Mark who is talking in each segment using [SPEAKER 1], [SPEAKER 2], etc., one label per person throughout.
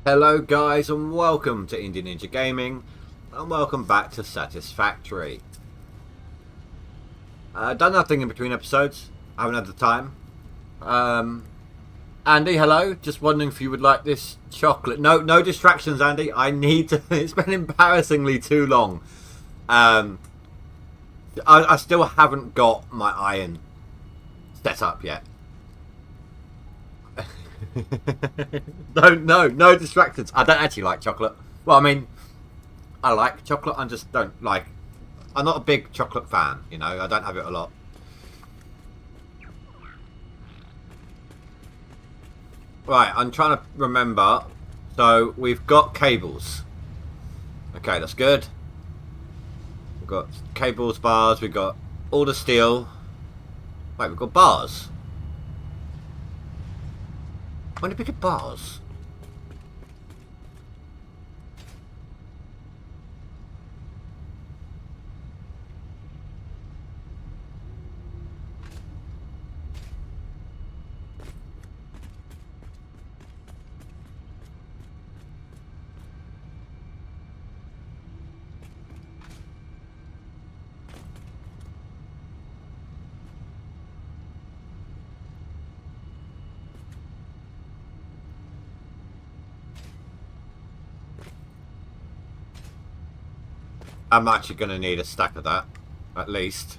[SPEAKER 1] Hello guys and welcome to Indie Ninja Gaming and welcome back to Satisfactory. Done nothing in between episodes, I haven't had the time. Andy, hello, just wondering if you would like this chocolate. No distractions, Andy, I need to, it's been embarrassingly too long. I still haven't got my iron set up yet. No distractions. I don't actually like chocolate. Well, I mean, I like chocolate. I just don't like. I'm not a big chocolate fan. You know, I don't have it a lot. Right, I'm trying to remember. So we've got cables. Okay, that's good. We've got cables, bars. We've got all the steel. Wait, we've got bars. When did we get bars? I'm actually going to need a stack of that, at least.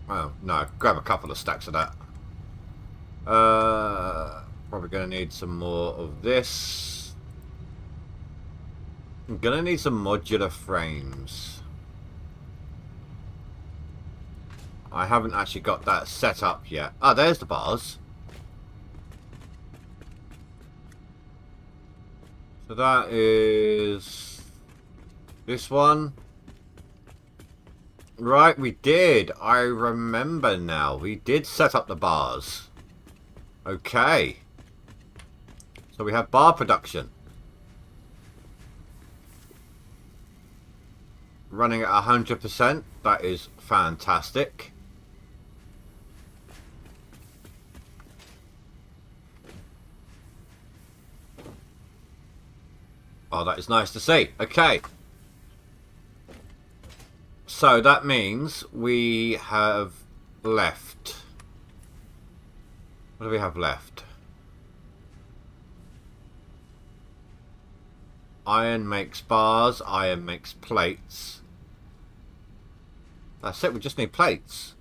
[SPEAKER 1] Well, no, grab a couple of stacks of that. Probably going to need some more of this. I'm going to need some modular frames. I haven't actually got that set up yet. Ah, there's the bars. So that is this one. Right, we did. I remember now. We did set up the bars. Okay. So we have bar production. Running at 100%. That is fantastic. Oh, that is nice to see. Okay. So that means we have left. What do we have left? Iron makes bars. Iron makes plates. That's it. We just need plates.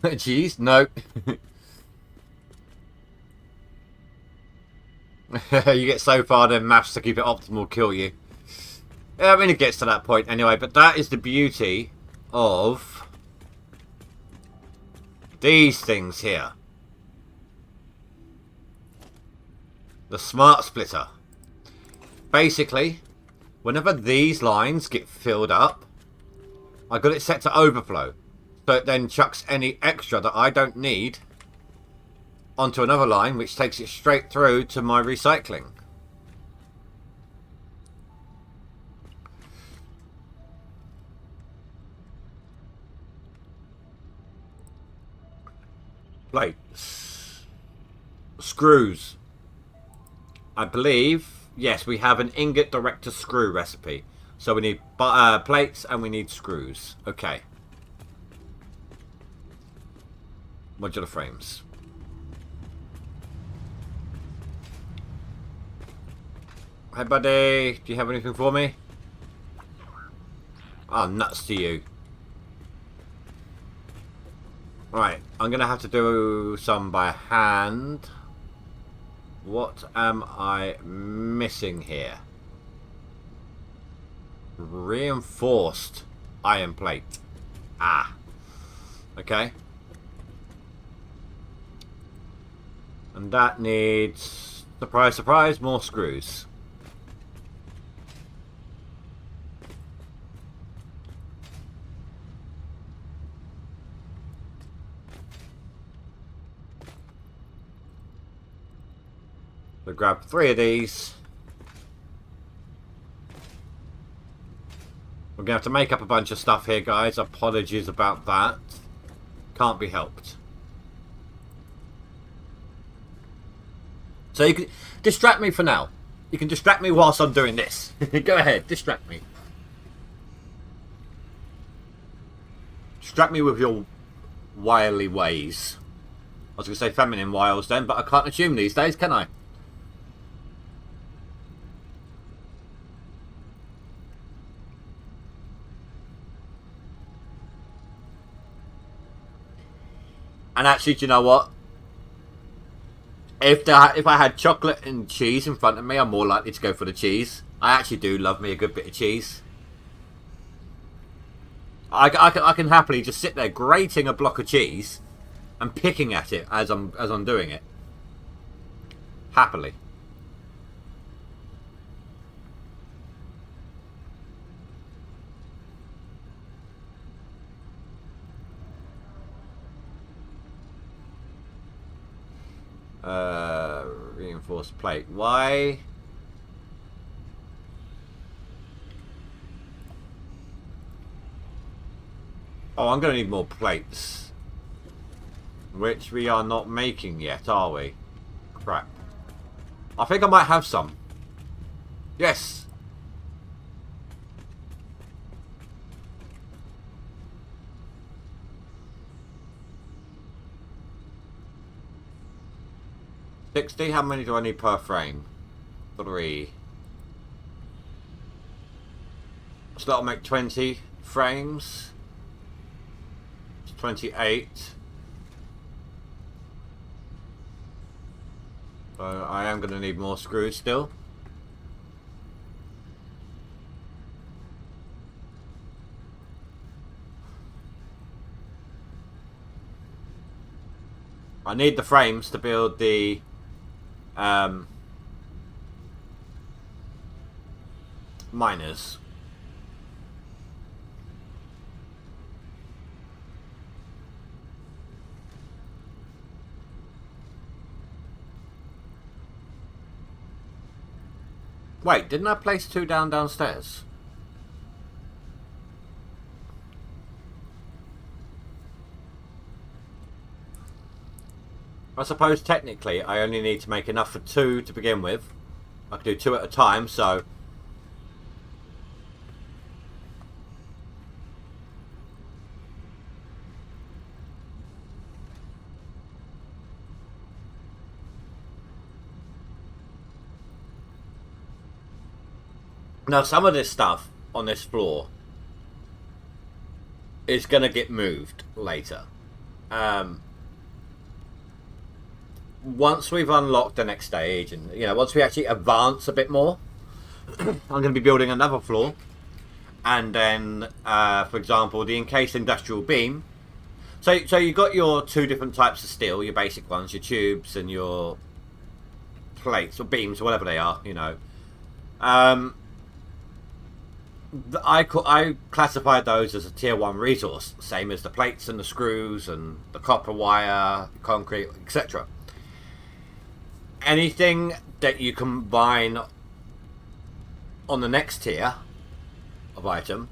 [SPEAKER 1] Jeez, no. You get so far, then maths to keep it optimal kill you. I mean, it gets to that point anyway, but that is the beauty of these things here. The smart splitter. Basically, whenever these lines get filled up, I got it set to overflow. So it then chucks any extra that I don't need onto another line, which takes it straight through to my recycling. Plates. Screws. I believe, yes, we have an ingot direct to screw recipe. So we need plates and we need screws. Okay. Modular frames. Hey buddy, do you have anything for me? Oh, nuts to you. Right, I'm going to have to do some by hand. What am I missing here? Reinforced iron plate. Ah. Okay. And that needs, surprise, surprise, more screws. So grab 3 of these. We're going to have to make up a bunch of stuff here, guys. Apologies about that. Can't be helped. So you can distract me for now. You can distract me whilst I'm doing this. Go ahead, distract me. Distract me with your wily ways. I was going to say feminine wiles then, but I can't assume these days, can I? And actually, do you know what? If I had chocolate and cheese in front of me, I'm more likely to go for the cheese. I actually do love me a good bit of cheese. I can happily just sit there grating a block of cheese and picking at it as I'm doing it. Happily. Reinforced plate. Why? Oh, I'm going to need more plates. Which we are not making yet, are we? Crap. I think I might have some. Yes. $60? How many do I need per frame? 3. So that'll make 20 frames. It's 28. So I am going to need more screws still. I need the frames to build the miners. Wait, didn't I place 2 downstairs? I suppose technically I only need to make enough for 2 to begin with. I can do 2 at a time, so... Now, some of this stuff on this floor is going to get moved later. Once we've unlocked the next stage, and once we actually advance a bit more, I'm going to be building another floor. And then, for example, the encased industrial beam. So you've got your 2 different types of steel, your basic ones, your tubes and your plates or beams or whatever they are, I classified those as a tier 1 resource, same as the plates and the screws and the copper wire, concrete, etc. Anything that you combine on the next tier of item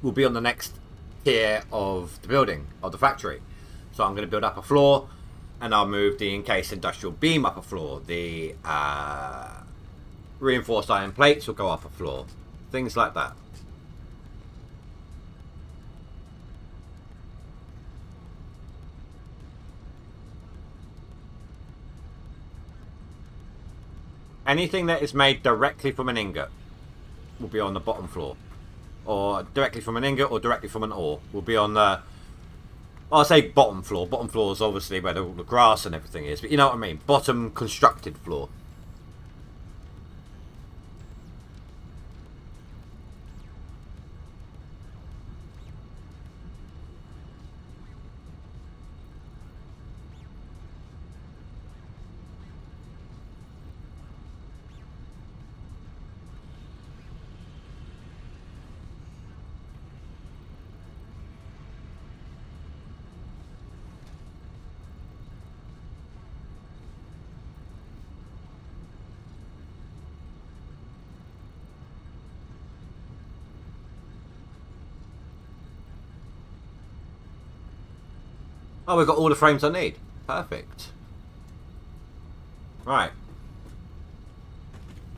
[SPEAKER 1] will be on the next tier of the building, of the factory. So I'm going to build up a floor, and I'll move the encased industrial beam up a floor. The reinforced iron plates will go up a floor. Things like that. Anything that is made directly from an ingot will be on the bottom floor. Or directly from an ingot or directly from an ore will be on the... I'll say bottom floor. Bottom floor is obviously where the grass and everything is. But you know what I mean. Bottom constructed floor. Oh, we've got all the frames I need. Perfect. Right.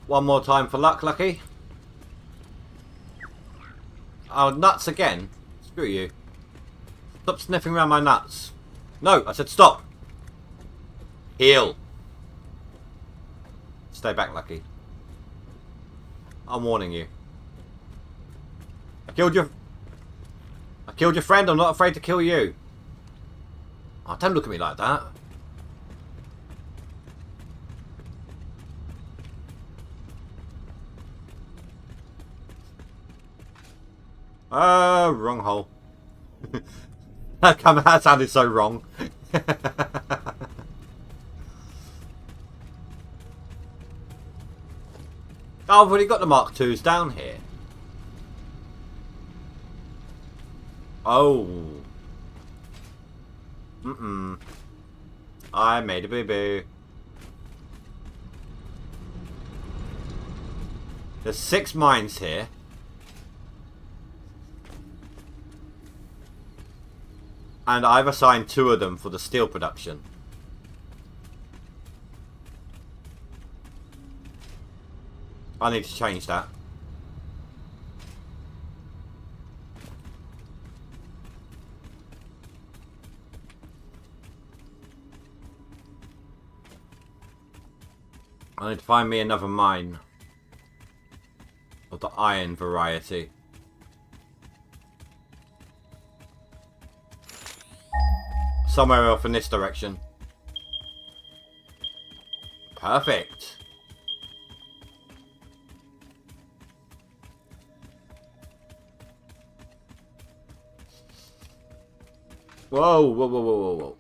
[SPEAKER 1] One more time for luck, Lucky. Oh, nuts again? Screw you. Stop sniffing around my nuts. No, I said stop. Heal. Stay back, Lucky. I'm warning you. I killed your friend. I'm not afraid to kill you. Oh, don't look at me like that. Wrong hole. That sounded so wrong. Oh, I've already got the Mark IIs down here. Oh. I made a boo-boo. There's 6 mines here. And I've assigned 2 of them for the steel production. I need to change that. I need to find me another mine of the iron variety. Somewhere off in this direction. Perfect. Whoa, whoa, whoa, whoa, whoa, whoa.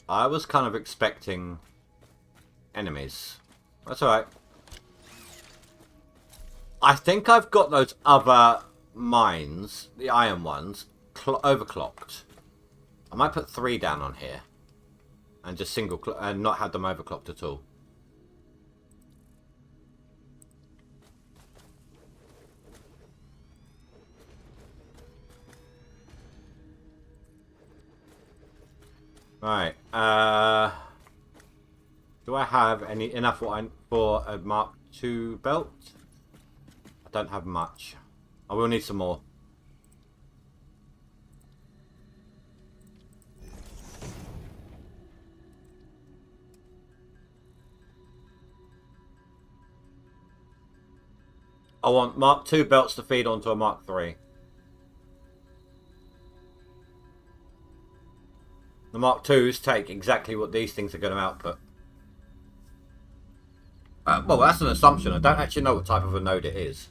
[SPEAKER 1] I was kind of expecting enemies. That's alright. I think I've got those other mines, the iron ones, overclocked. I might put 3 down on here. And just and not have them overclocked at all. Right. Do I have enough for a Mark II belt? I don't have much. I will need some more. I want Mark II belts to feed onto a Mark III. The Mark IIs take exactly what these things are going to output. Well, that's an assumption. I don't actually know what type of a node it is.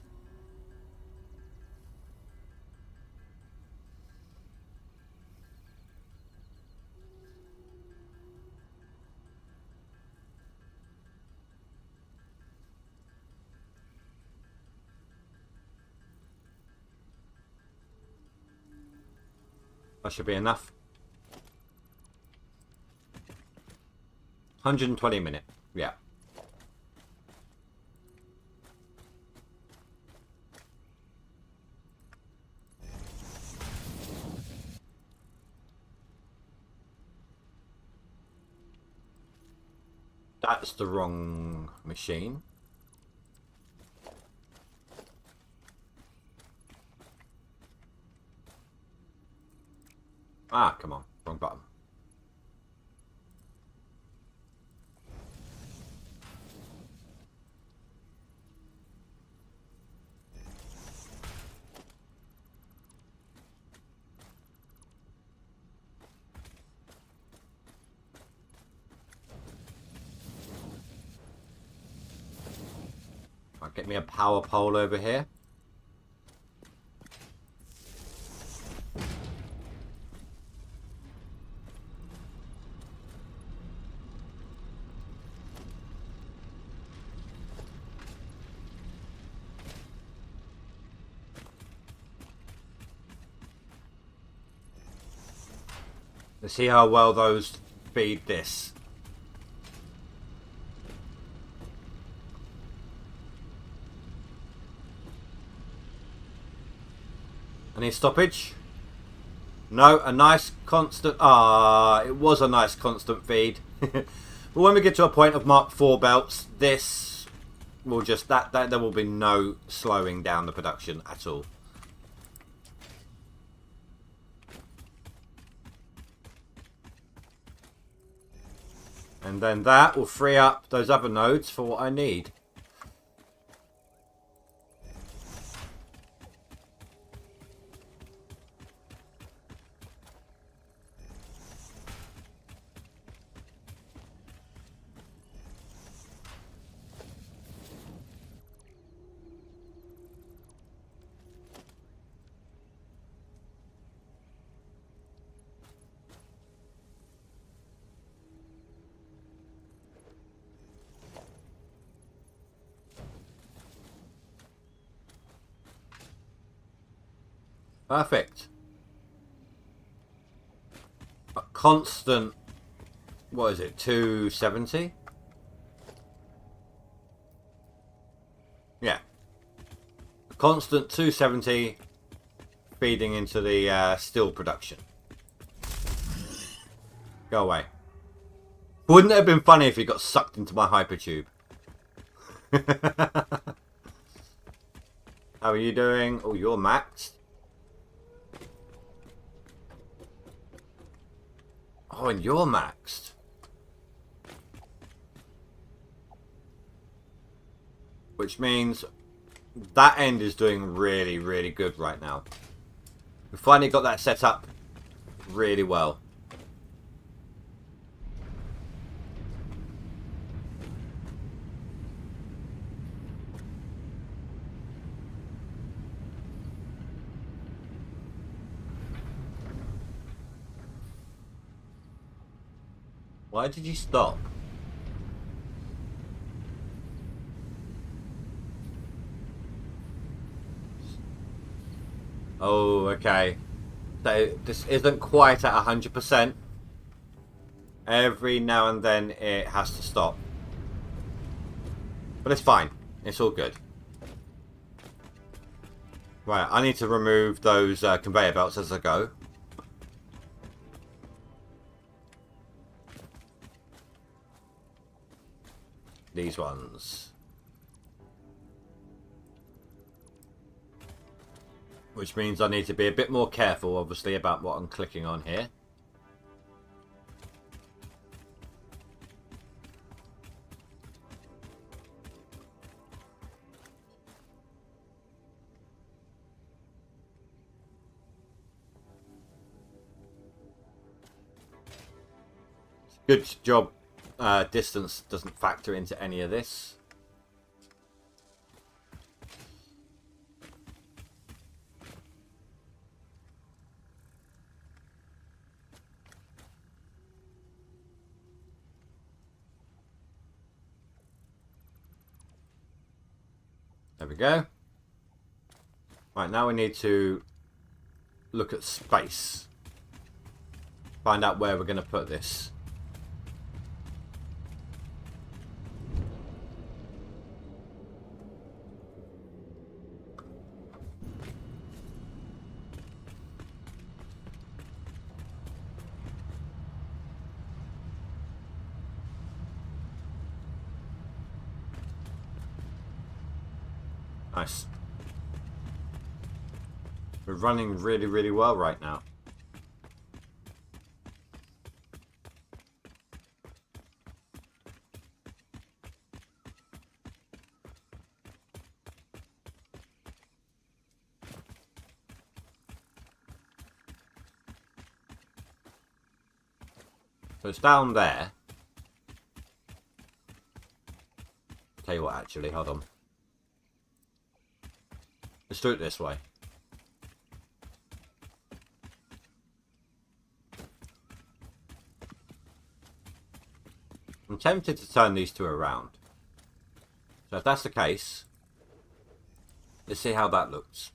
[SPEAKER 1] That should be enough. 120 minutes. Yeah. That's the wrong machine. Ah, come on. Wrong button. Right, get me a power pole over here. Let's see how well those feed this. Any stoppage? No, a nice constant... Ah, it was a nice constant feed. But when we get to a point of Mark IV belts, this will just... that there will be no slowing down the production at all. And then that will free up those other nodes for what I need. Perfect. A constant, what is it, 270? Yeah. A constant 270 feeding into the steel production. Go away. Wouldn't it have been funny if he got sucked into my hypertube? How are you doing? Oh, you're maxed. Oh, and you're maxed. Which means that end is doing really, really good right now. We finally got that set up really well. Why did you stop? Oh, okay. So this isn't quite at 100%. Every now and then it has to stop. But it's fine. It's all good. Right, I need to remove those conveyor belts as I go. These ones. Which means I need to be a bit more careful, obviously, about what I'm clicking on here. Good job. Distance doesn't factor into any of this. There we go. Right, now we need to look at space. Find out where we're going to put this. Nice. We're running really, really well right now. So it's down there. Tell you what, actually, hold on. Let's do it this way. I'm tempted to turn these two around. So if that's the case, let's see how that looks.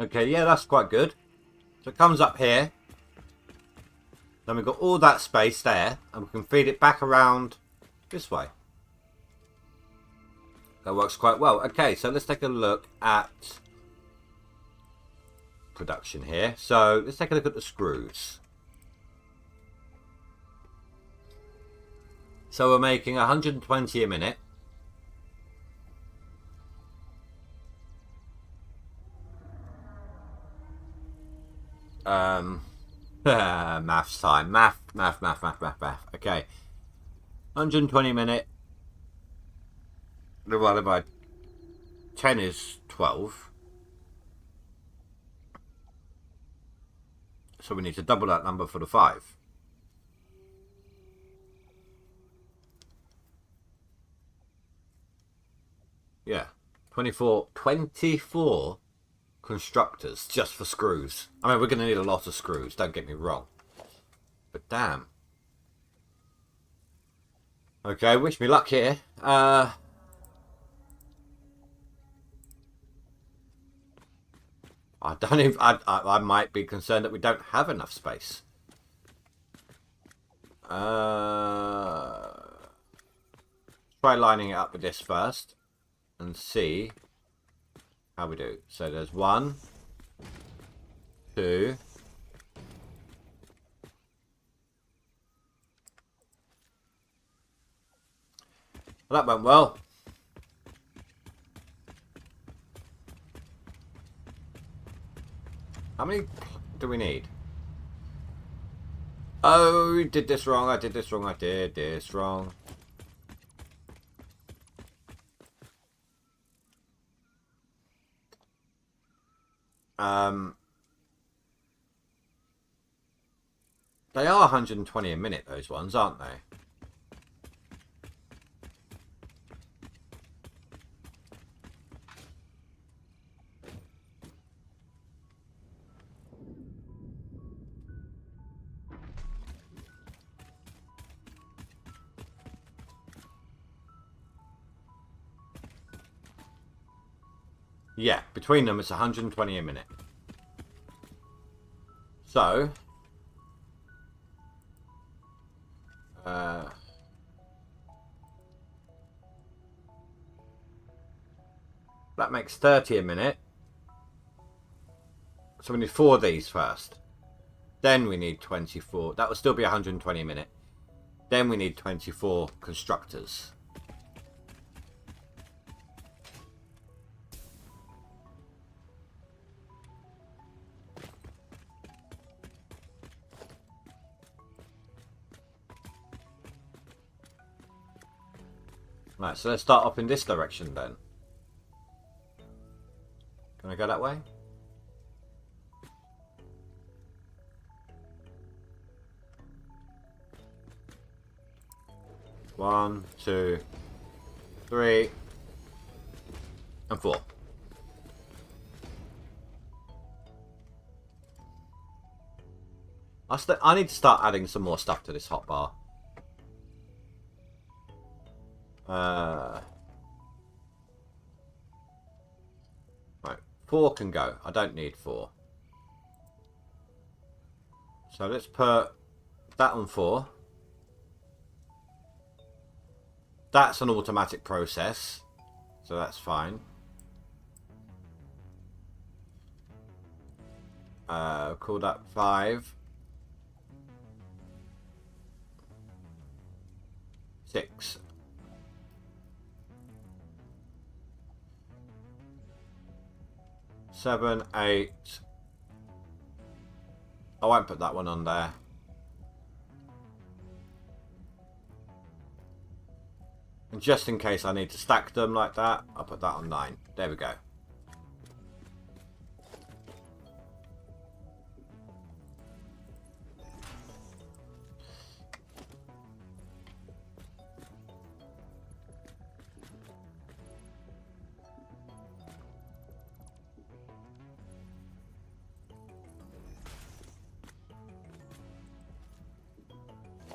[SPEAKER 1] Okay, yeah, that's quite good. So it comes up here. Then we've got all that space there. And we can feed it back around this way. That works quite well. Okay, so let's take a look at production here. So let's take a look at the screws. So we're making 120 a minute. Maths time. Math. Okay. 120 a minute. Divided by 10 is 12. So we need to double that number for the 5. Yeah. 24 constructors just for screws. I mean, we're going to need a lot of screws, don't get me wrong. But damn. Okay, wish me luck here. I don't even... I might be concerned that we don't have enough space. Try lining it up with this first. and see how we do. So there's 1, 2. Well, that went well. How many do we need? Oh, we did this wrong. I did this wrong. I did this wrong. They are 120 a minute, those ones, aren't they? Yeah, between them it's 120 a minute. So, that makes 30 a minute. So we need 4 of these first. Then we need 24. That will still be 120 a minute. Then we need 24 constructors. Right, so let's start up in this direction then. Can I go that way? One, 2, 3, and 4. I need to start adding some more stuff to this hotbar. Right, 4 can go. I don't need 4. So let's put that on 4. That's an automatic process, so that's fine. Call that 5. 6. 7, 8. I won't put that one on there. And just in case I need to stack them like that, I'll put that on 9. There we go.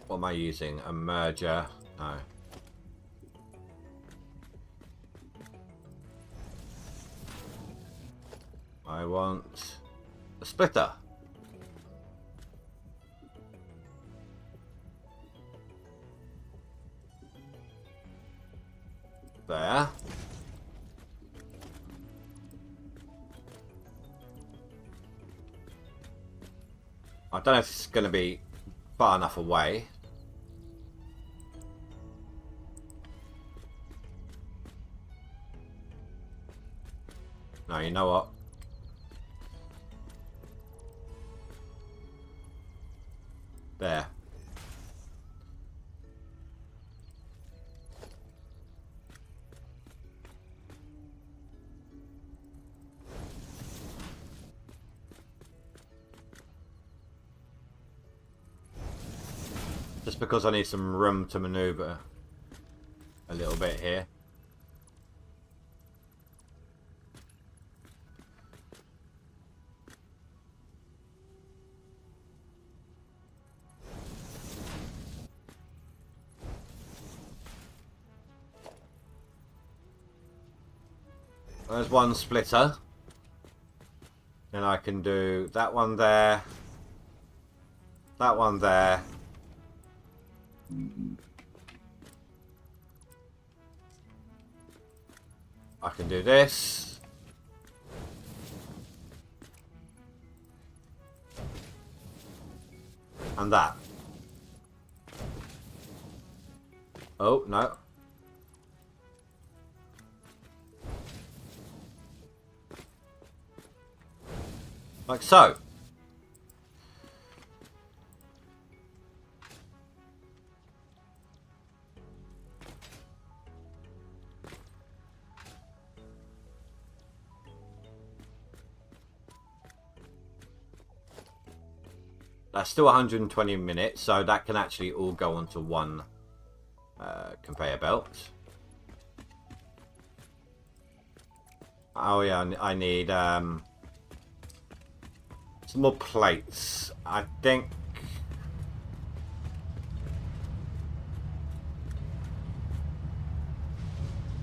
[SPEAKER 1] What am I using? A merger? No. I want a splitter. There. I don't know if it's going to be far enough away. No, you know what? There. Just because I need some room to maneuver a little bit here. There's one splitter. Then I can do that one there. That one there. I can do this. And that. Oh, no. Like so. That's still 120 minutes, so that can actually all go onto one conveyor belt. Oh yeah, I need some more plates. I think.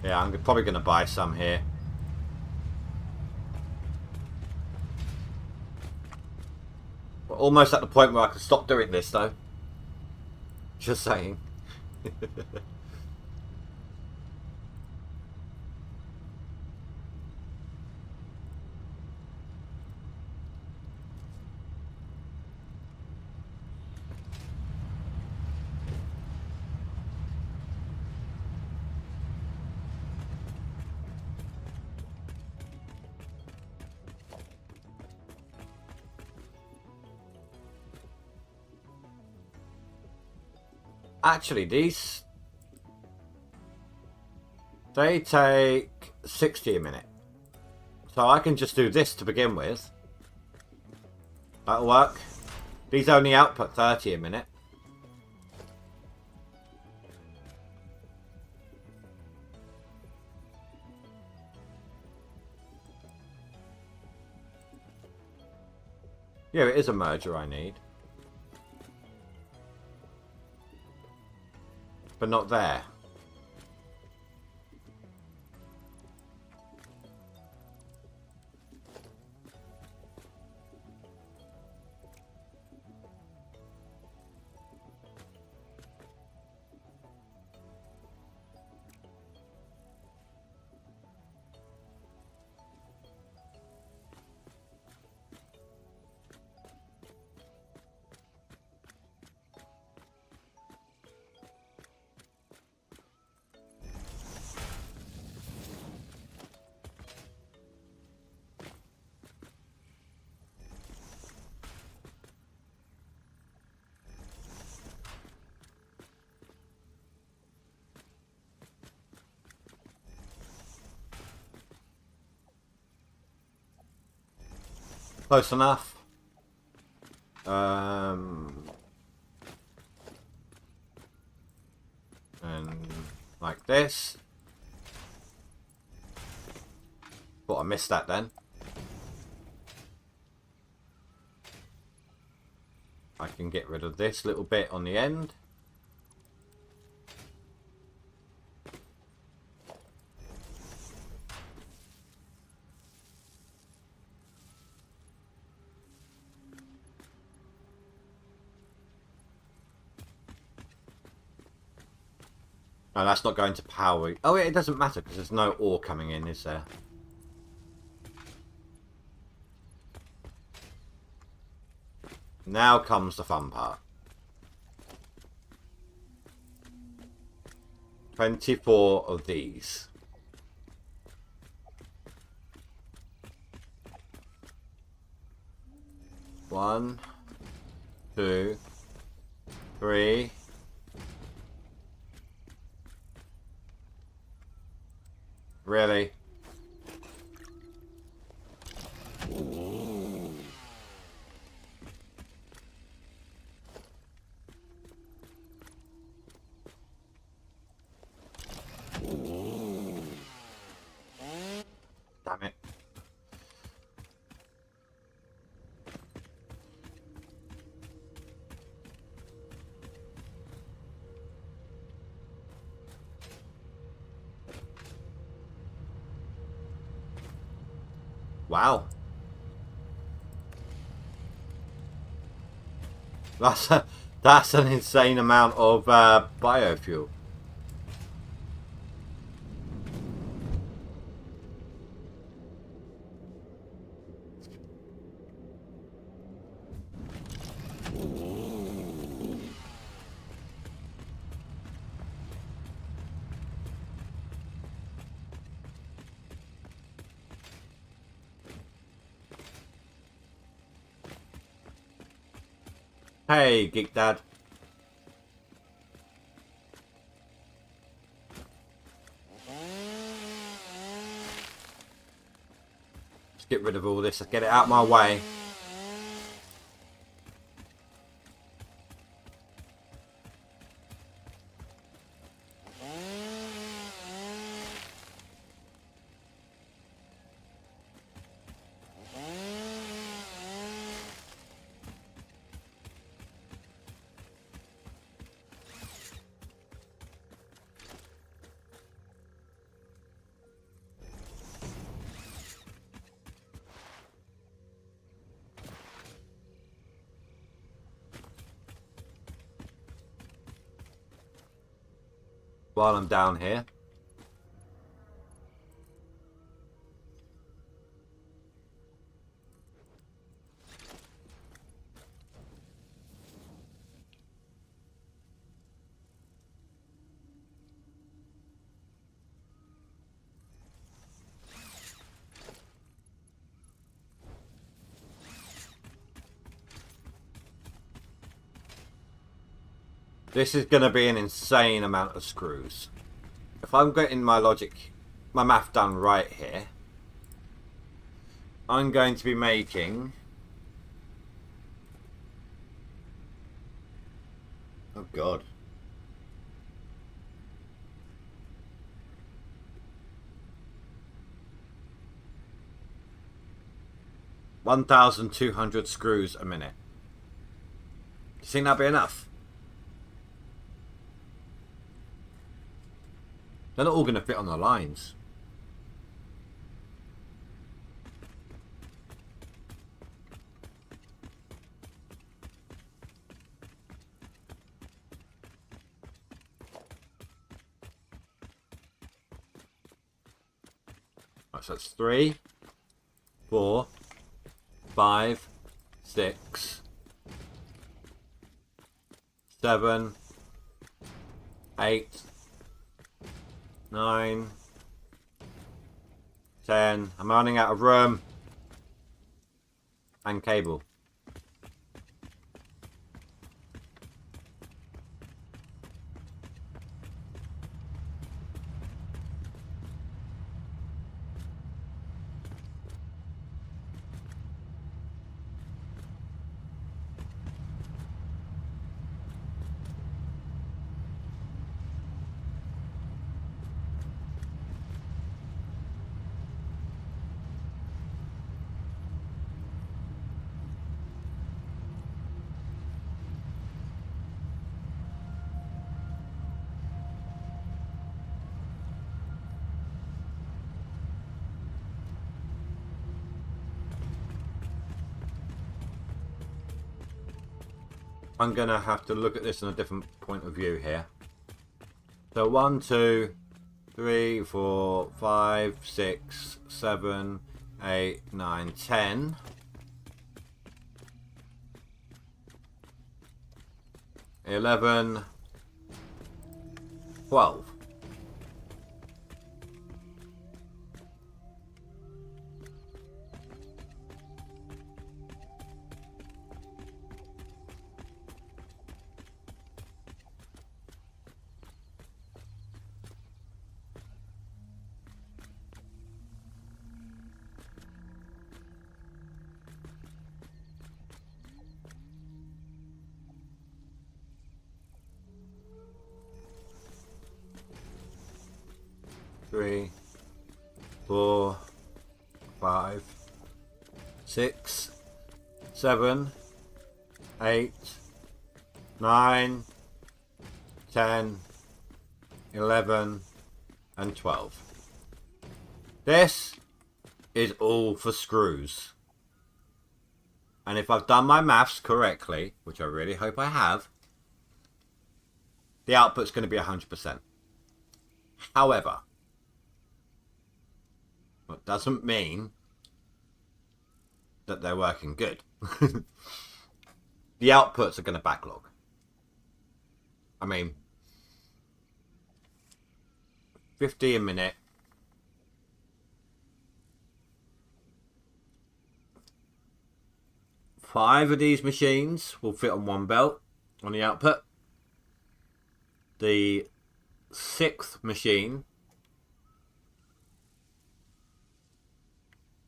[SPEAKER 1] Yeah, I'm probably going to buy some here. We're almost at the point where I can stop doing this, though. Just saying. Actually, these... they take 60 a minute. So I can just do this to begin with. That'll work. These only output 30 a minute. Yeah, it is a merger I need. But not there. Close enough. And like this. Thought I missed that then. I can get rid of this little bit on the end. No, that's not going to power. Oh, it doesn't matter because there's no ore coming in, is there? Now comes the fun part. 24 of these. One, two, three. Really? Damn it. Wow. That's an insane amount of biofuel. Hey, Geek Dad. Let's get rid of all this. Let's get it out of my way. While I'm down here. This is going to be an insane amount of screws. If I'm getting my logic, my math done right here, I'm going to be making... Oh God. $1,200 screws a minute. Do you think that'd be enough? They're not all going to fit on the lines. Right, so that's 3, 4, 5, 6, 7, 8, 9, 10. I'm running out of room and cable. I'm going to have to look at this in a different point of view here. So 1, 2, 3, 4, 5, 6, 7, 8, 9, 10. 11, 12. Three, 4, 5, 6, 7, 8, 9, 10, 11, and 12. This is all for screws. And if I've done my maths correctly, which I really hope I have, the output's going to be 100%. However, that doesn't mean that they're working good. The outputs are going to backlog. I mean, 50 a minute. 5 of these machines will fit on one belt on the output. The 6th machine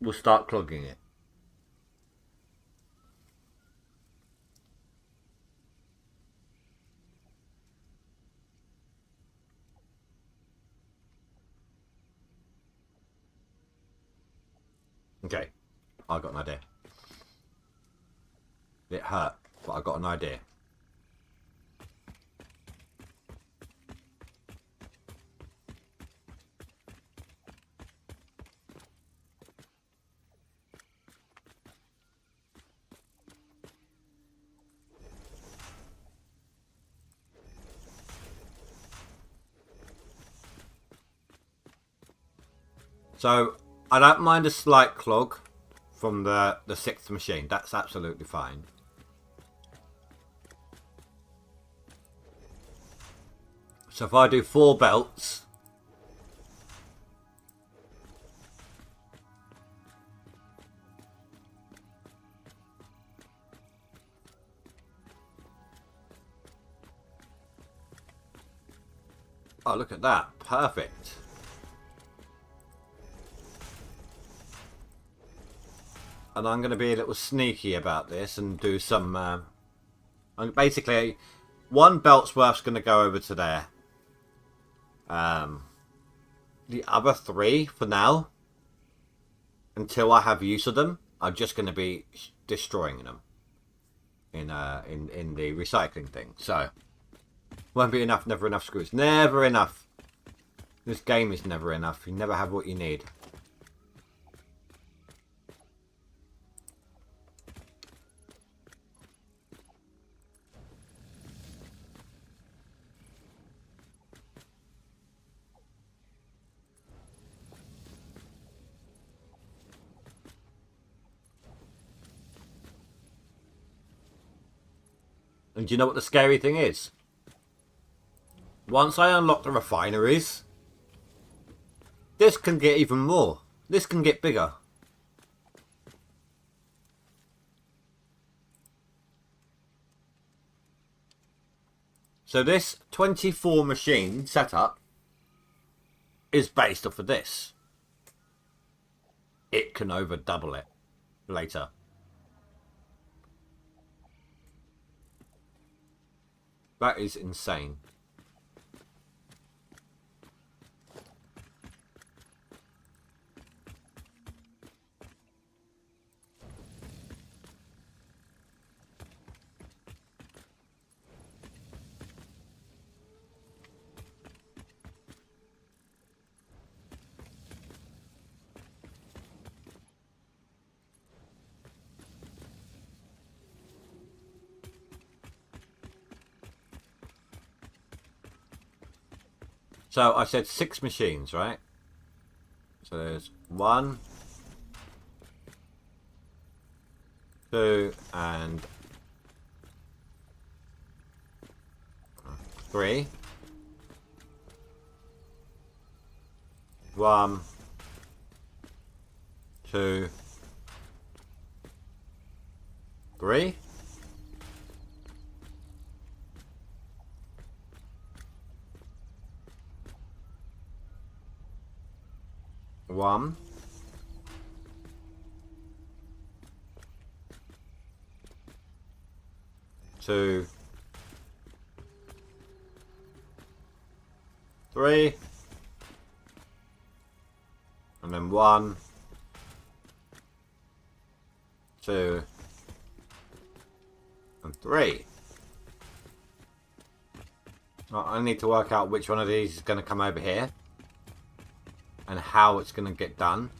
[SPEAKER 1] will start clogging it. Okay, I got an idea. It hurt, but I got an idea. So I don't mind a slight clog from the 6th machine. That's absolutely fine. So if I do 4 belts, oh, look at that. Perfect. And I'm going to be a little sneaky about this and do some... basically, 1 belt's worth's going to go over to there. The other 3, for now, until I have use of them, are just going to be destroying them in the recycling thing. So, won't be enough, never enough screws. Never enough. This game is never enough. You never have what you need. And do you know what the scary thing is? Once I unlock the refineries, this can get even more. This can get bigger. So this 24 machine setup is based off of this. It can over double it later. That is insane. So I said 6 machines, right? So there's 1, 2, and 3. 1, 2, 3. One, two, 3, and then 1, 2, and 3. I need to work out which one of these is going to come over here and how it's going to get done.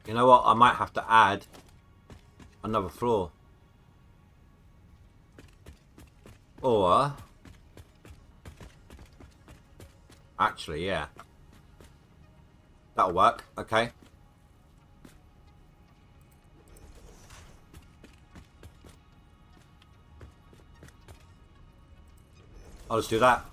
[SPEAKER 1] You know what? I might have to add another floor. Or... actually, yeah. That'll work. Okay. I'll just do that.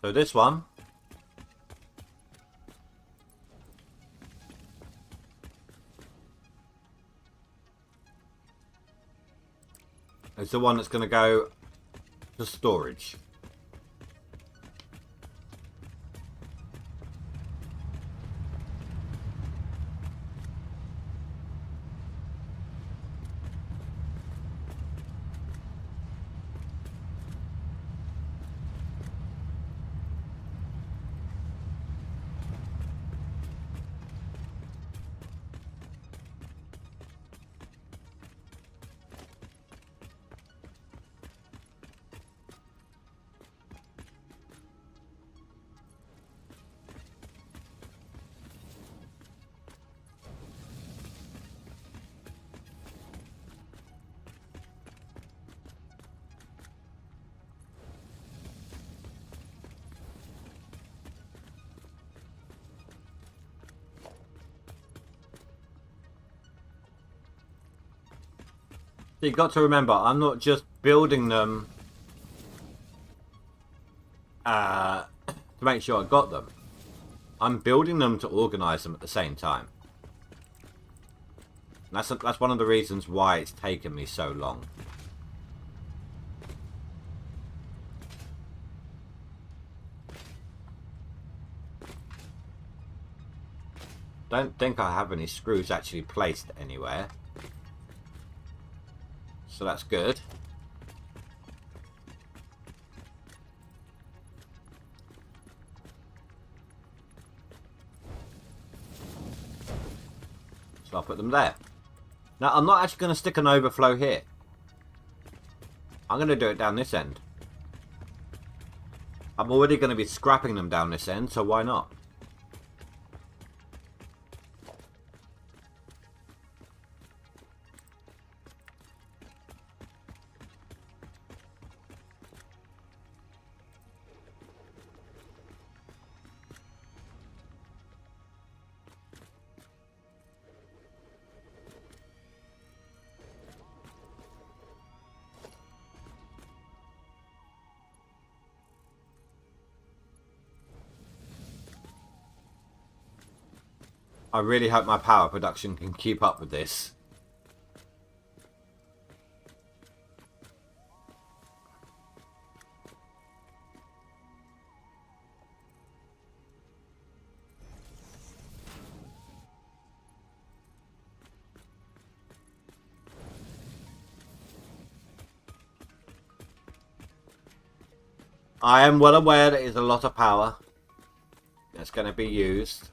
[SPEAKER 1] So this one is the one that's going to go to storage. So you've got to remember, I'm not just building them to make sure I got them. I'm building them to organise them at the same time. And that's one of the reasons why it's taken me so long. Don't think I have any screws actually placed anywhere. So that's good. So I'll put them there. Now I'm not actually going to stick an overflow here. I'm going to do it down this end. I'm already going to be scrapping them down this end, so why not? I really hope my power production can keep up with this. I am well aware that it's a lot of power that's going to be used.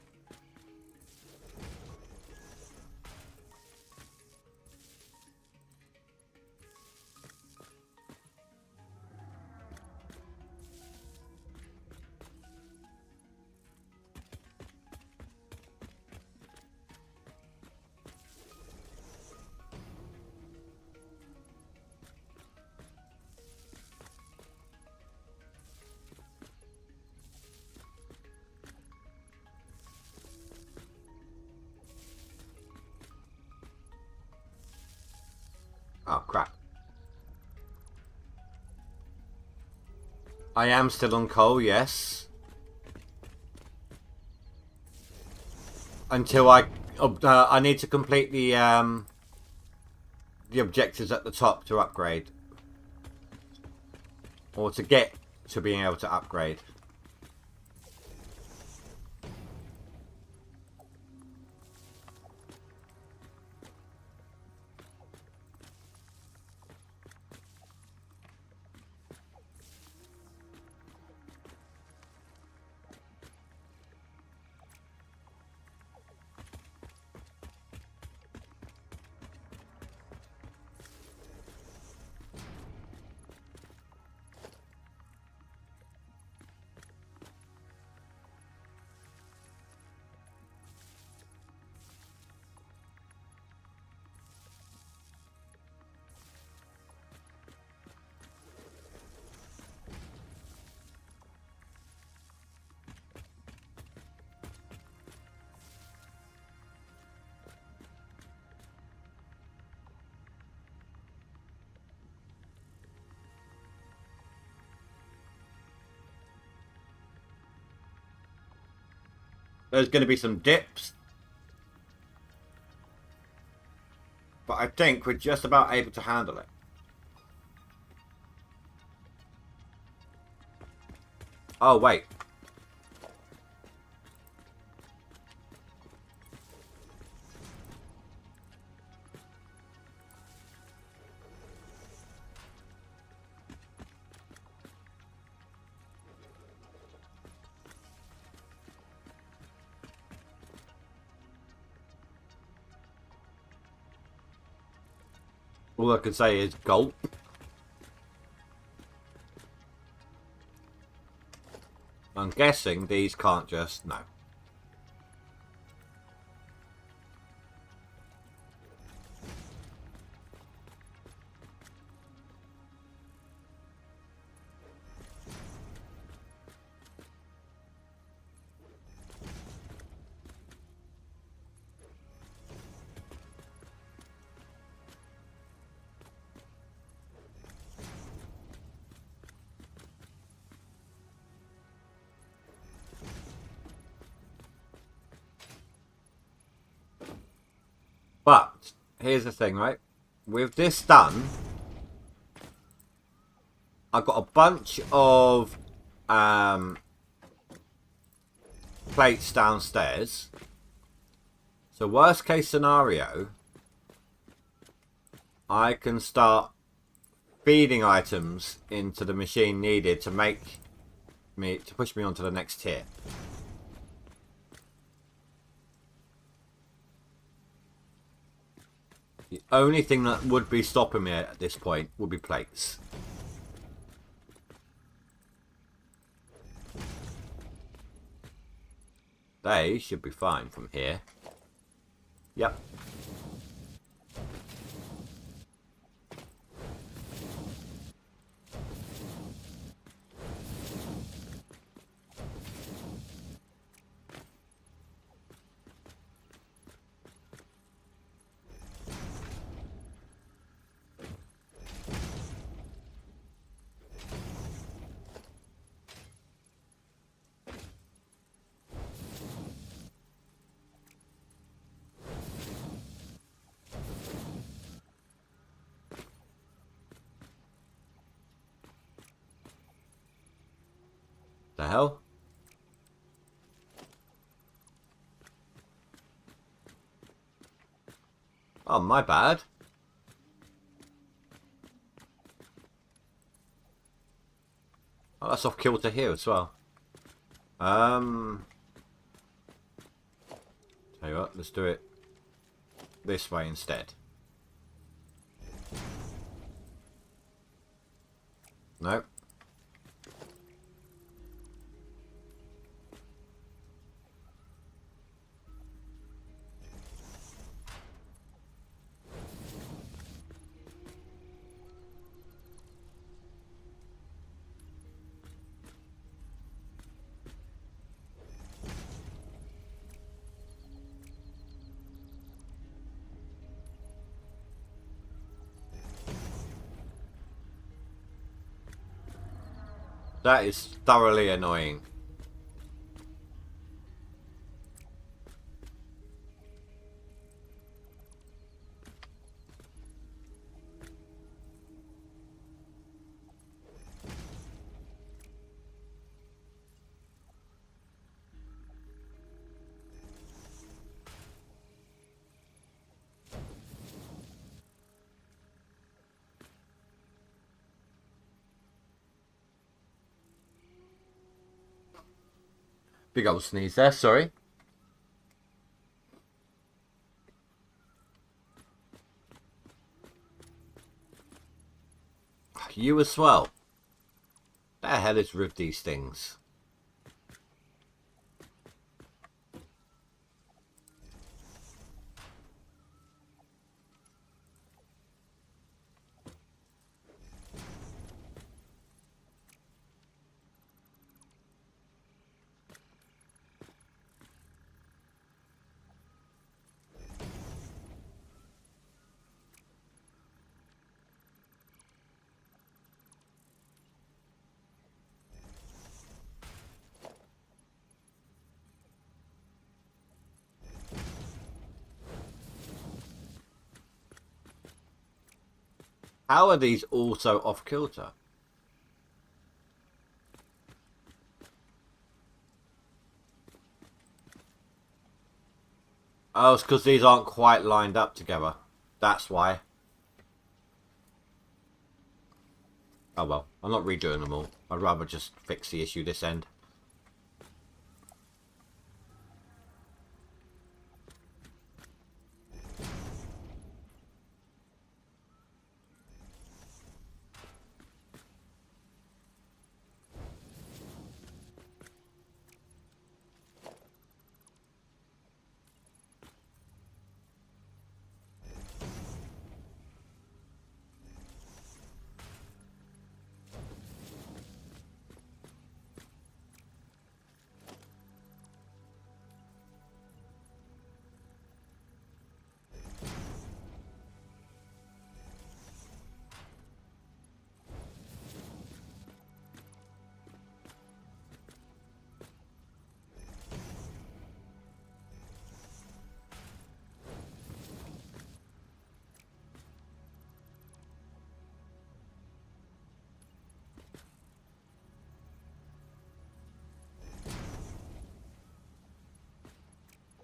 [SPEAKER 1] Oh, crap. I am still on coal, yes. Until I need to complete the objectives at the top to upgrade. Or to get to being able to upgrade. There's going to be some dips. But I think we're just about able to handle it. Oh, wait. All I can say is gulp. I'm guessing these can't just... No. But here's the thing, right? With this done, I've got a bunch of plates downstairs. So worst case scenario, I can start feeding items into the machine needed to make me to push me onto the next tier. The only thing that would be stopping me at this point would be plates. They should be fine from here. Yep. The hell? Oh, my bad. Oh, that's off kilter here as well. Tell you what, let's do it this way instead. Nope. That is thoroughly annoying. Big old sneeze there, sorry. You as well. The hell is with these things? How are these also off kilter? Oh, it's because these aren't quite lined up together. That's why. Oh well, I'm not redoing them all. I'd rather just fix the issue this end.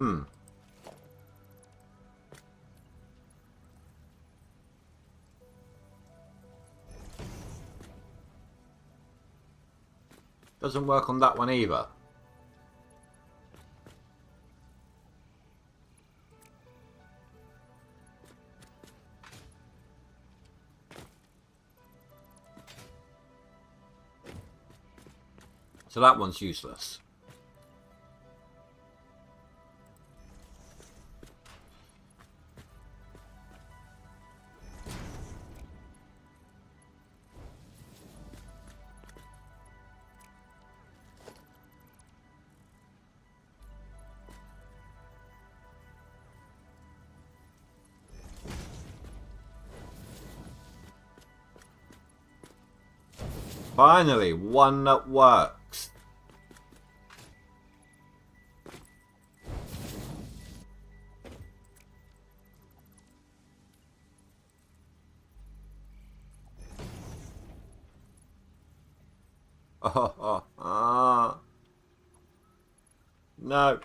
[SPEAKER 1] Hmm. Doesn't work on that one either. So that one's useless. Finally, one that works. No.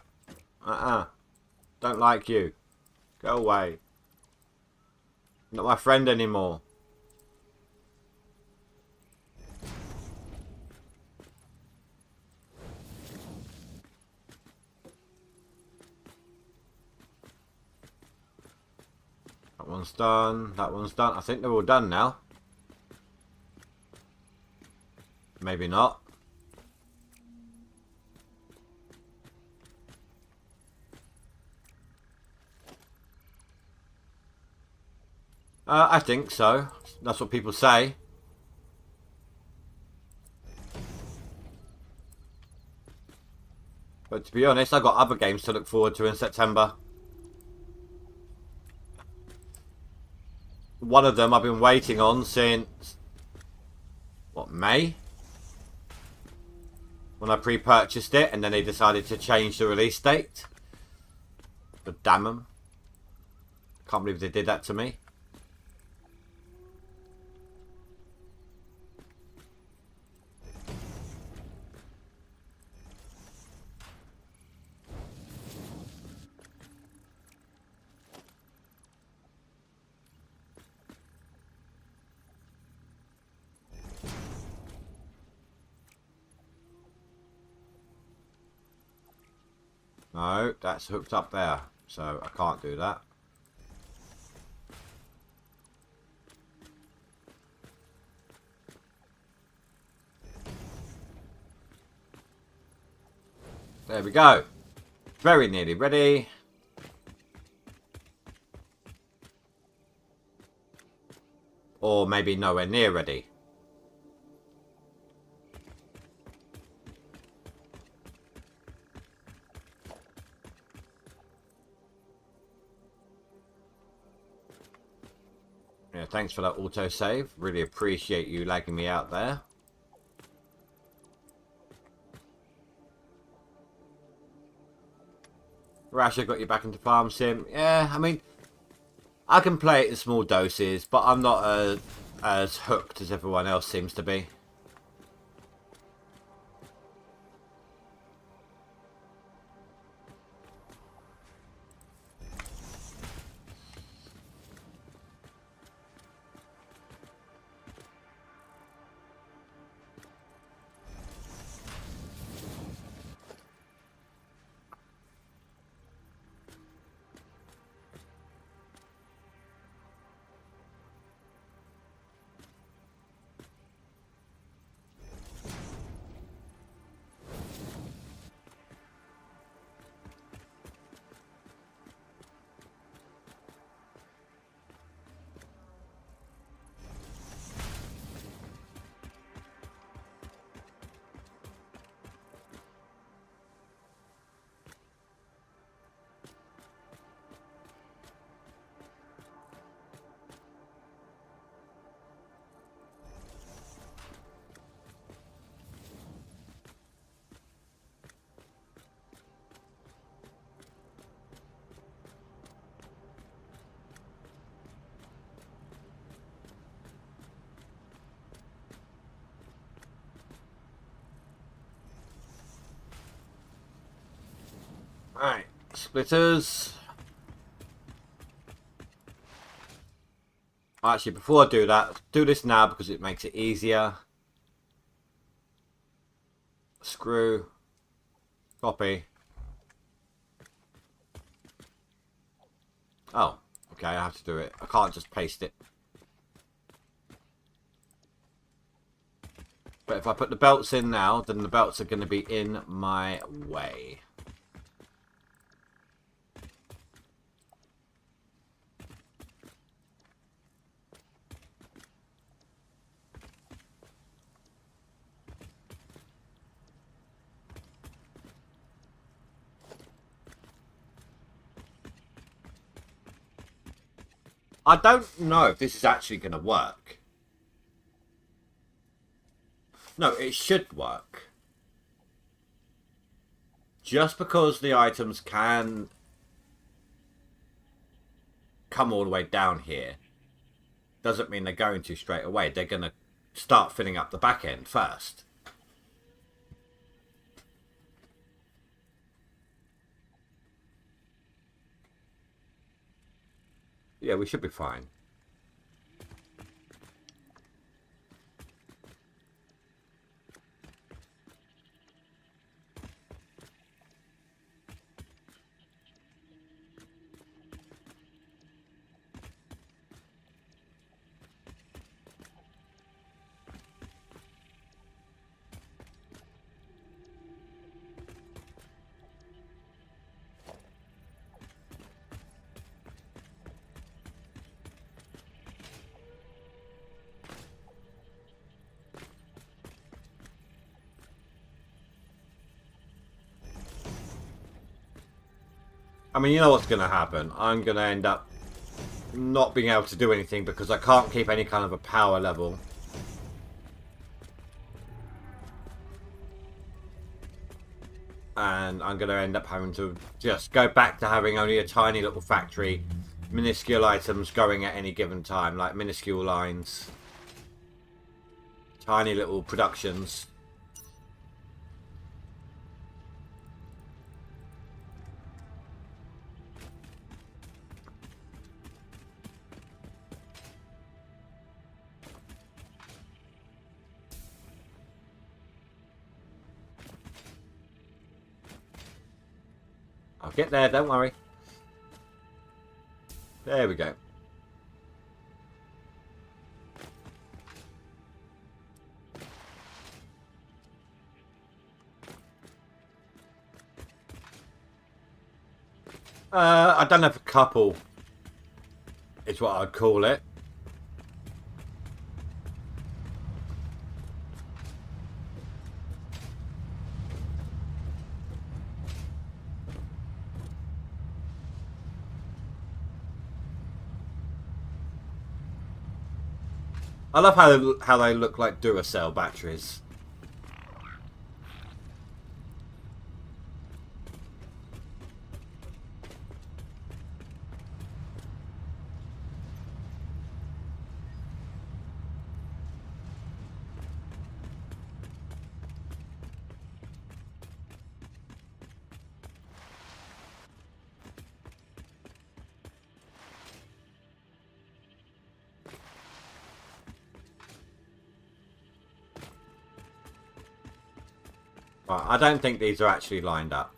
[SPEAKER 1] Don't like you. Go away. Not my friend anymore. That one's done. That one's done. I think they're all done now. Maybe not. I think so. That's what people say. But to be honest, I've got other games to look forward to in September. One of them I've been waiting on since... what, May? When I pre-purchased it and then they decided to change the release date. But damn them. Can't believe they did that to me. No, that's hooked up there, so I can't do that. There we go. Very nearly ready. Or maybe nowhere near ready. Yeah, thanks for that autosave. Really appreciate you lagging me out there. Rash, I got you back into Farm Sim. Yeah, I mean, I can play it in small doses, but I'm not a as hooked as everyone else seems to be. Alright, splitters. Actually, before I do that, let's do this now because it makes it easier. Screw. Copy. Oh, okay, I have to do it. I can't just paste it. But if I put the belts in now, then the belts are going to be in my way. I don't know if this is actually going to work. No, it should work. Just because the items can come all the way down here doesn't mean they're going to straight away. They're going to start filling up the back end first. Yeah, we should be fine. I mean, you know what's going to happen. I'm going to end up not being able to do anything because I can't keep any kind of a power level. And I'm going to end up having to just go back to having only a tiny little factory, minuscule items going at any given time, like minuscule lines, tiny little productions. I'll get there, don't worry. There we go. I don't have a couple, is what I'd call it. I love how they look like Duracell batteries. Right, I don't think these are actually lined up.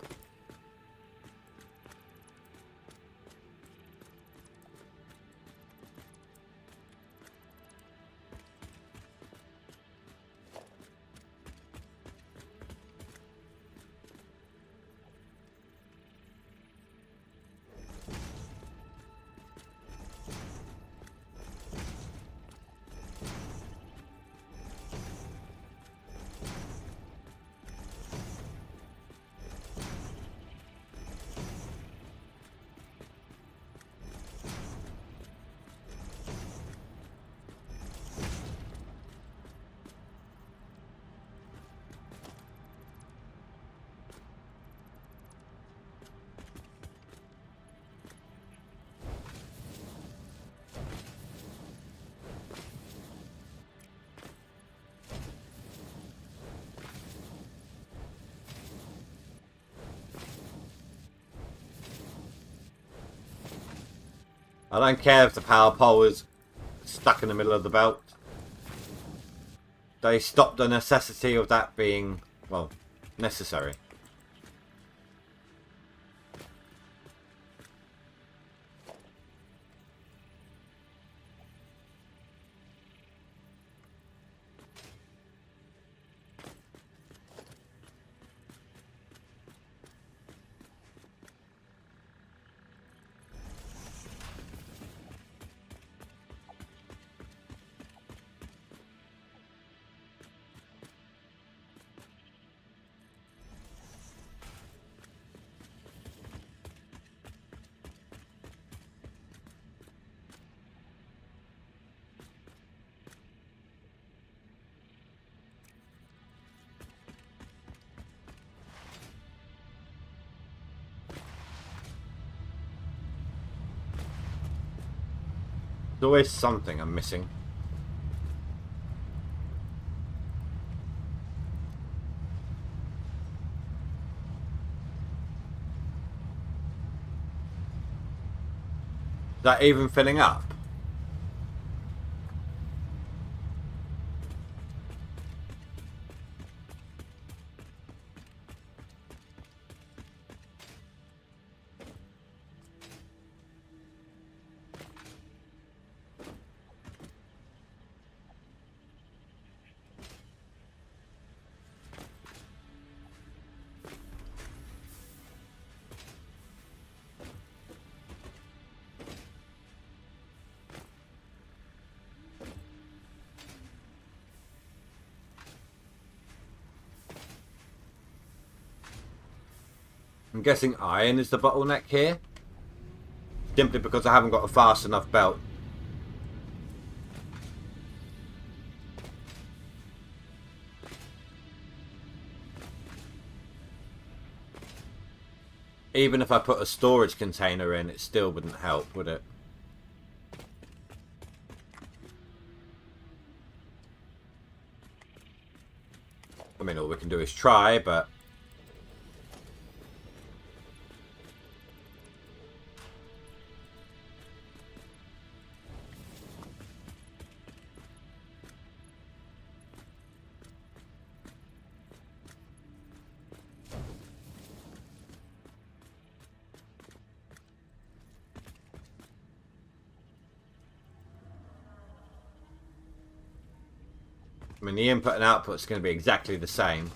[SPEAKER 1] I don't care if the power pole is stuck in the middle of the belt. They stopped the necessity of that being, well, necessary. There's always something I'm missing. Is that even filling up? I'm guessing iron is the bottleneck here. Simply because I haven't got a fast enough belt. Even if I put a storage container in, it still wouldn't help, would it? I mean, all we can do is try, but... I mean, the input and output is going to be exactly the same.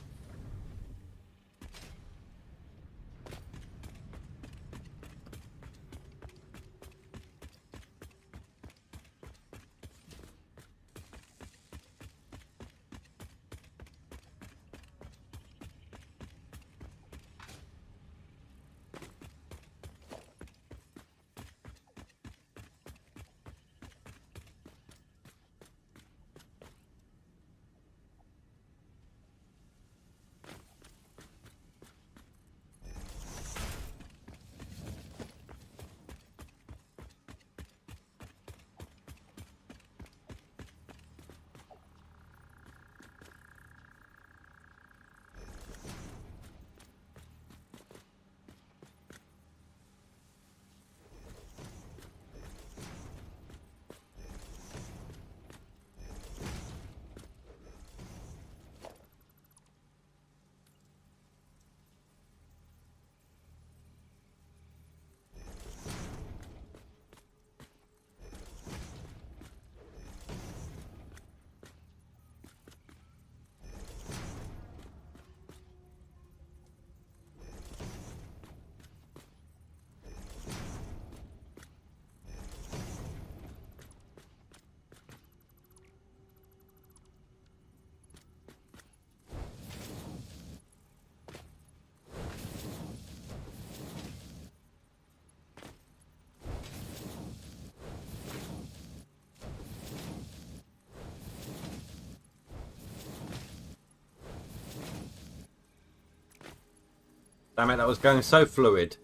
[SPEAKER 1] Damn it, that was going so fluid.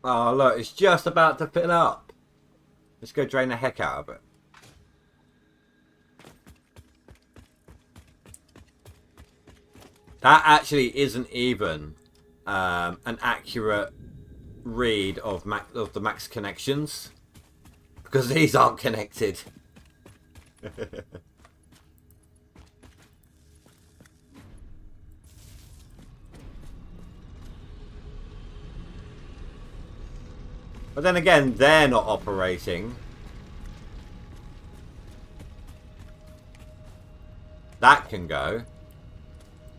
[SPEAKER 1] Oh, look, it's just about to fill up. Let's go drain the heck out of it. That actually isn't even an accurate read of the max connections, because these aren't connected. But then again, they're not operating. That can go.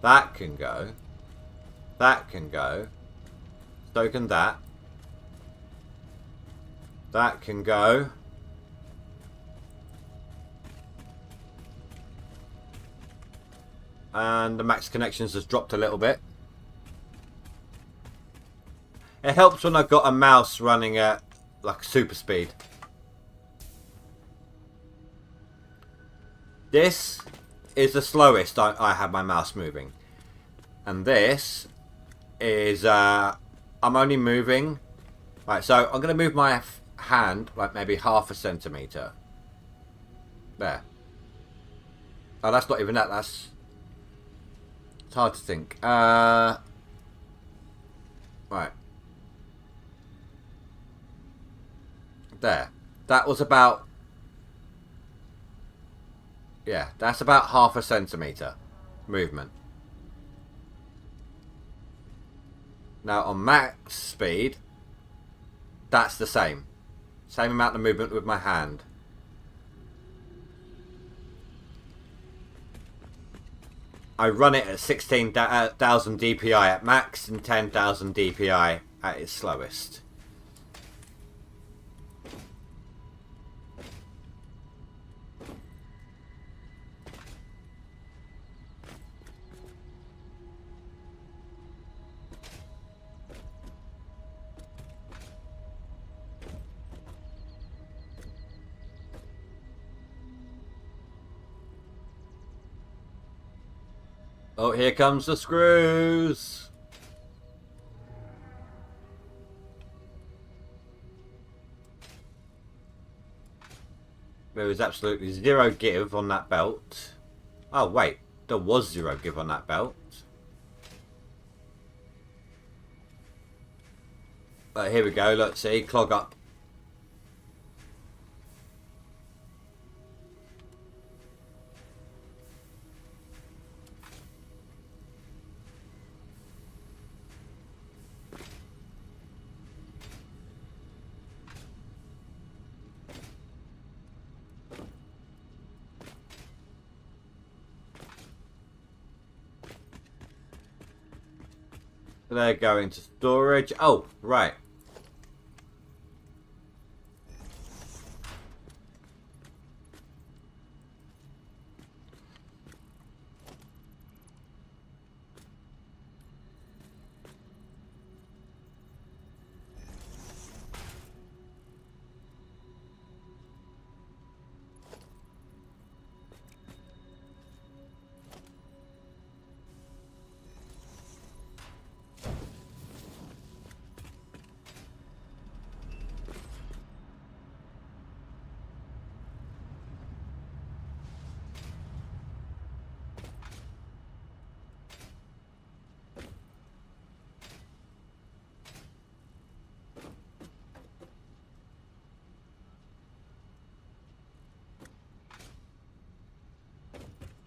[SPEAKER 1] That can go. That can go. So can that. That can go. And the max connections has dropped a little bit. It helps when I've got a mouse running at like super speed. This is the slowest I have my mouse moving. And this is, I'm only moving. Right, so I'm going to move my hand like maybe 0.5 centimetre. There. Oh, that's not even that. It's hard to think. Right. There. That was about... Yeah, that's about 0.5 centimetre movement. Now on max speed, that's the same. Same amount of movement with my hand. I run it at 16,000 DPI at max and 10,000 DPI at its slowest. Oh, here comes the screws. There was absolutely zero give on that belt. Oh, wait. There was zero give on that belt. But here we go. Look, see? Clog up. They're going to storage. Oh, right.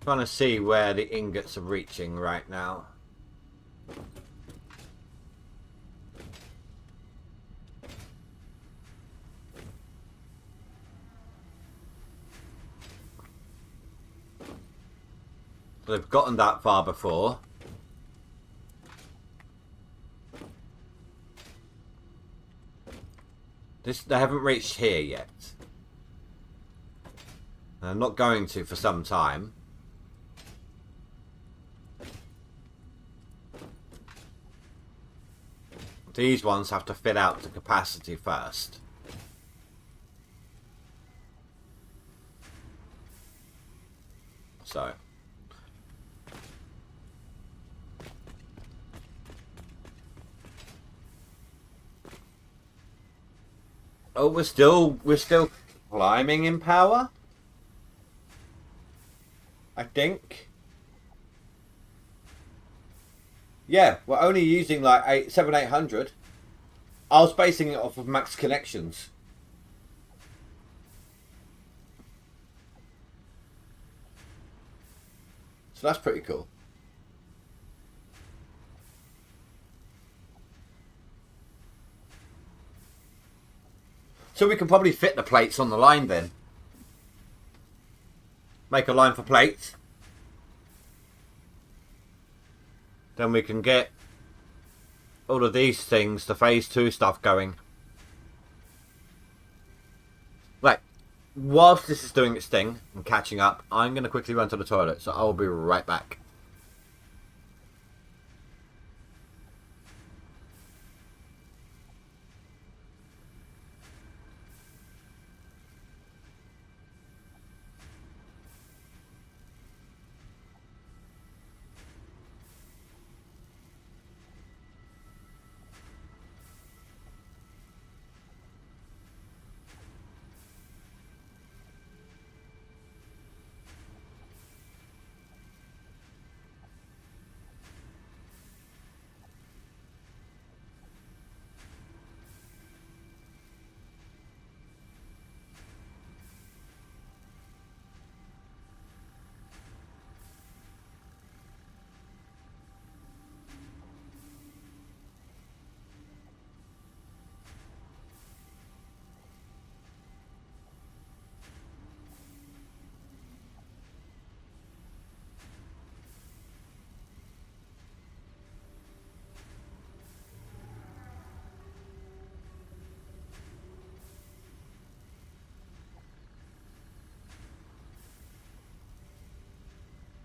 [SPEAKER 1] Trying to see where the ingots are reaching right now. So they've gotten that far before. They haven't reached here yet. And I'm not going to for some time. These ones have to fill out to capacity first. So. Oh, we're still climbing in power. I think. Yeah, we're only using like 800. I was basing it off of max connections. So that's pretty cool. So we can probably fit the plates on the line then. Make a line for plates. Then we can get all of these things, the phase 2 stuff going. Right. Whilst this is doing its thing and catching up, I'm going to quickly run to the toilet. So I will be right back.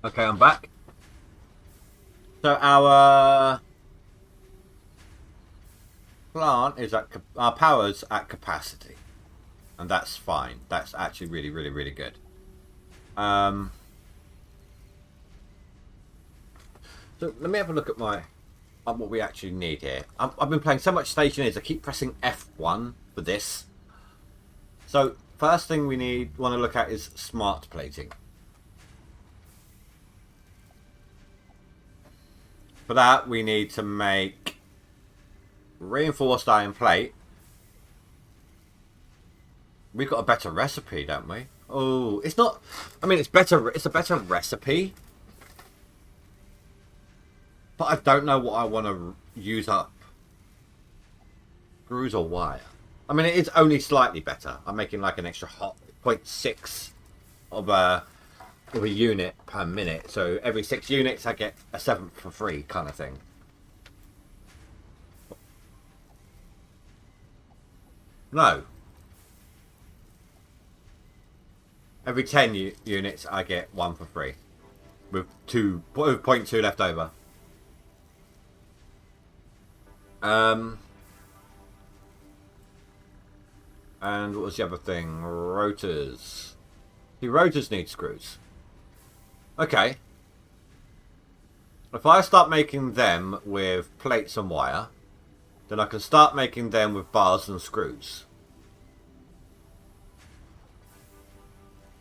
[SPEAKER 1] Okay, I'm back. So our plant is at our power's at capacity, and that's fine. That's actually really good. So let me have a look at what we actually need here. I've been playing so much Stationeers. I keep pressing F1 for this. So first thing we want to look at is smart plating. For that, we need to make reinforced iron plate. We've got a better recipe, don't we? Oh, it's not. I mean, it's better. It's a better recipe, but I don't know what I want to use up. Screws or wire? I mean, it is only slightly better. I'm making like an extra 0.6 of a unit per minute, so every 6 units I get a 7th for free kind of thing. No, every 10 units I get 1 for free with 0.2 left over. And what was the other thing? Rotors. The rotors need screws. Okay. If I start making them with plates and wire, then I can start making them with bars and screws.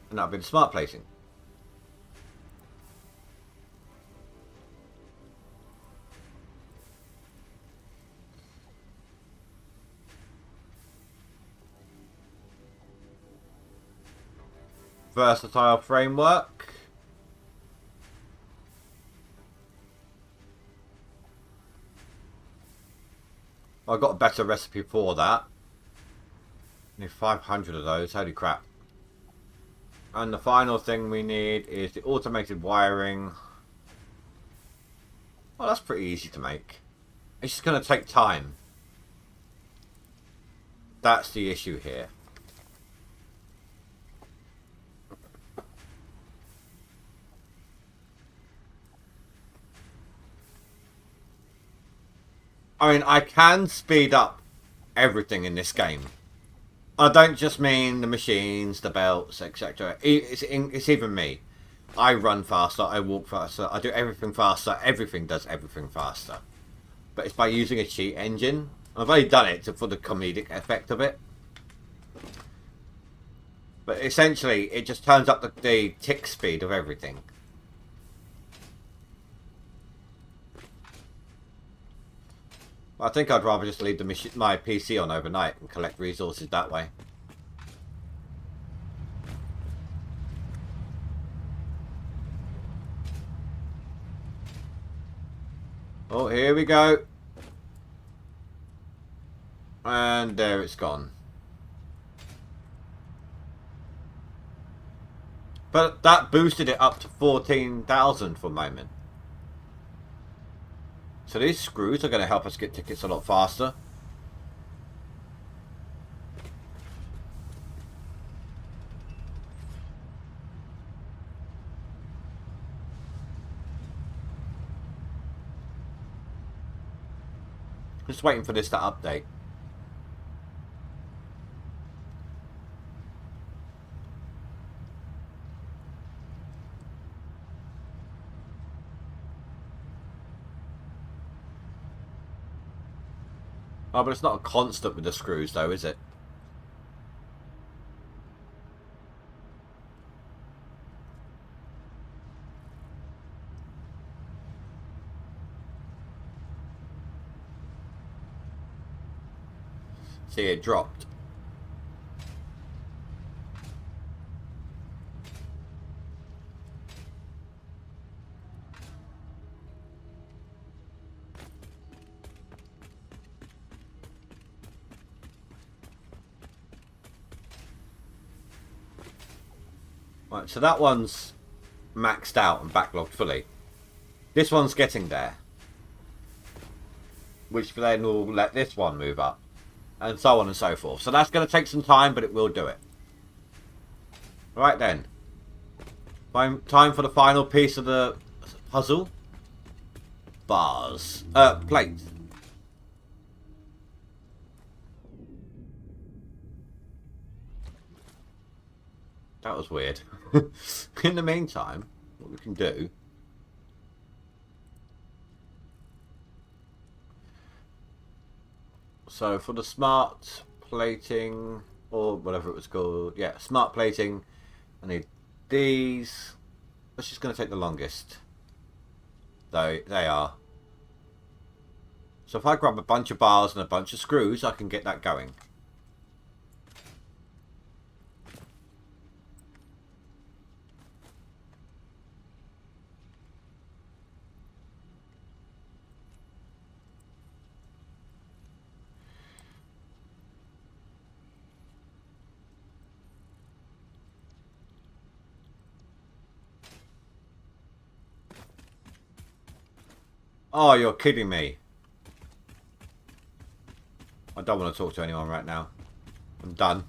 [SPEAKER 1] And that'll be the smart plating. Versatile framework. I got a better recipe for that. Need 500 of those, holy crap. And the final thing we need is the automated wiring. Well, that's pretty easy to make. It's just going to take time. That's the issue here. I mean, I can speed up everything in this game. I don't just mean the machines, the belts, etc. It's even me. I run faster, I walk faster, I do everything faster, everything does everything faster. But it's by using a cheat engine. I've only done it for the comedic effect of it. But essentially, it just turns up the tick speed of everything. I think I'd rather just leave my PC on overnight and collect resources that way. Oh, here we go. And there it's gone. But that boosted it up to 14,000 for a moment. So these screws are going to help us get tickets a lot faster. Just waiting for this to update. Oh, but it's not a constant with the screws though, is it? See, it dropped. Right, so that one's maxed out and backlogged fully. This one's getting there. Which then will let this one move up. And so on and so forth. So that's going to take some time, but it will do it. Right then. Time for the final piece of the puzzle. Bars. Plates. That was weird. In the meantime, what we can do... So for the smart plating, or whatever it was called, yeah, smart plating, I need these. Which is going to take the longest. Though they are. So if I grab a bunch of bars and a bunch of screws, I can get that going. Oh, you're kidding me. I don't want to talk to anyone right now. I'm done.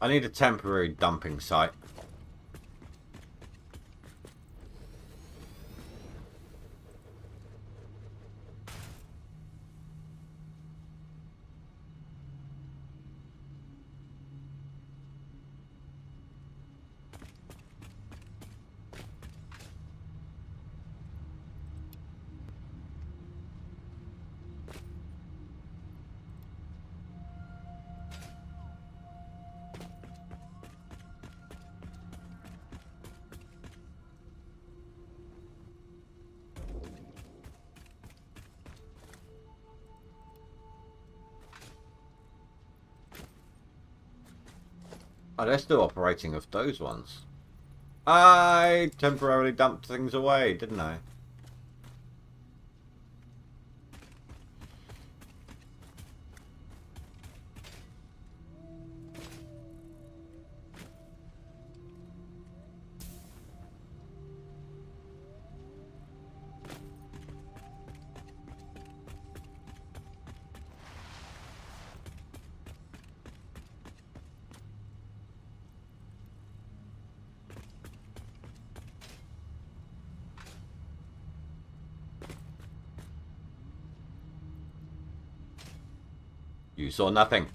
[SPEAKER 1] I need a temporary dumping site. Oh, they're still operating with those ones. I temporarily dumped things away, didn't I? You saw nothing.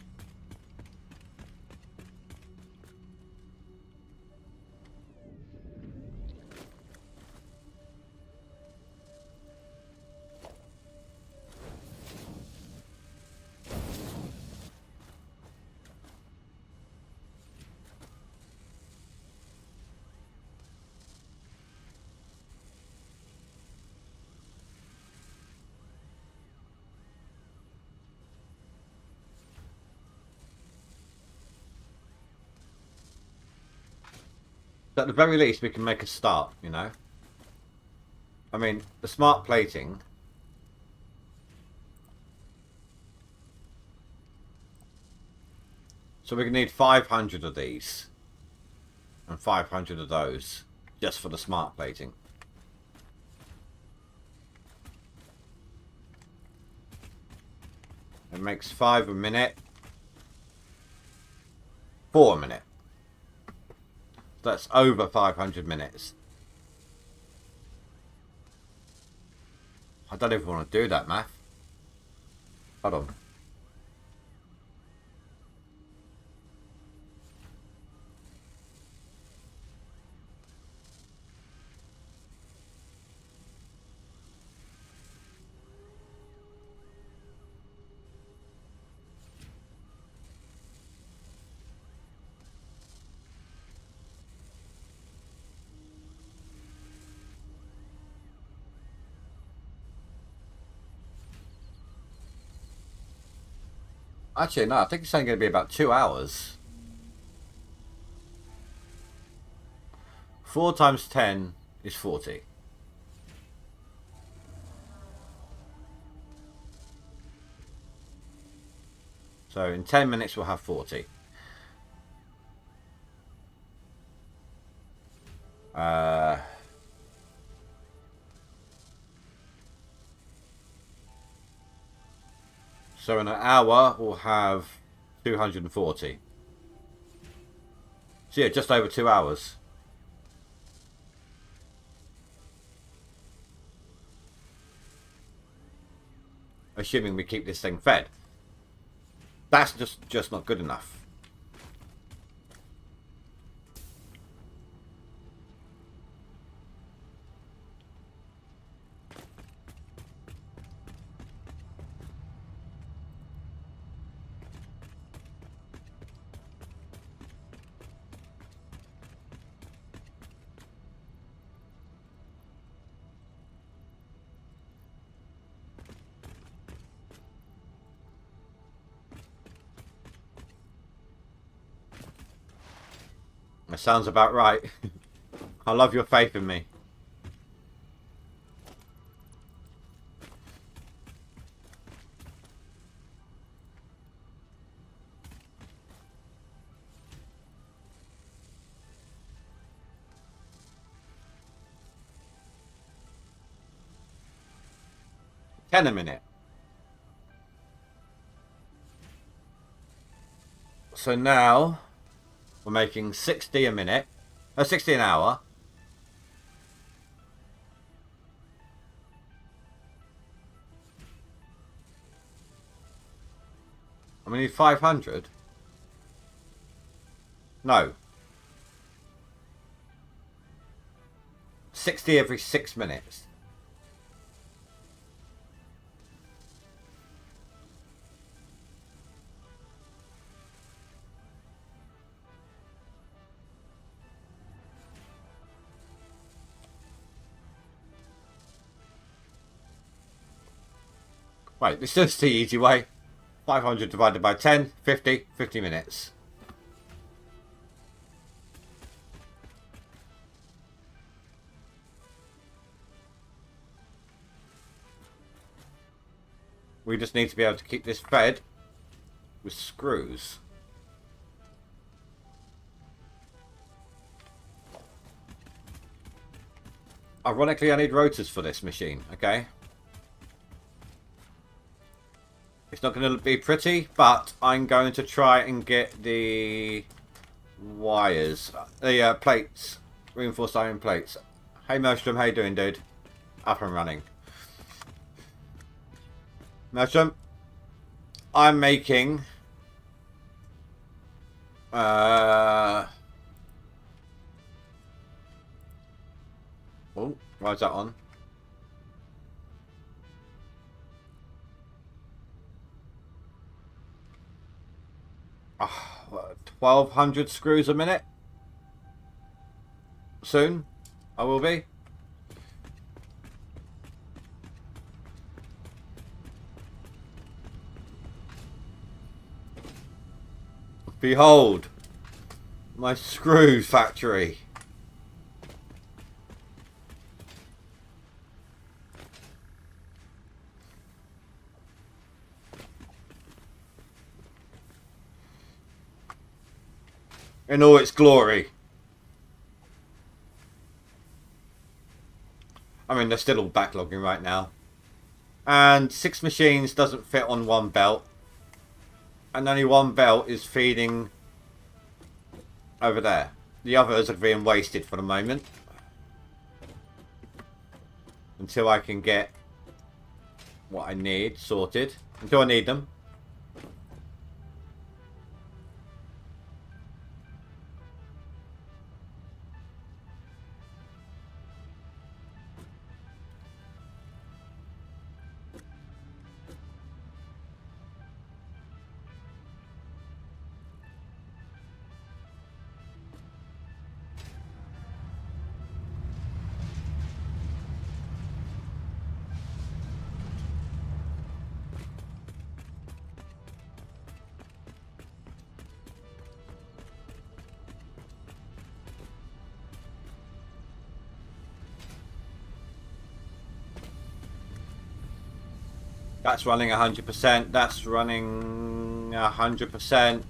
[SPEAKER 1] At the very least, we can make a start, you know? I mean, the smart plating... So we're going to need 500 of these. And 500 of those. Just for the smart plating. It makes 5 a minute. 4 a minute. That's over 500 minutes. I don't even want to do that math. Hold on. Actually, no, I think it's only going to be about 2 hours. 4 times 10 is 40. So in 10 minutes we'll have 40. So in an hour, we'll have 240. So yeah, just over 2 hours. Assuming we keep this thing fed. That's just not good enough. That sounds about right. I love your faith in me. $10 a minute. So now we're making 60 a minute. 60 an hour. And we need 500. No. 60 every 6 minutes. Right, this is the easy way. 500 divided by 10, 50, 50 minutes. We just need to be able to keep this fed with screws. Ironically, I need rotors for this machine, okay? It's not going to be pretty, but I'm going to try and get the wires, the plates, reinforced iron plates. Hey Maelstrom, how you doing, dude? Up and running. Maelstrom, I'm making... Oh, why is that on? Oh, 1,200 screws a minute. Soon, I will be. Behold, my screw factory. In all its glory. I mean, they're still all backlogging right now. And 6 machines doesn't fit on one belt. And only one belt is feeding over there. The others are being wasted for the moment. Until I can get what I need sorted. Until I need them. That's running 100%. That's running 100%.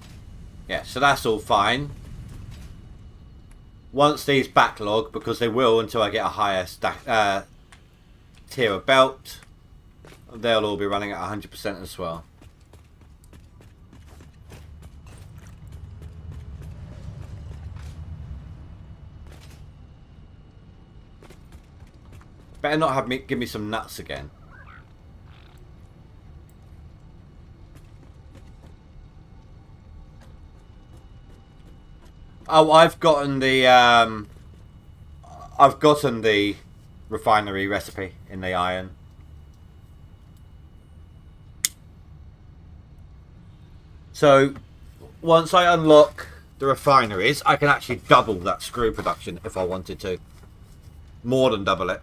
[SPEAKER 1] Yeah, so that's all fine. Once these backlog, because they will until I get a higher tier of belt, they'll all be running at 100% as well. Better not have me give me some nuts again. Oh, I've gotten the refinery recipe in the iron. So once I unlock the refineries, I can actually double that screw production if I wanted to. More than double it.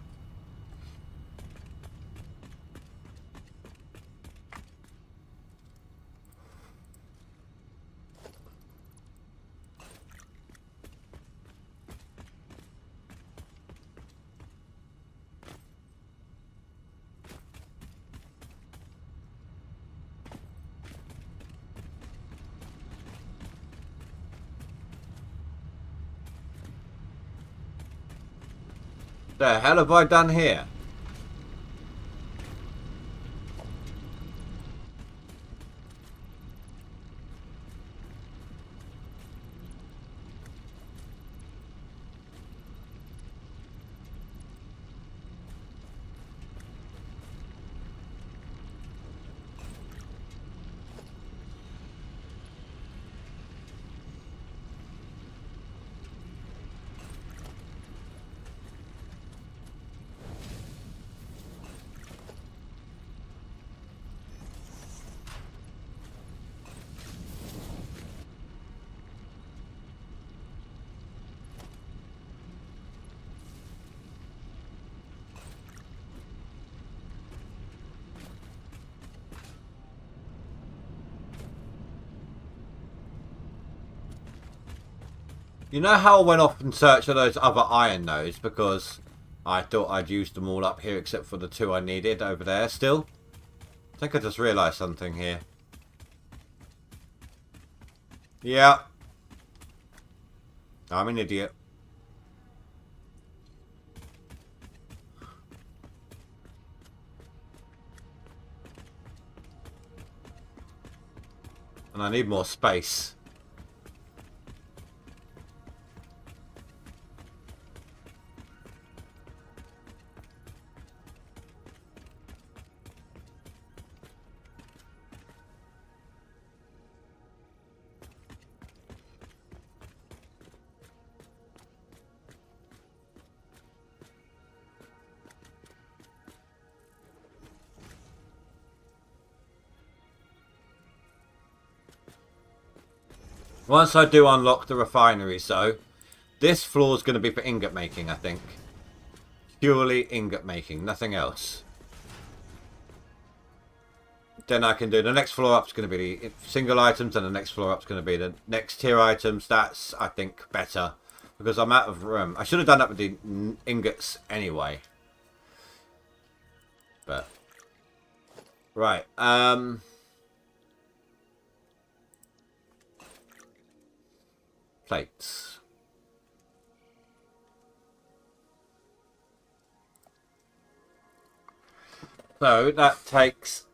[SPEAKER 1] The hell have I done here? You know how I went off and searched for those other iron nodes because I thought I'd used them all up here except for the 2 I needed over there still? I think I just realised something here. Yeah. I'm an idiot. And I need more space. Once I do unlock the refinery, so this floor is going to be for ingot making, I think. Purely ingot making, nothing else. Then I can do the next floor up is going to be the single items, and the next floor up is going to be the next tier items. That's, I think, better because I'm out of room. I should have done that with the ingots anyway. But right, plates. So that takes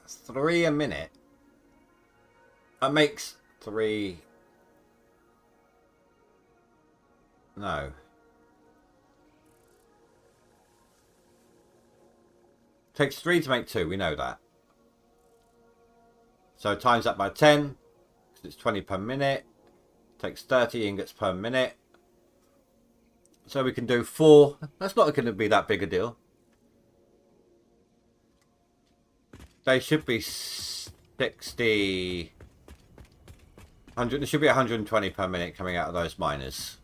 [SPEAKER 1] 3 a minute. That makes 3. No. Takes 3 to make 2, we know that. So times that by 10, because it's 20 per minute. Takes 30 ingots per minute. So we can do 4. That's not going to be that big a deal. They should be 60... 100, there should be 120 per minute coming out of those miners.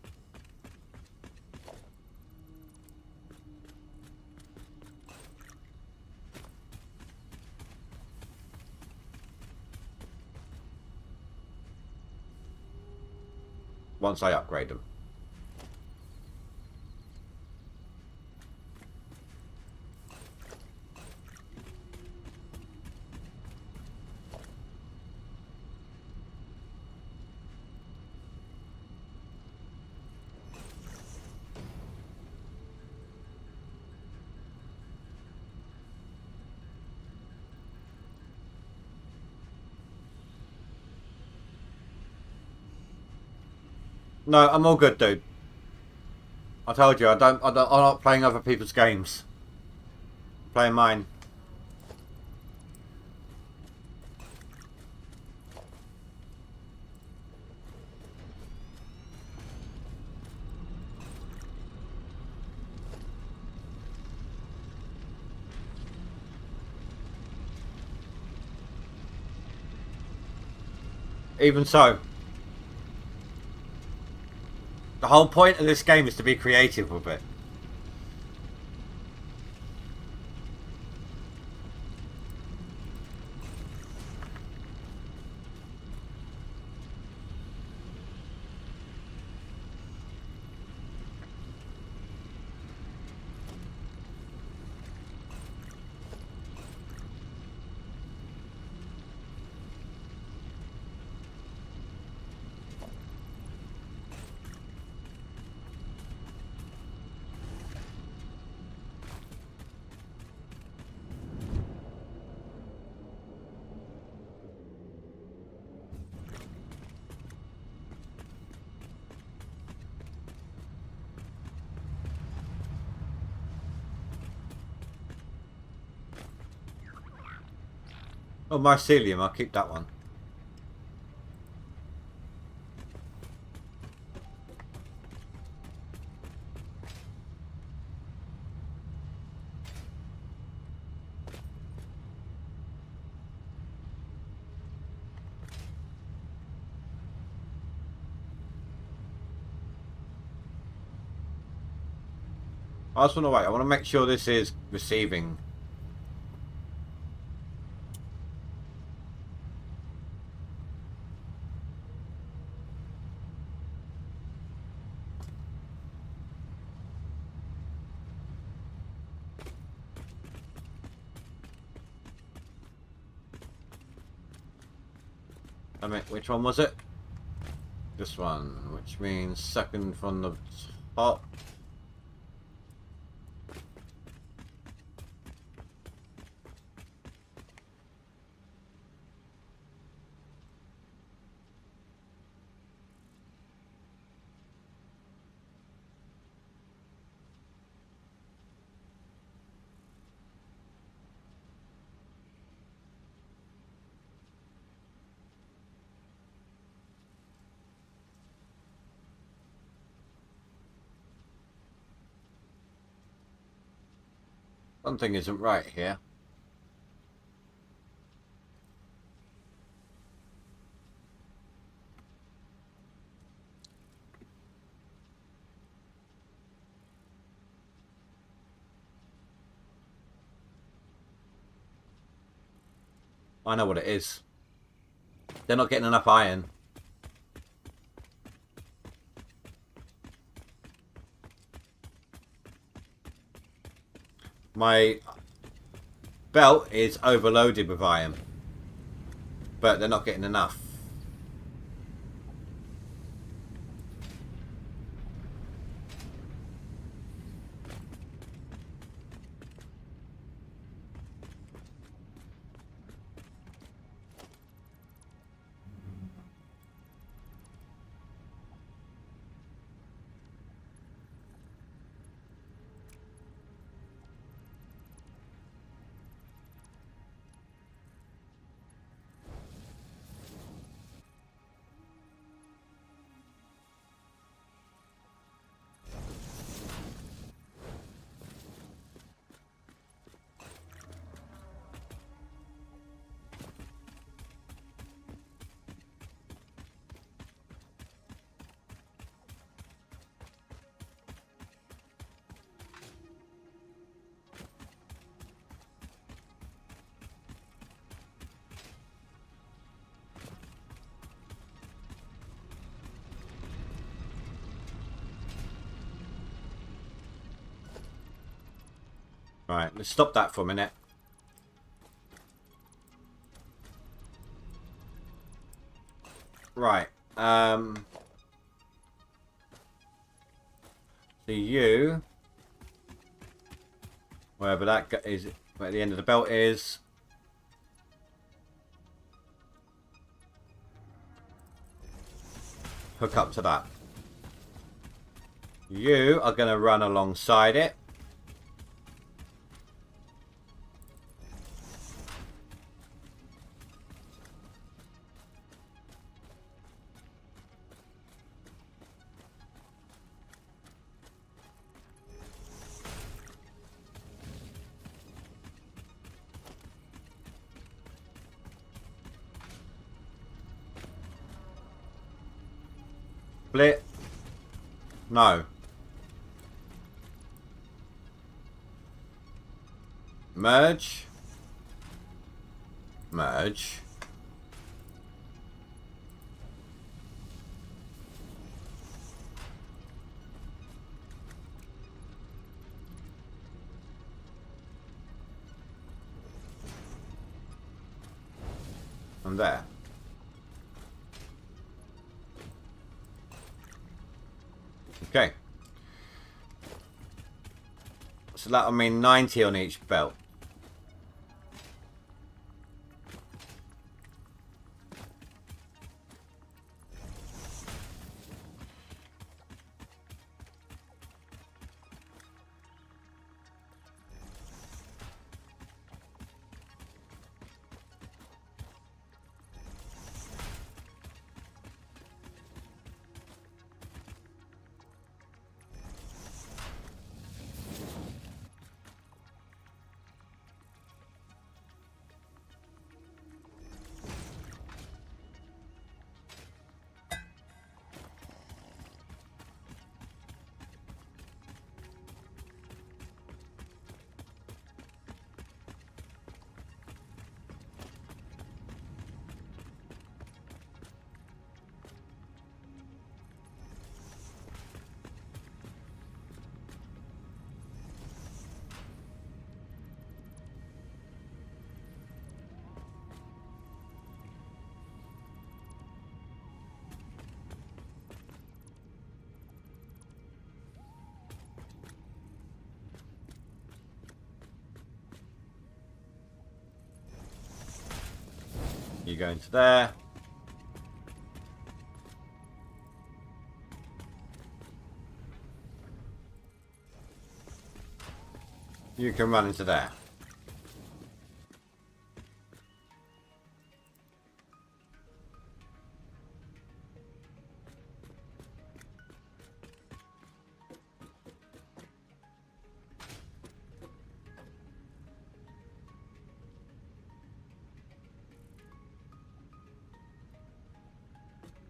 [SPEAKER 1] Once I upgrade them. No, I'm all good, dude. I told you, I'm not playing other people's games. I'm playing mine. Even so, the whole point of this game is to be creative with it. Oh, mycelium, I'll keep that one. I just want to wait. I want to make sure this is receiving. I mean, which one was it? This one, which means second from the top. Something isn't right here. I know what it is. They're not getting enough iron. My belt is overloaded with iron, but they're not getting enough. Right, let's stop that for a minute. Right. So you, wherever that is, where the end of the belt is. Hook up to that. You are going to run alongside it. Split. No. Merge. Merge. And there. Okay. So that'll mean 90 on each belt. You go into there. You can run into there.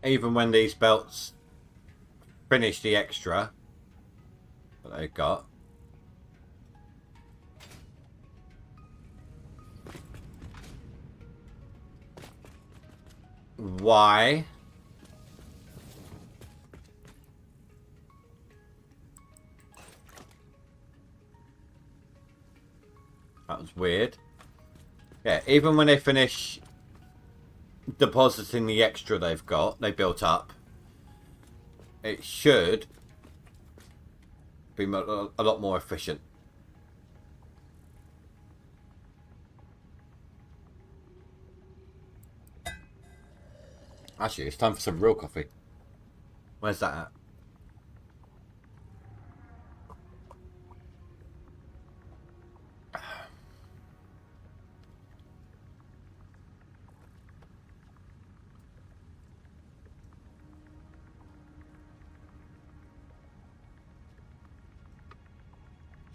[SPEAKER 1] Even when these belts finish the extra that they've got. why. That was weird. Yeah, even when they finish depositing the extra they built up, it should be a lot more efficient. Actually, it's time for some real coffee. Where's that at?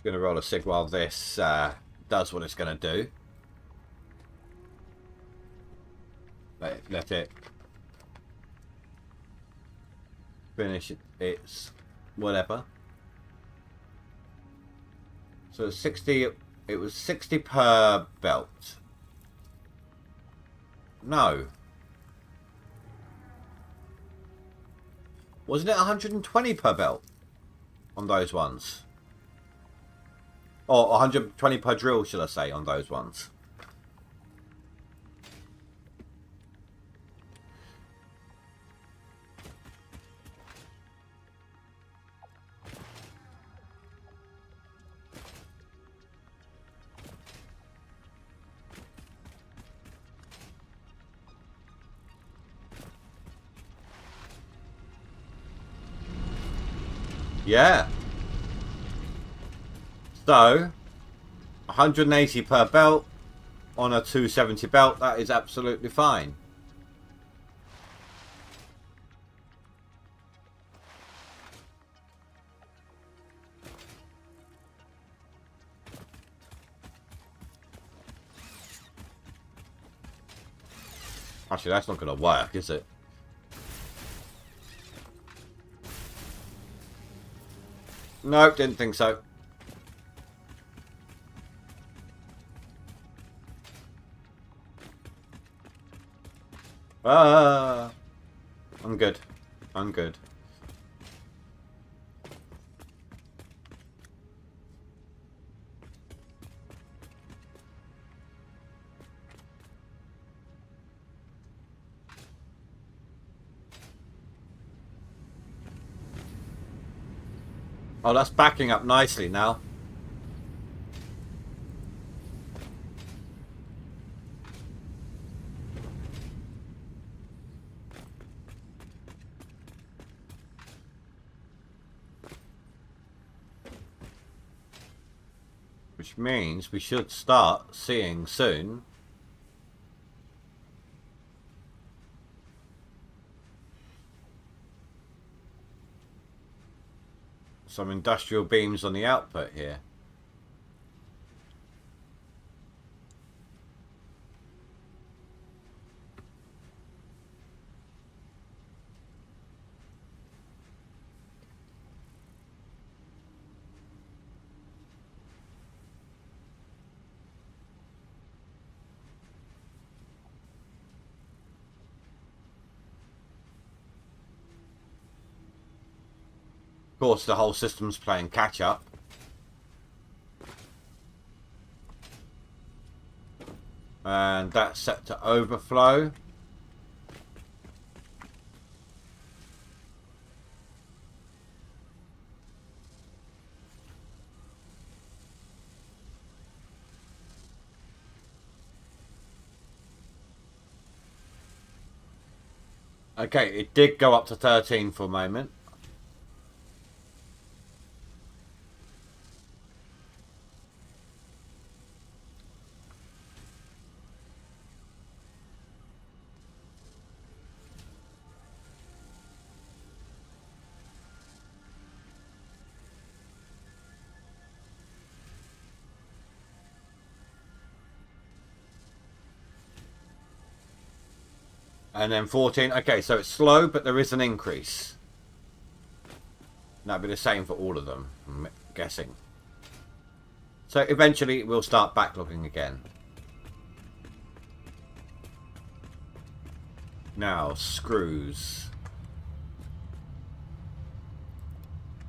[SPEAKER 1] Going to roll a cig while this does what it's going to do. Let it finish its whatever. So it's 60. It was 60 per belt. No. Wasn't it 120 per belt on those ones? Or 120 per drill, should I say, on those ones. Yeah. So, 180 per belt on a 270 belt, that is absolutely fine. Actually, that's not going to work, is it? Nope, didn't think so. I'm good. I'm good. Oh, that's backing up nicely now. Which means we should start seeing soon some industrial beams on the output here. Of course, the whole system's playing catch up. And that's set to overflow. Okay, it did go up to 13 for a moment. And then 14. Okay, so it's slow, but there is an increase. That'll be the same for all of them, I'm guessing. So eventually we'll start backlogging again. Now, screws.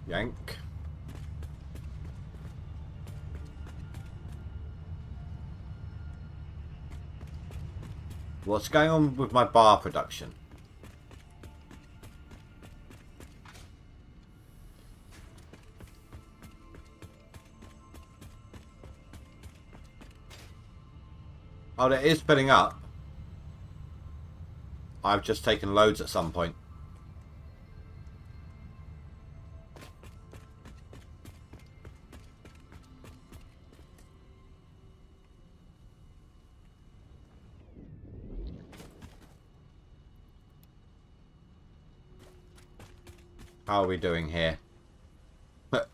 [SPEAKER 1] Yank. What's going on with my bar production? Oh, it is filling up. I've just taken loads at some point. How are we doing here?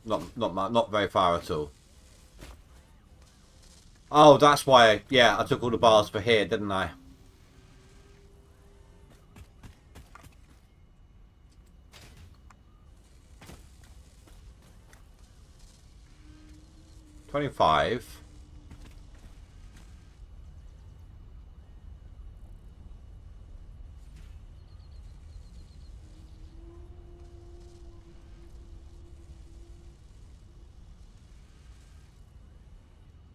[SPEAKER 1] Not very far at all. Oh, that's why. Yeah, I took all the bars for here, didn't I? $25.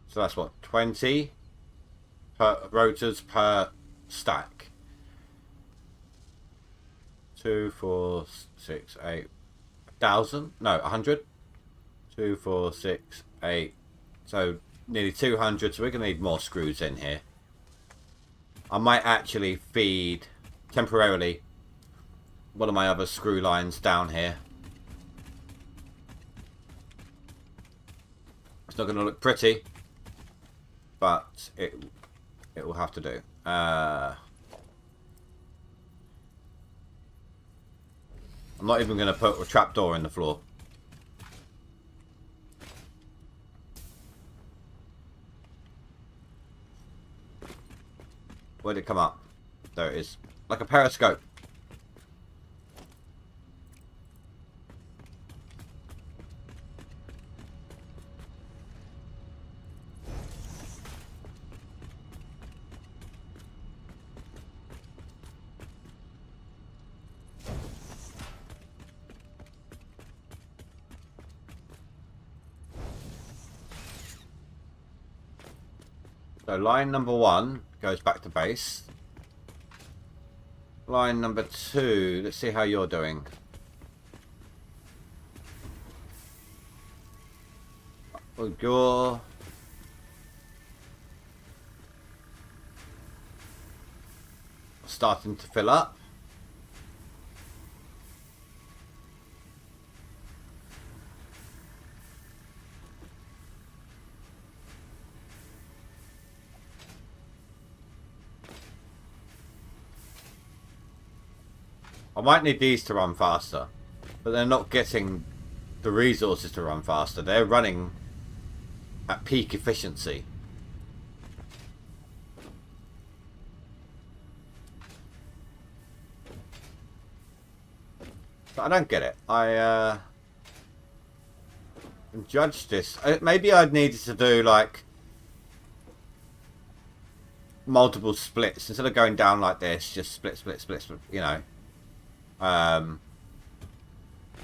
[SPEAKER 1] So that's what, 20 per rotors per stack. 2, 4, 6, 8 thousand? No, 100. 2, 4, 6, 8. So nearly 200. So we're gonna need more screws in here. I might actually feed temporarily one of my other screw lines down here. It's not gonna look pretty, but it will have to do. I'm not even going to put a trapdoor in the floor. Where'd it come up? There it is. Like a periscope. So line number 1 goes back to base. Line number 2, let's see how you're doing. You're starting to fill up. I might need these to run faster, but they're not getting the resources to run faster. They're running at peak efficiency. But I don't get it. I judge this. Maybe I'd needed to do like multiple splits instead of going down like this. Just split, split, split, split. You know.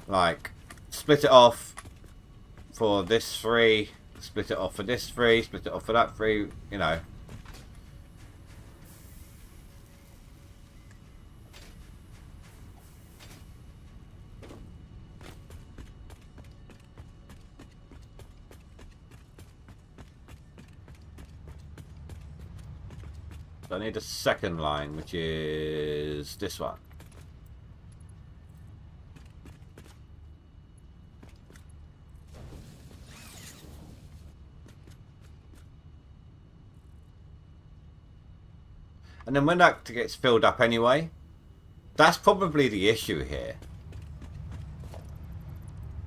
[SPEAKER 1] Like split it off for this 3, split it off for this 3, split it off for that 3, you know. So I need a second line, which is this one. And then when that gets filled up anyway, that's probably the issue here.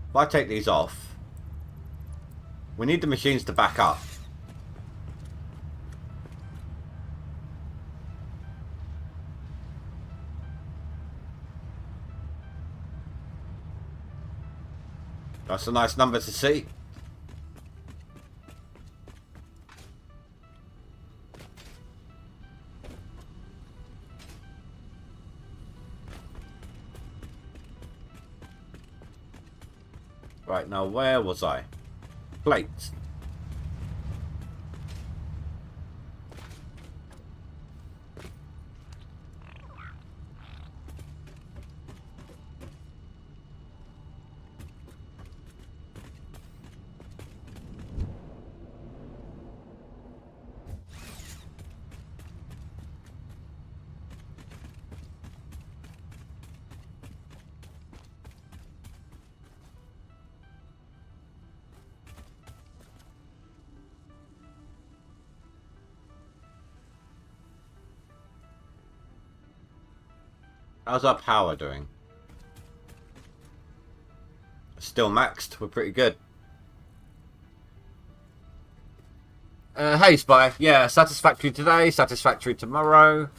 [SPEAKER 1] If I take these off, we need the machines to back up. That's a nice number to see. Right, now where was I? Plates. How's our power doing? Still maxed. We're pretty good. Hey, Spy. Yeah, Satisfactory today, Satisfactory tomorrow.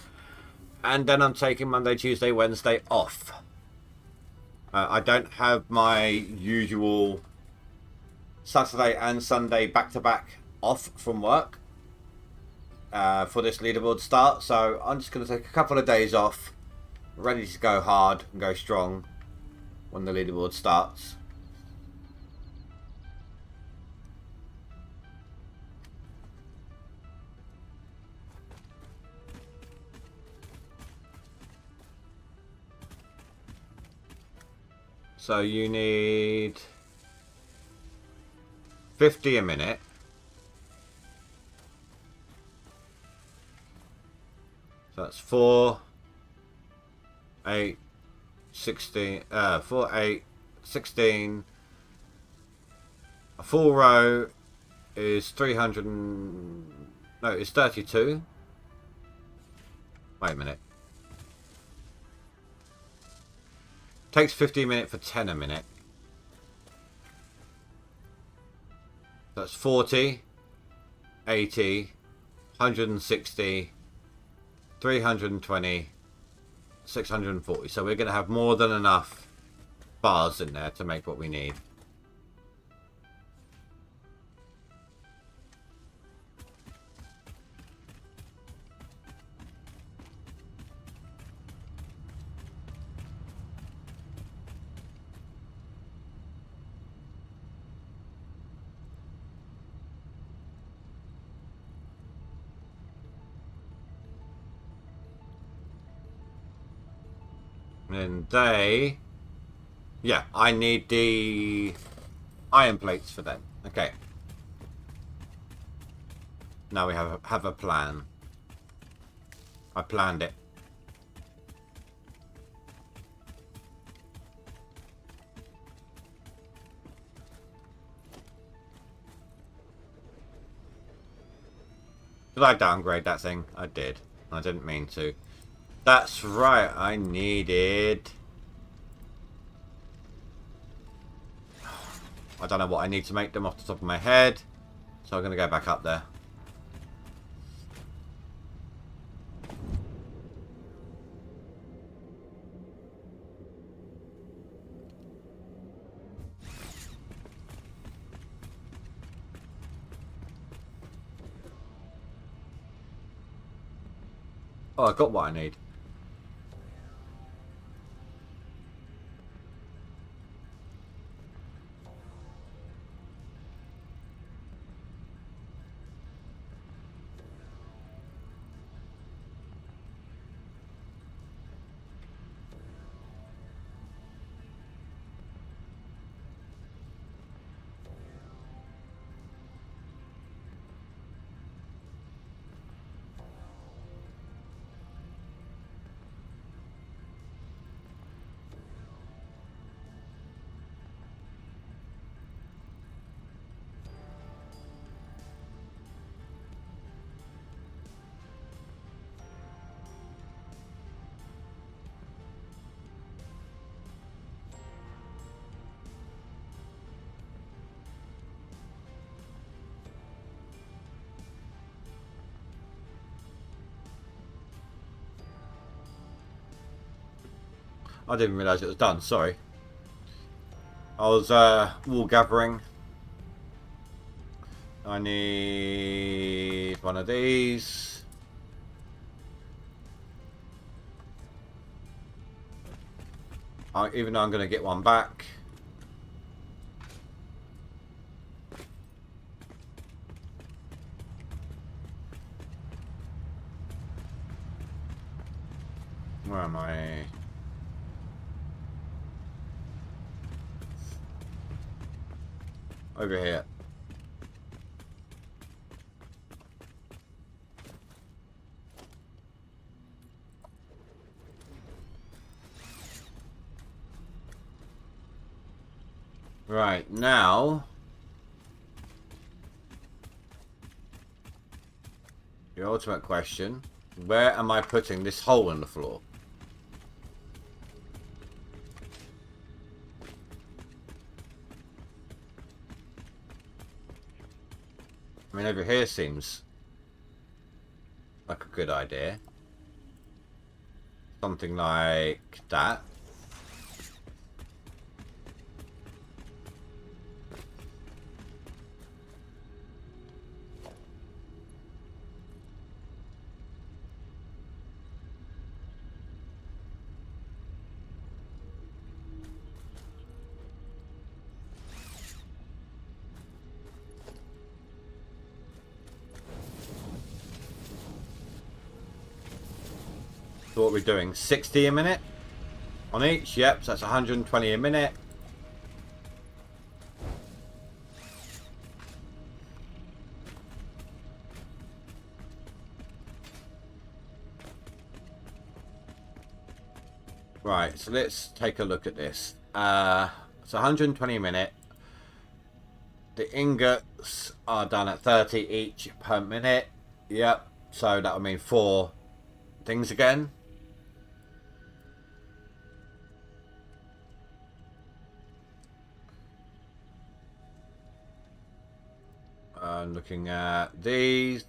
[SPEAKER 1] And then I'm taking Monday, Tuesday, Wednesday off. I don't have my usual Saturday and Sunday back-to-back off from work for this leaderboard start. So I'm just going to take a couple of days off, ready to go hard and go strong when the leaderboard starts. So you need 50 a minute. So that's 4, 8, 16, 4, 8, 16. A full row is 300 and... No, it's 32. Wait a minute. Takes 15 minutes for 10 a minute. That's 40, 80, 160, 320, 640. So we're going to have more than enough bars in there to make what we need. And they... Yeah, I need the iron plates for them. Okay. Now we have a plan. I planned it. Did I downgrade that thing? I did. I didn't mean to. That's right, I needed... I don't know what I need to make them off the top of my head. So I'm going to go back up there. Oh, I got what I need. I didn't realise it was done, sorry. I was wool gathering. I need one of these. Even though I'm going to get one back. Where am I? Over here. Right, now the ultimate question, where am I putting this hole in the floor? I mean, over here seems like a good idea. Something like that. So what we're doing, 60 a minute on each. Yep, so that's 120 a minute. Right, so let's take a look at this. It's 120 a minute. The ingots are done at 30 each per minute. Yep, so that would mean 4 things again. Looking at these.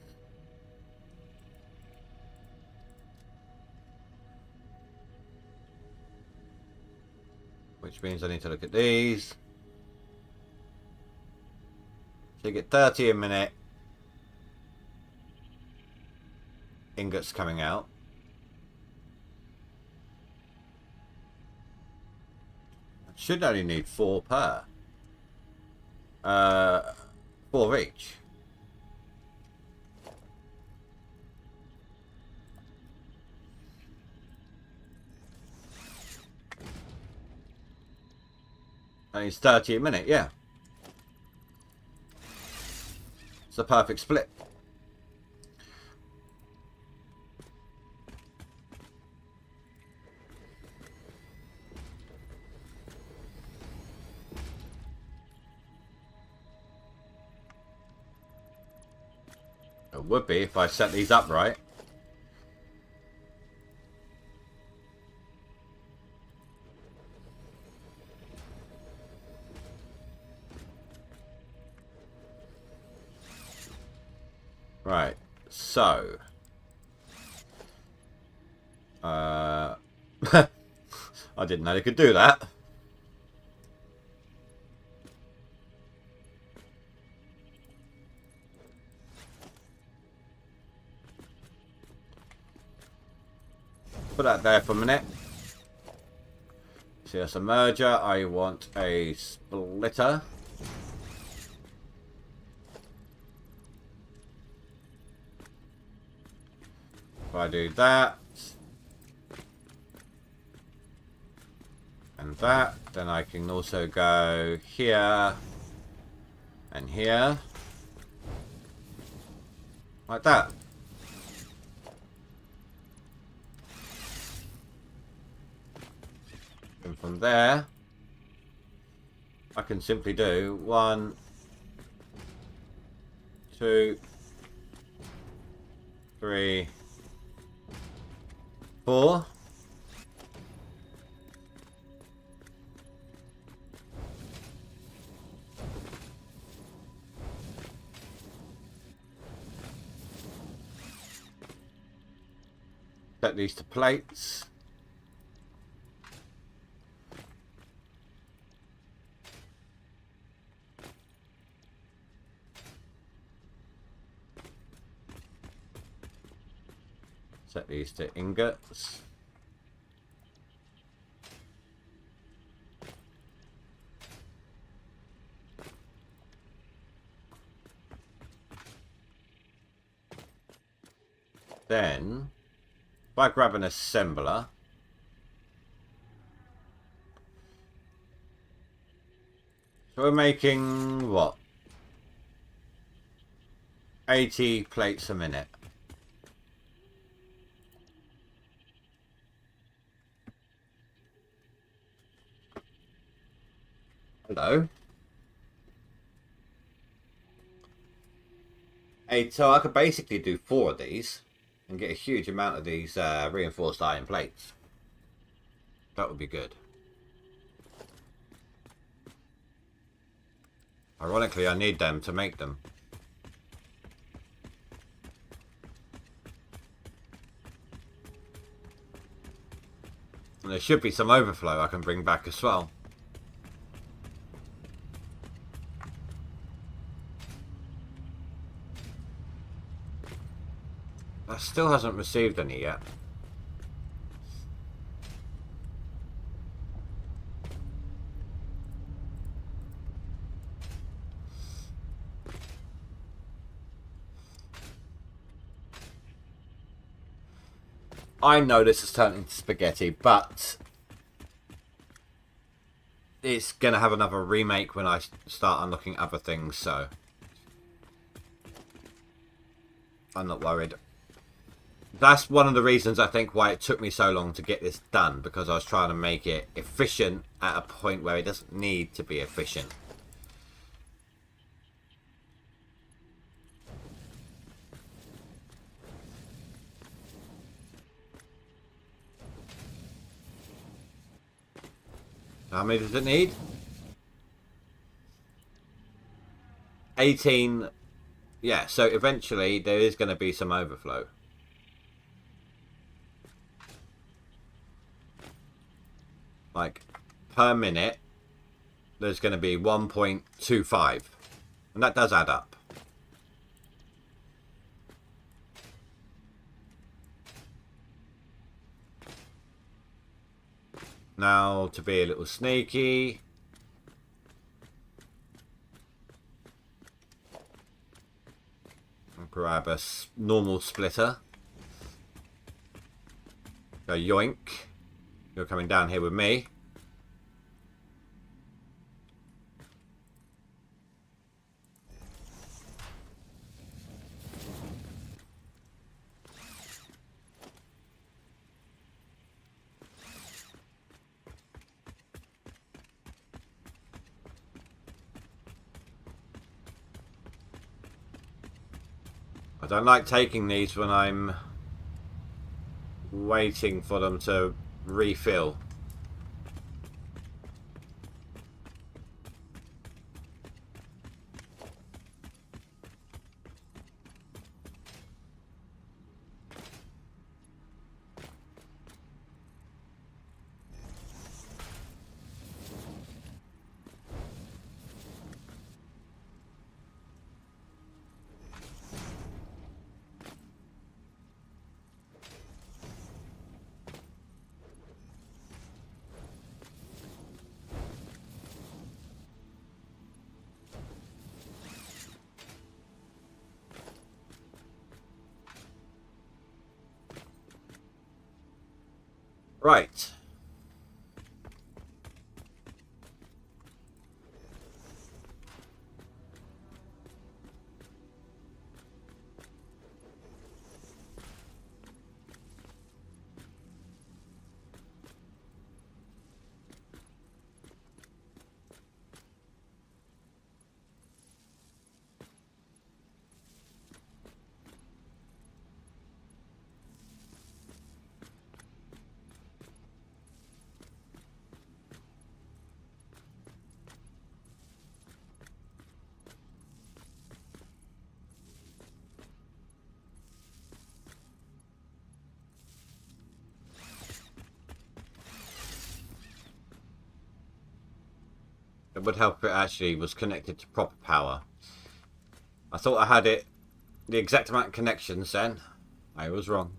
[SPEAKER 1] Which means I need to look at these. So you get 30 a minute ingots coming out. I should only need 4 per. 4 each. And it's 30 a minute, yeah. It's a perfect split. It would be if I set these up right. Right, so I didn't know they could do that. Put that there for a minute. So that's a merger. I want a splitter. If I do that and that, then I can also go here and here, like that. And from there, I can simply do 1, 2, 3, 4. Set these to plates. Set these to ingots. Then, if I grab an assembler, So we're making what? 80 plates a minute. Hello. So I could basically do 4 of these and get a huge amount of these reinforced iron plates. That would be good. Ironically, I need them to make them. And there should be some overflow I can bring back as well. That still hasn't received any yet. I know this is turning into spaghetti, but it's going to have another remake when I start unlocking other things, so I'm not worried. That's one of the reasons I think why it took me so long to get this done, because I was trying to make it efficient at a point where it doesn't need to be efficient. How many does it need? 18. Yeah, so eventually there is going to be some overflow. Like, per minute, there's going to be 1.25. And that does add up. Now, to be a little sneaky, I'll grab a normal splitter. Go yoink. You're coming down here with me. I don't like taking these when I'm waiting for them to refill. Right. It would help if it actually was connected to proper power. I thought I had it the exact amount of connections then. I was wrong.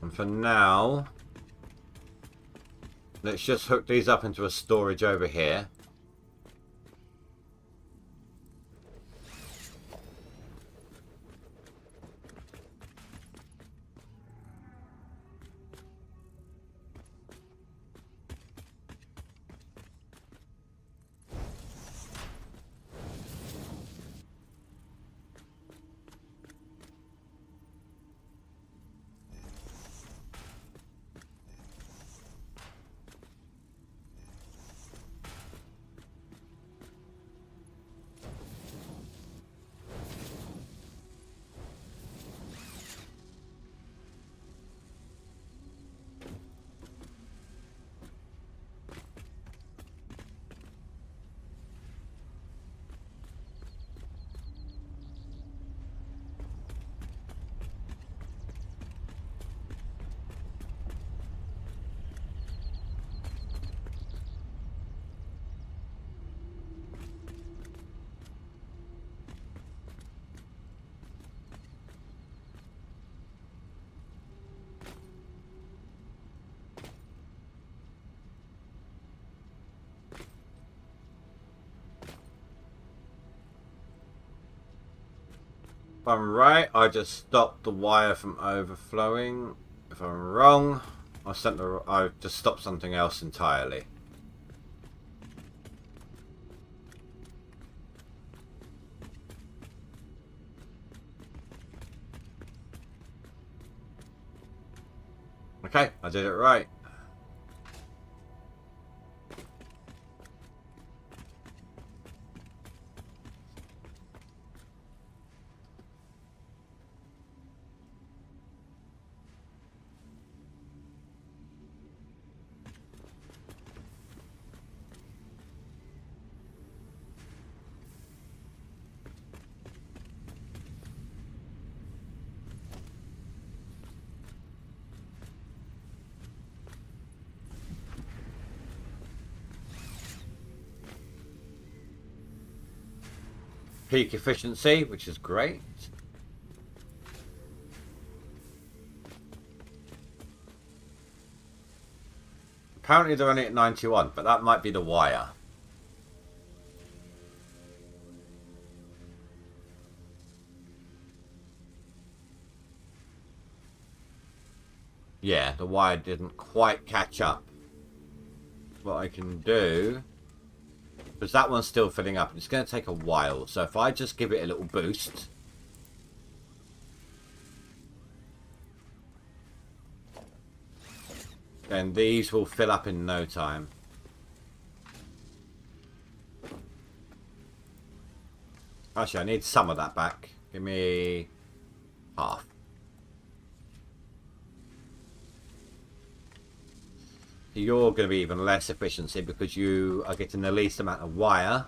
[SPEAKER 1] And for now, let's just hook these up into a storage over here. I'm right, I just stopped the wire from overflowing. If I'm wrong, I just stopped something else entirely. Okay, I did it right. Peak efficiency, which is great. Apparently they're only at 91, but that might be the wire. Yeah, the wire didn't quite catch up. What I can do, because that one's still filling up, and it's going to take a while. So if I just give it a little boost, then these will fill up in no time. Actually, I need some of that back. Give me half. You're going to be even less efficiency because you are getting the least amount of wire.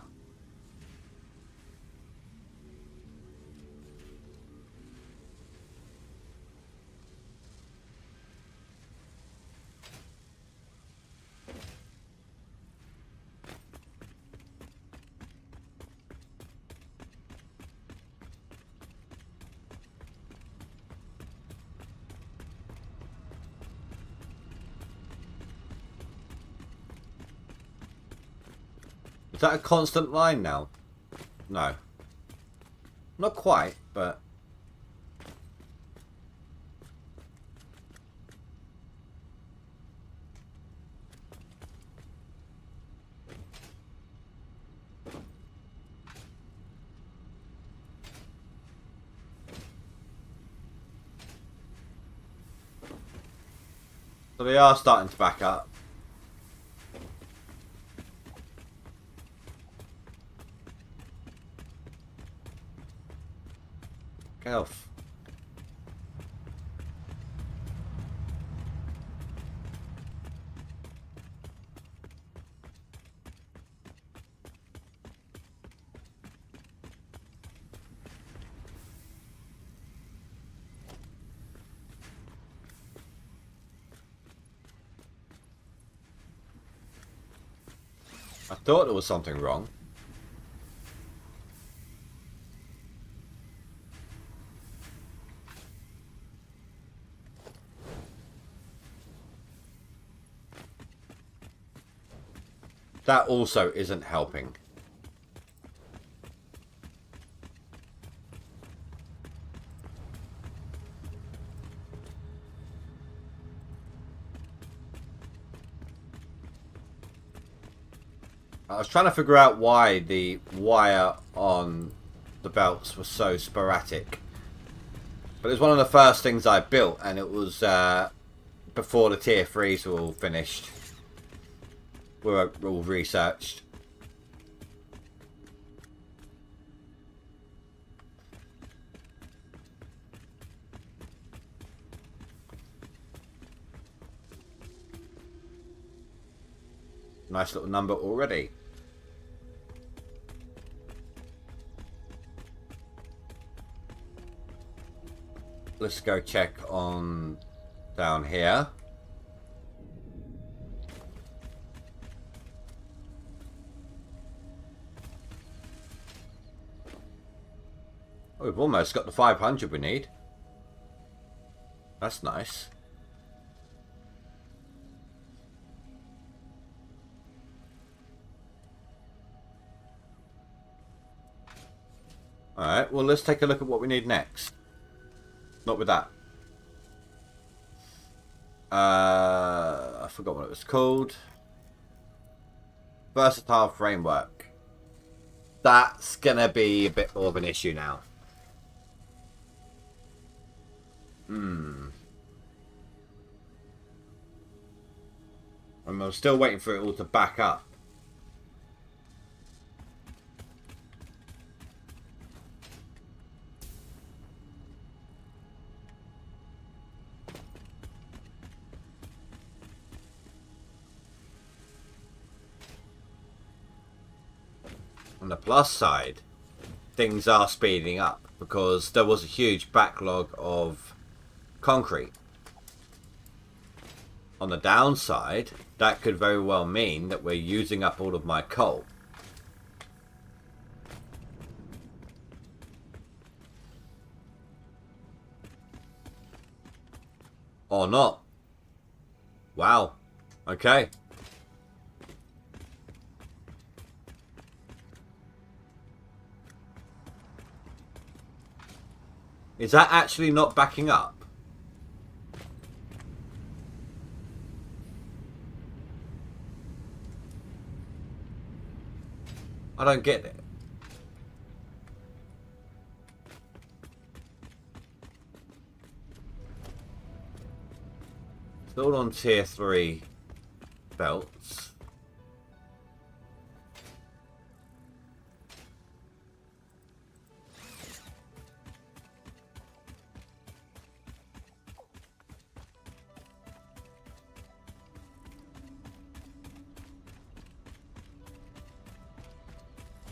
[SPEAKER 1] Is that a constant line now? No. Not quite, but... So they are starting to back up. Get off. I thought there was something wrong. That also isn't helping. I was trying to figure out why the wire on the belts was so sporadic. But it was one of the first things I built, and it was before the tier 3s were all finished. Were all researched. Nice little number already. Let's go check on down here. Oh, we've almost got the 500 we need. That's nice. Alright, well, let's take a look at what we need next. Not with that. I forgot what it was called. Versatile framework. That's gonna be a bit more of an issue now. I'm still waiting for it all to back up. On the plus side, things are speeding up because there was a huge backlog of concrete. On the downside, that could very well mean that we're using up all of my coal. Or not. Wow. Okay. Is that actually not backing up? I don't get it. Still on tier 3 belts.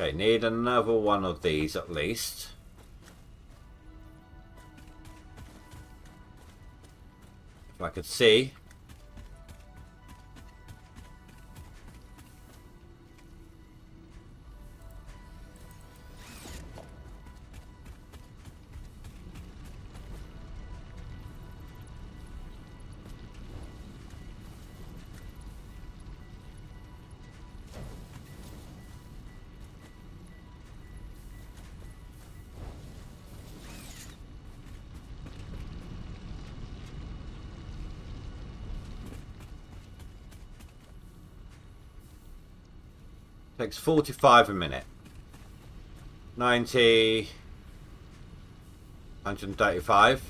[SPEAKER 1] Okay, need another one of these at least. If I could see. Takes 45 a minute. 90. 135.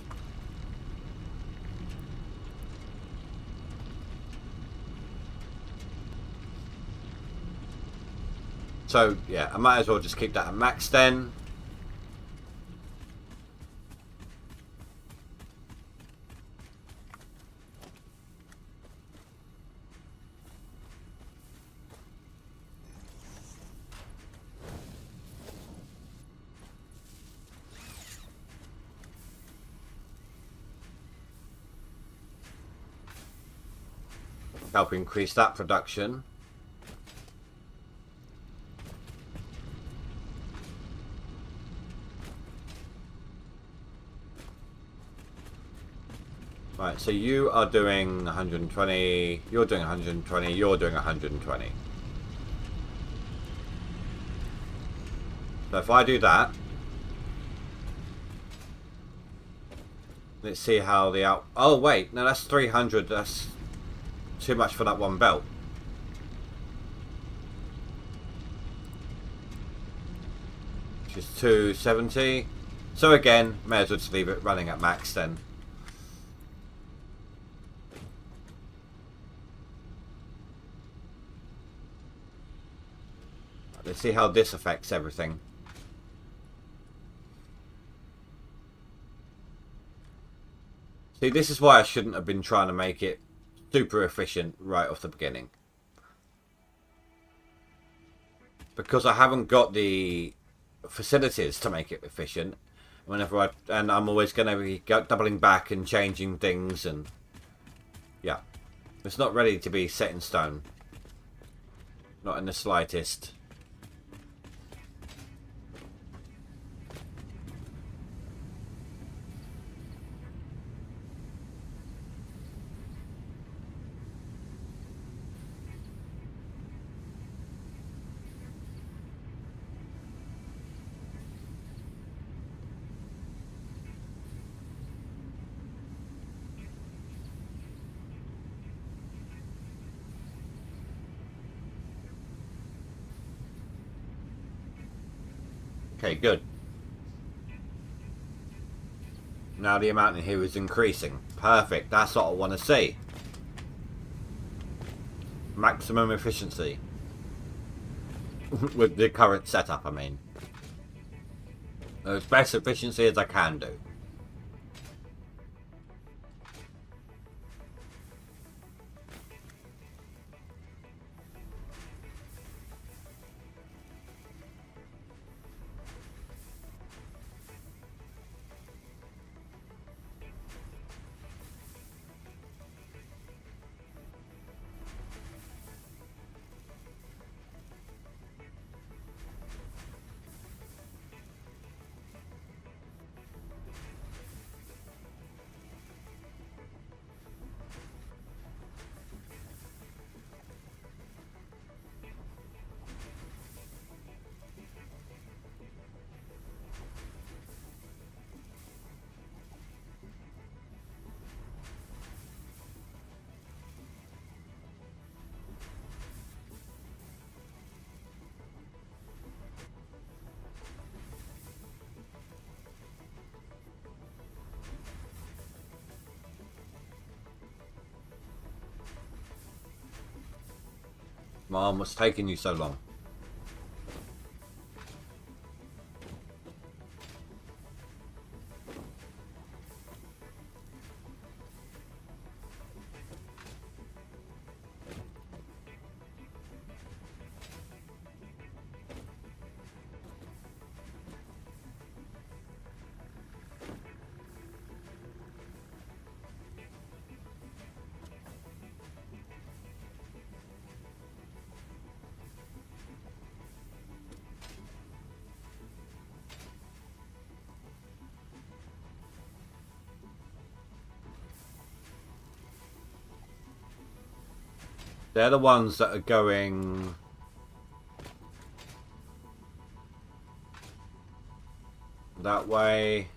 [SPEAKER 1] So, yeah, I might as well just keep that at max then. Help increase that production. Right, so you are doing 120, you're doing 120, you're doing 120. So if I do that, let's see how the out... Oh wait, no, that's 300, that's too much for that one belt. Which is 270. So again, may as well just leave it running at max then. Let's see how this affects everything. See, this is why I shouldn't have been trying to make it super efficient right off the beginning. Because I haven't got the facilities to make it efficient. And I'm always going to be doubling back and changing things, and yeah, it's not ready to be set in stone. Not in the slightest. Okay, good. Now the amount in here is increasing. Perfect. That's what I want to see. Maximum efficiency. With the current setup, I mean. As best efficiency as I can do. Mom, what's taking you so long? They're the ones that are going... that way.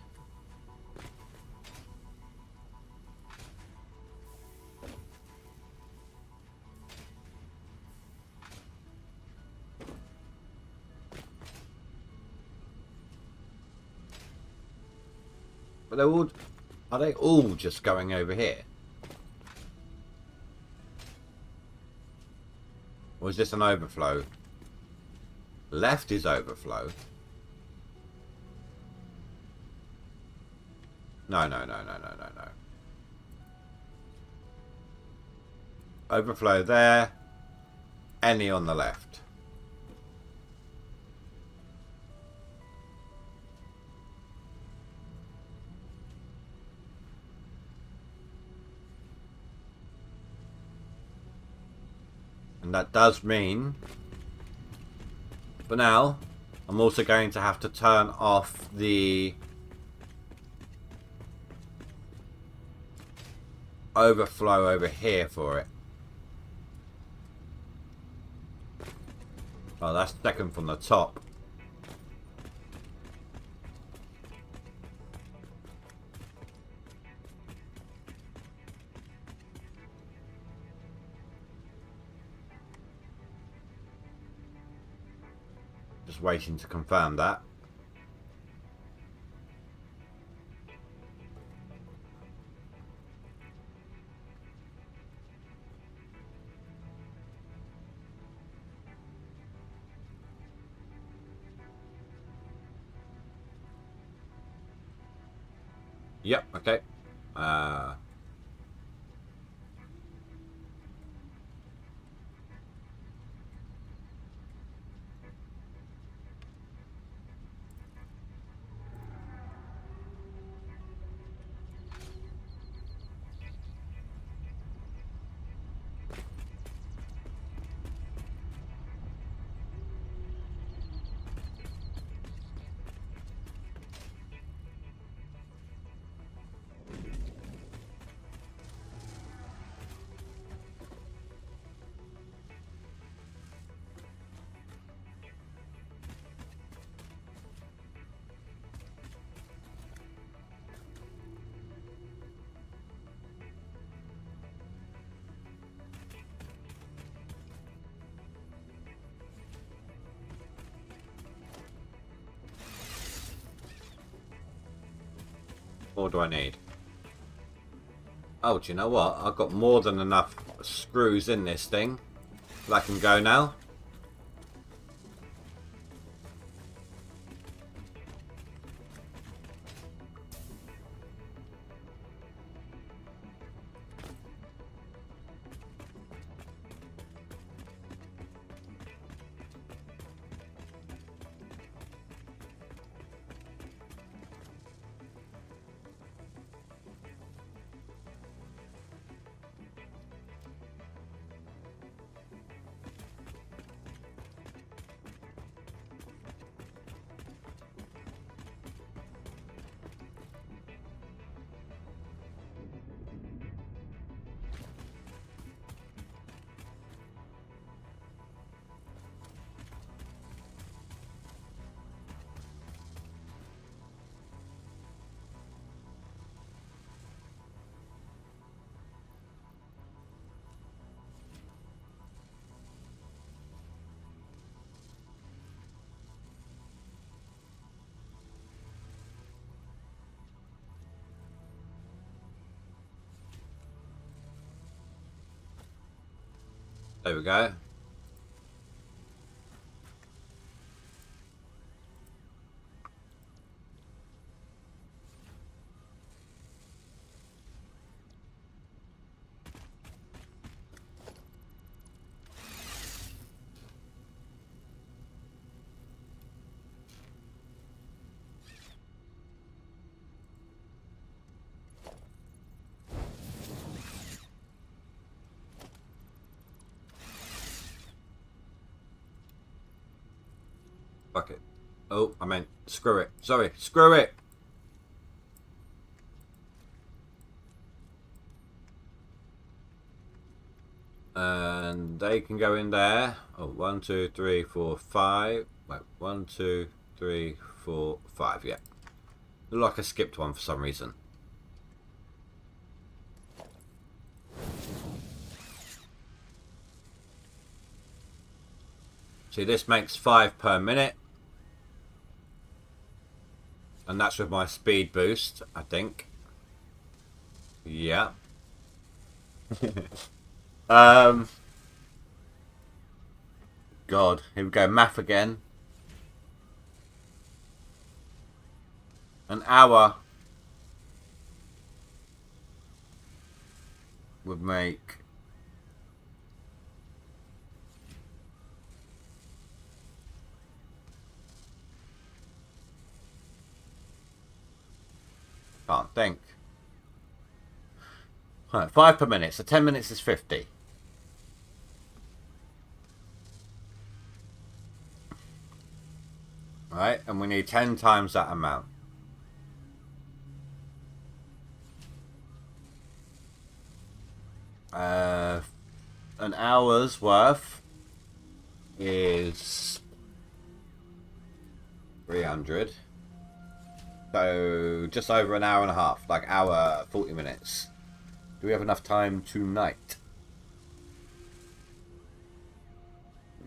[SPEAKER 1] But they're all... are they all just going over here? Or is this an overflow? Left is overflow. No. Overflow there. Any on the left. And that does mean, for now, I'm also going to have to turn off the overflow over here for it. Oh, that's second from the top. Just waiting to confirm that. Yep, okay. more do I need? Oh, do you know what? I've got more than enough screws in this thing. I can go now. There we go. Fuck it. Oh, I meant screw it. Sorry, screw it. And they can go in there. Oh, 1, 2, 3, 4, 5. Wait, 1, 2, 3, 4, 5. Yeah. Look like I skipped one for some reason. See, this makes 5 per minute. And that's with my speed boost, I think. Yeah. God, here we go. Math again. An hour would make... Can't think. 5 per minute, so 10 minutes is 50. Right, and we need 10 times that amount. An hour's worth is 300. So just over an hour and a half, like hour 40 minutes. Do we have enough time tonight?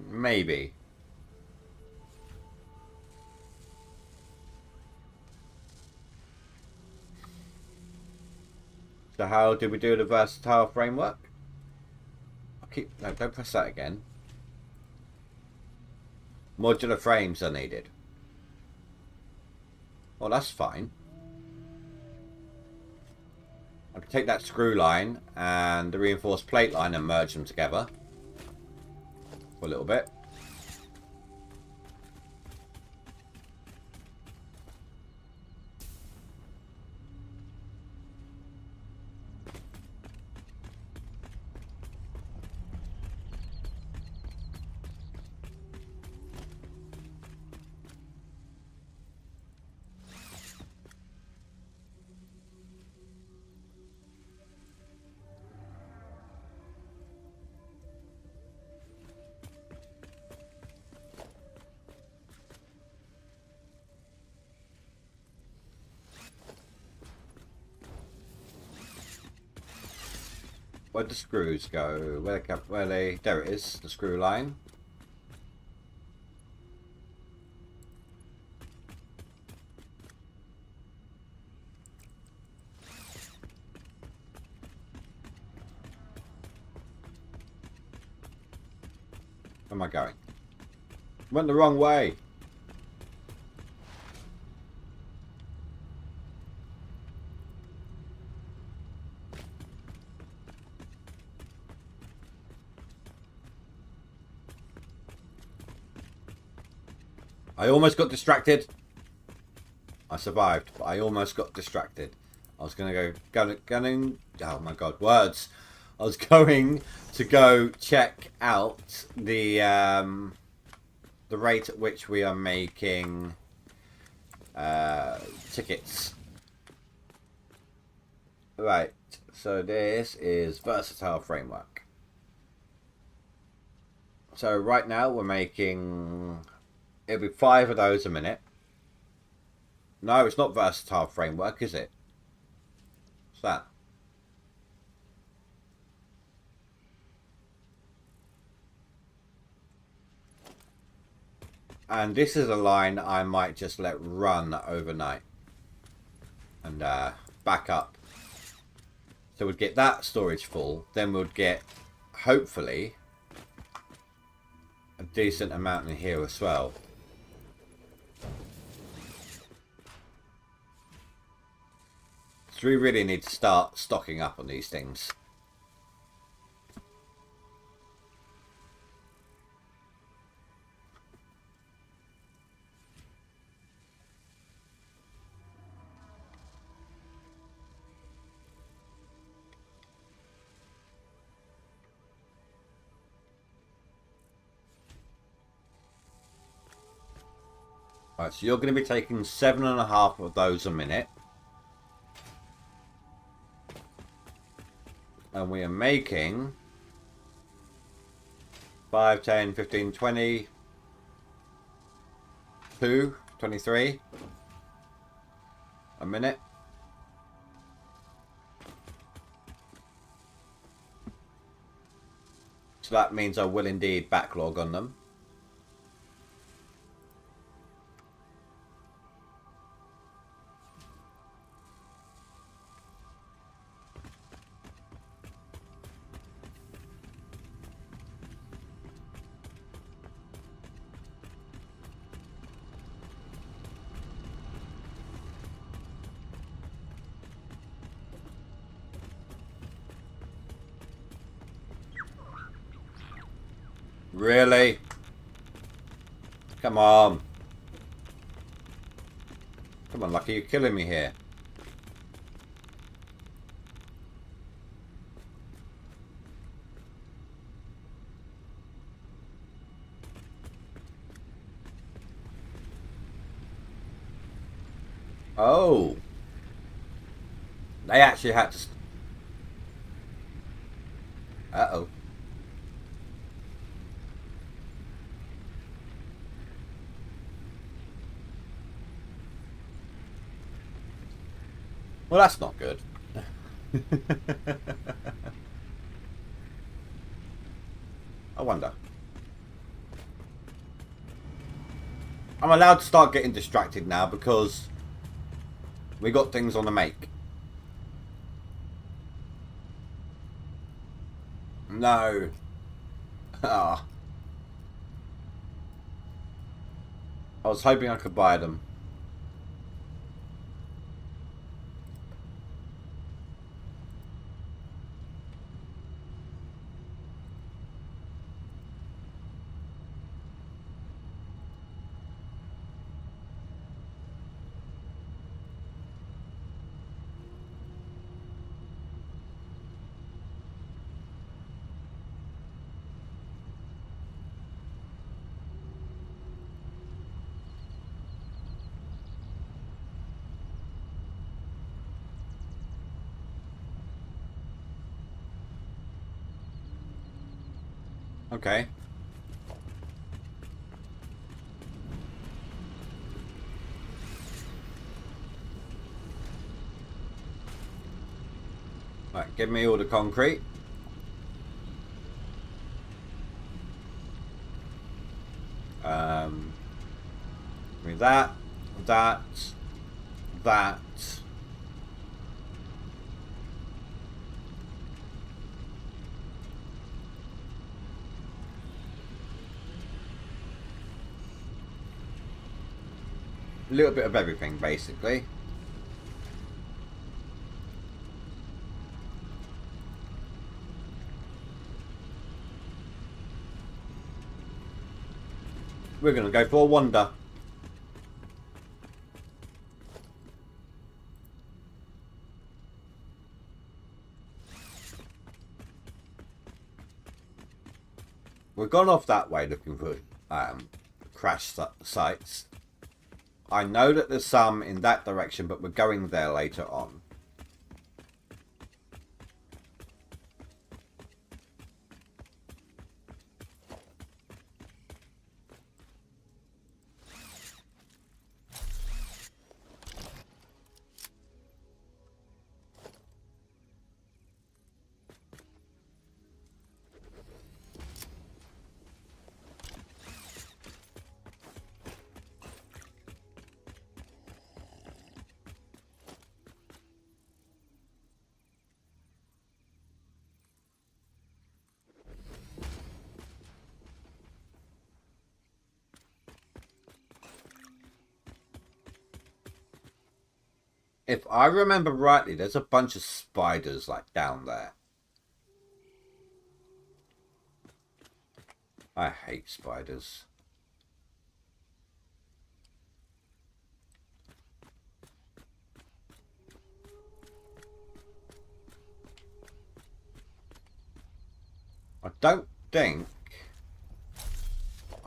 [SPEAKER 1] Maybe. So how did we do the versatile framework? No, don't press that again. Modular frames are needed. Well, that's fine. I can take that screw line and the reinforced plate line and merge them together for a little bit. Where'd the screws go? Where they? There it is, the screw line. am I going? Went the wrong way. I almost got distracted. I survived, but I almost got distracted. I was going to go... Oh my god, words. I was going to go check out the rate at which we are making tickets. Right, so this is Versatile Framework. So right now we're making... It'll be 5 of those a minute. No, it's not Versatile Framework, is it? What's that? And this is a line I might just let run overnight. And back up. So we'd get that storage full. Then we'd get, hopefully, a decent amount in here as well. So we really need to start stocking up on these things. Right, so you're going to be taking 7.5 of those a minute. And we are making 5, 10, 15, 20, 2, 23 a minute. So that means I will indeed backlog on them. Really? Come on. Come on, Lucky, you're killing me here. Oh. They actually had to... Uh-oh. Well, that's not good. I wonder. I'm allowed to start getting distracted now because we got things on the make. No. Ah. I was hoping I could buy them. Okay. Right, give me all the concrete. Give me that. little bit of everything, basically. We're going to go for a wander. We've gone off that way looking for crash sites. I know that there's some in that direction, but we're going there later on. If I remember rightly, there's a bunch of spiders like down there. I hate spiders. I don't think...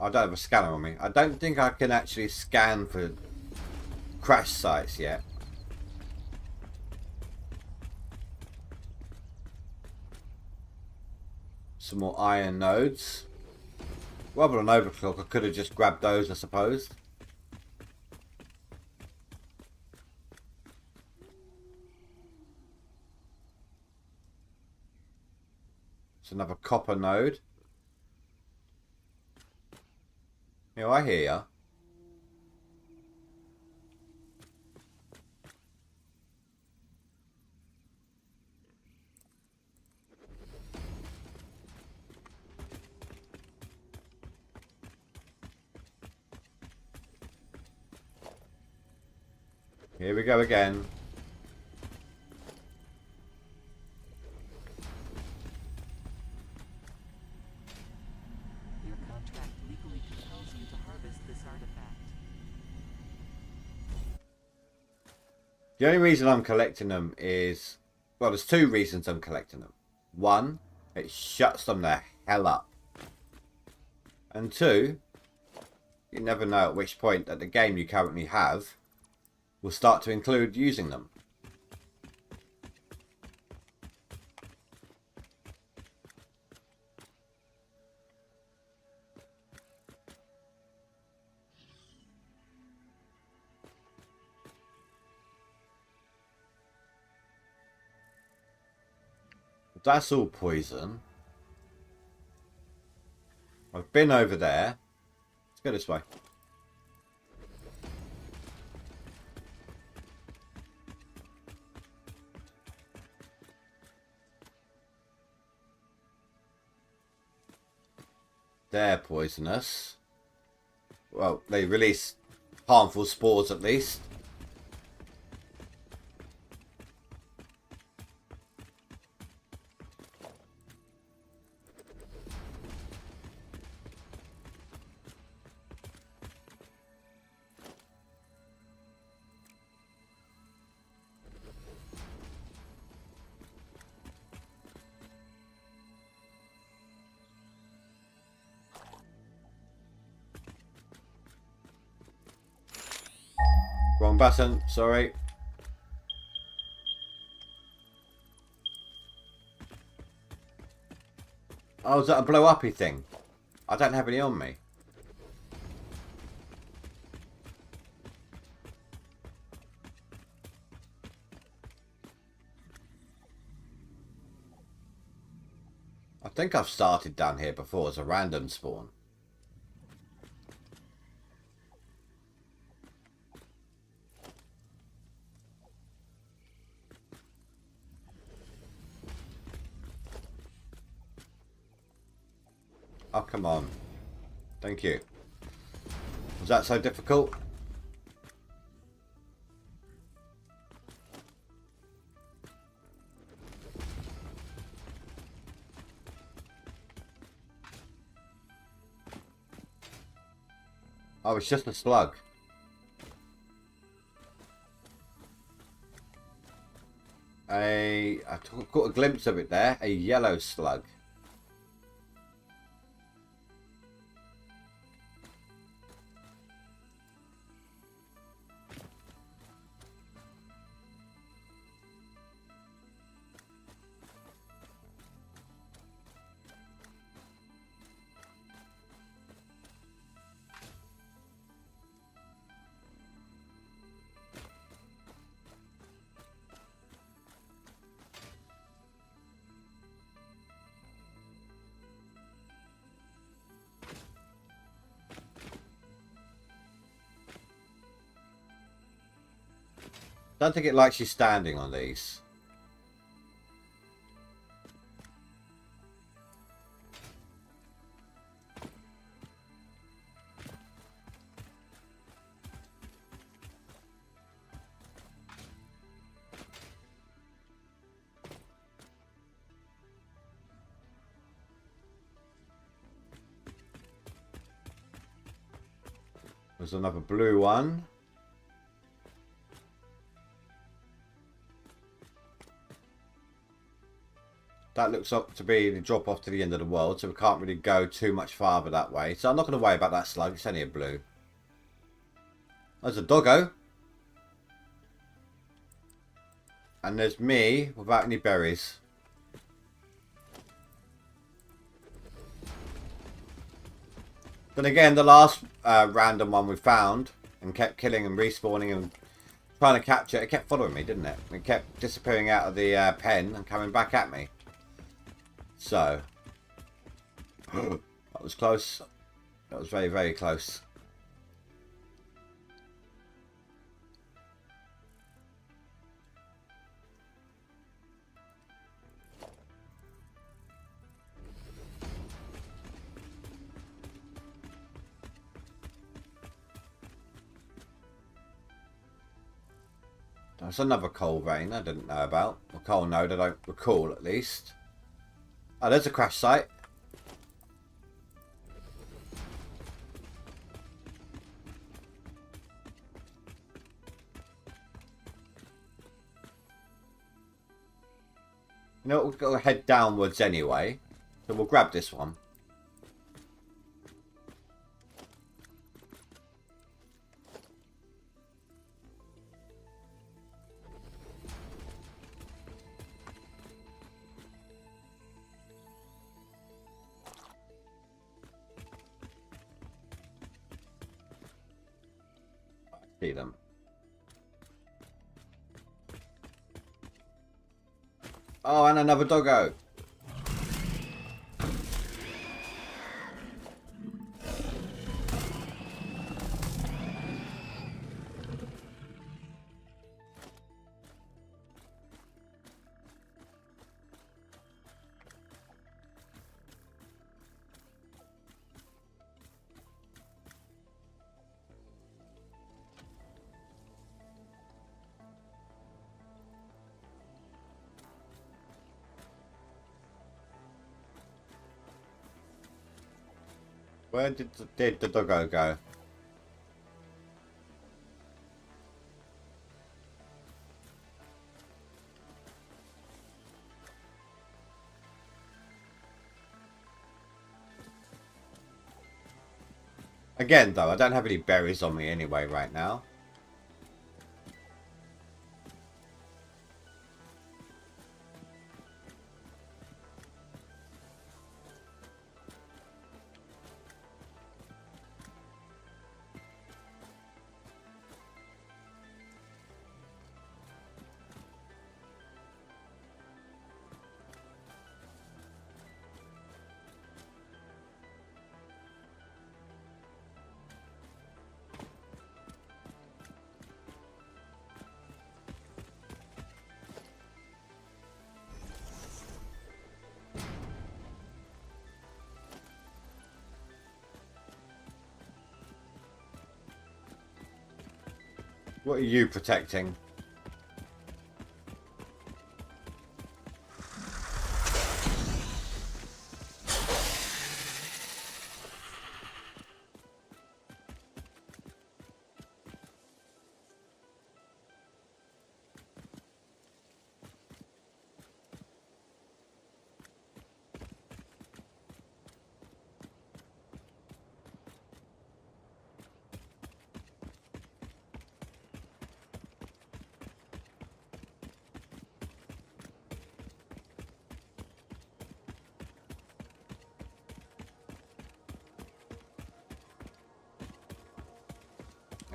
[SPEAKER 1] I don't have a scanner on me. I don't think I can actually scan for crash sites yet. Some more iron nodes. Rather than overclock, I could have just grabbed those, I suppose. It's another copper node. Yeah, I hear ya. Here we go again.
[SPEAKER 2] Your contract legally compels you to harvest this artifact.
[SPEAKER 1] The only reason I'm collecting them is... Well, there's two reasons I'm collecting them. One, it shuts them the hell up. And two, you never know at which point that the game you currently have will start to include using them. That's all poison. I've been over there. Let's go this way. They're poisonous. Well, they release harmful spores at least. Wrong button, sorry. Oh, is that a blow-uppy thing? I don't have any on me. I think I've started down here before as a random spawn. Oh, come on. Thank you. Was that so difficult? Oh, it's just a slug. I caught a glimpse of it there. A yellow slug. Don't think it likes you standing on these. There's another blue one. That looks up to be the drop off to the end of the world, so we can't really go too much farther that way. So I'm not going to worry about that slug. It's only a blue. There's a doggo. And there's me without any berries. Then again, the last random one we found and kept killing and respawning and trying to capture it, kept following me, didn't it? It kept disappearing out of the pen and coming back at me. So, that was close. That was very, very close. That's another coal vein I didn't know about. Or coal node I don't recall at least. Oh, there's a crash site. You know, we've got to head downwards anyway. So we'll grab this one. See them. Oh, and another doggo. Where did the doggo go? Again, though, I don't have any berries on me anyway right now. What are you protecting?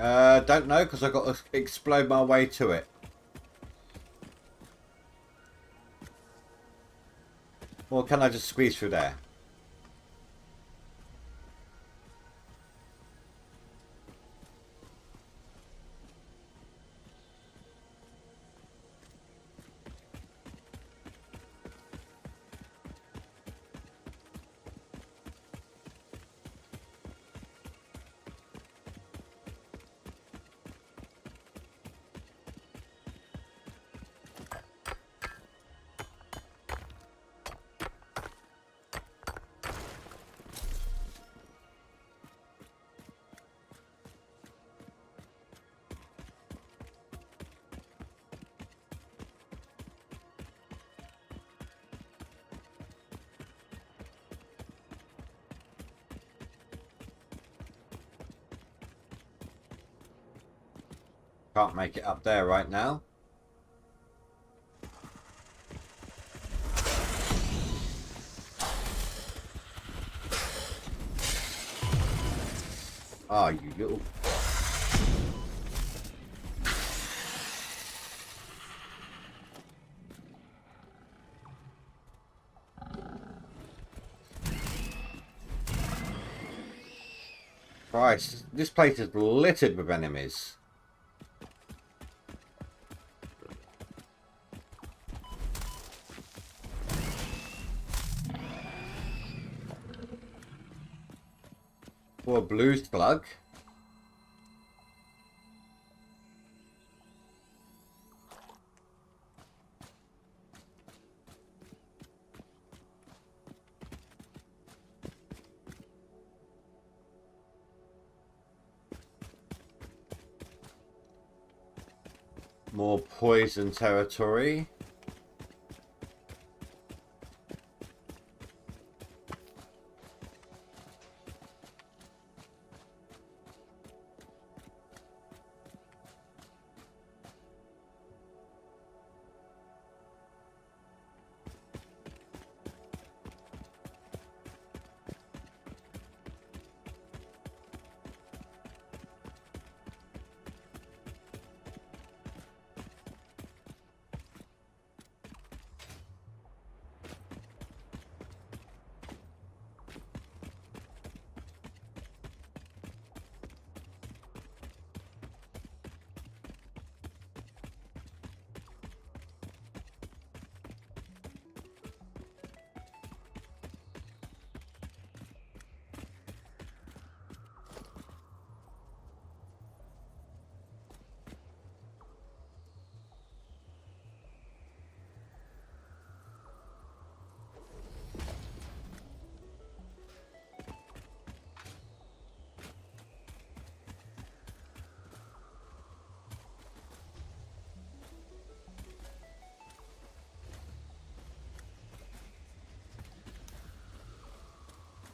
[SPEAKER 1] Don't know, because I've got to explode my way to it. Or can I just squeeze through there? Can't make it up there right now. Ah, you little... Christ, this place is littered with enemies. For a blue slug. More poison territory.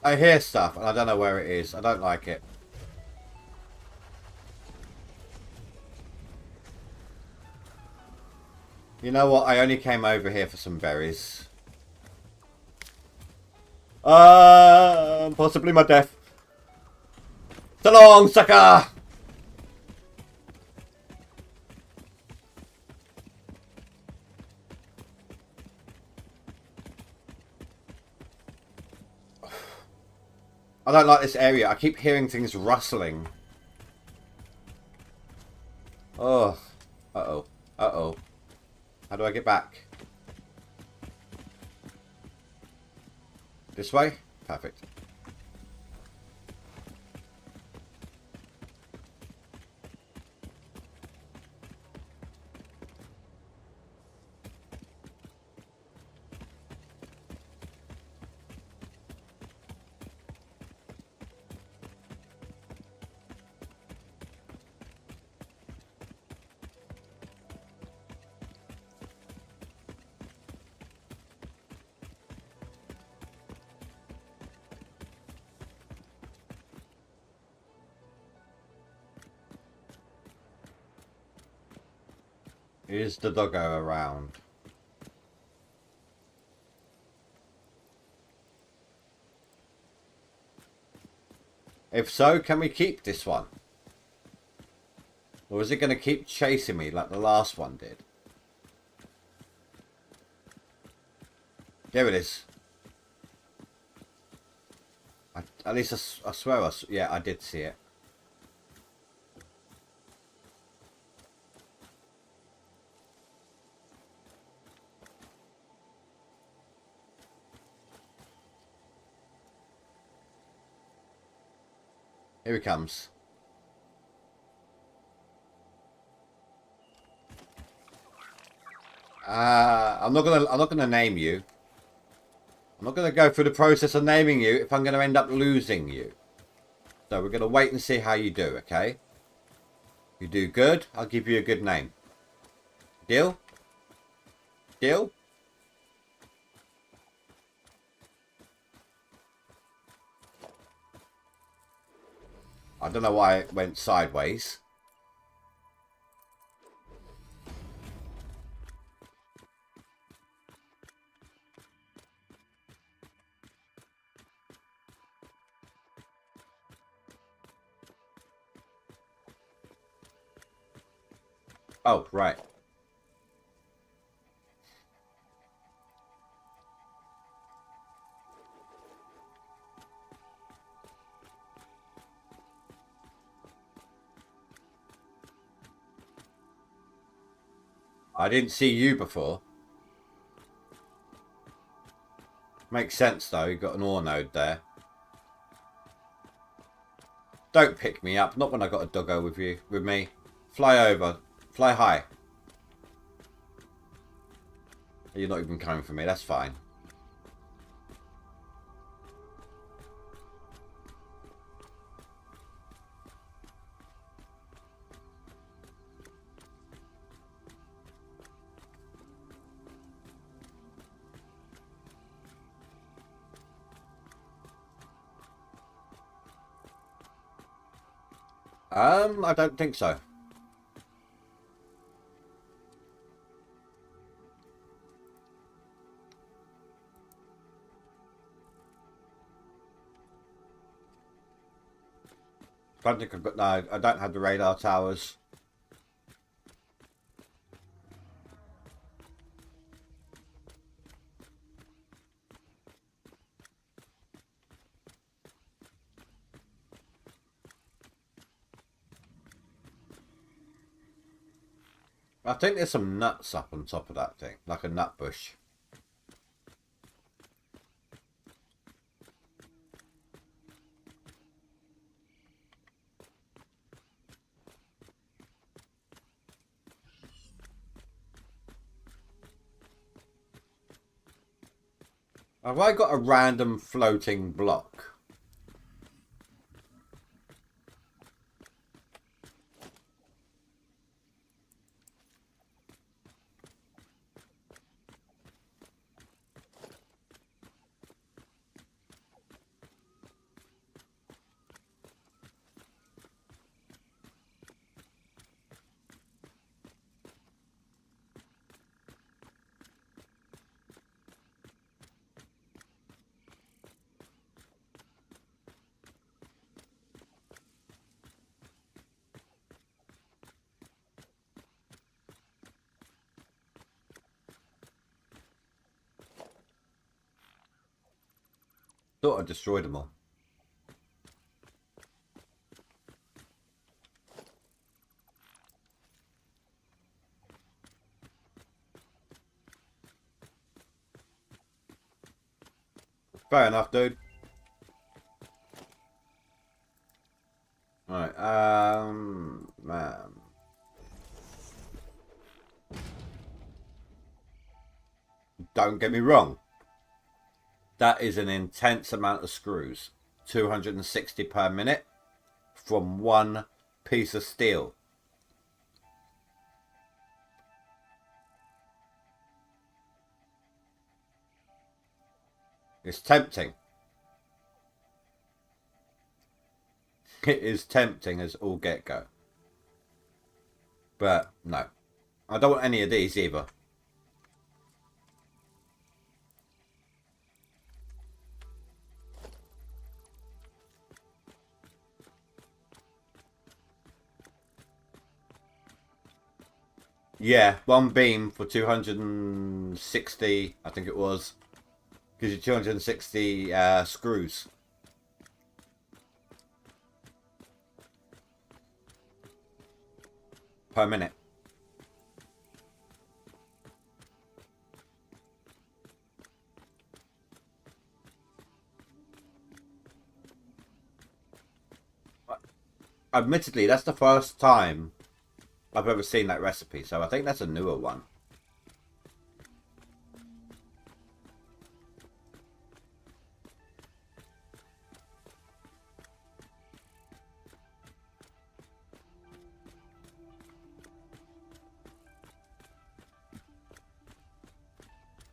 [SPEAKER 1] I hear stuff and I don't know where it is. I don't like it. You know what? I only came over here for some berries. Possibly my death. So long, sucker! I don't like this area. I keep hearing things rustling. Oh. Uh-oh. Uh-oh. How do I get back? This way? Perfect. Is the doggo around? If so, can we keep this one? Or is it going to keep chasing me like the last one did? There it is. At least I swear yeah, I did see it. Here he comes. I'm not gonna name you. I'm not gonna go through the process of naming you if I'm gonna end up losing you. So we're gonna wait and see how you do, okay? You do good, I'll give you a good name. Deal? Deal? I don't know why it went sideways. Oh, right. I didn't see you before. Makes sense though, you've got an ore node there. Don't pick me up, not when I got a doggo with me. Fly over. Fly high. You're not even coming for me, that's fine. I don't think so. I don't think I've got, no, I don't have the radar towers. I think there's some nuts up on top of that thing, like a nut bush. Have I got a random floating block? Thought I destroyed them all. Fair enough, dude. Alright, man. Don't get me wrong. That is an intense amount of screws. 260 per minute from one piece of steel. It's tempting. It is tempting as all get go. But no. I don't want any of these either. Yeah, one beam for 260, I think it was. Gives you 260 screws per minute. Admittedly, that's the first time I've ever seen that recipe, so I think that's a newer one.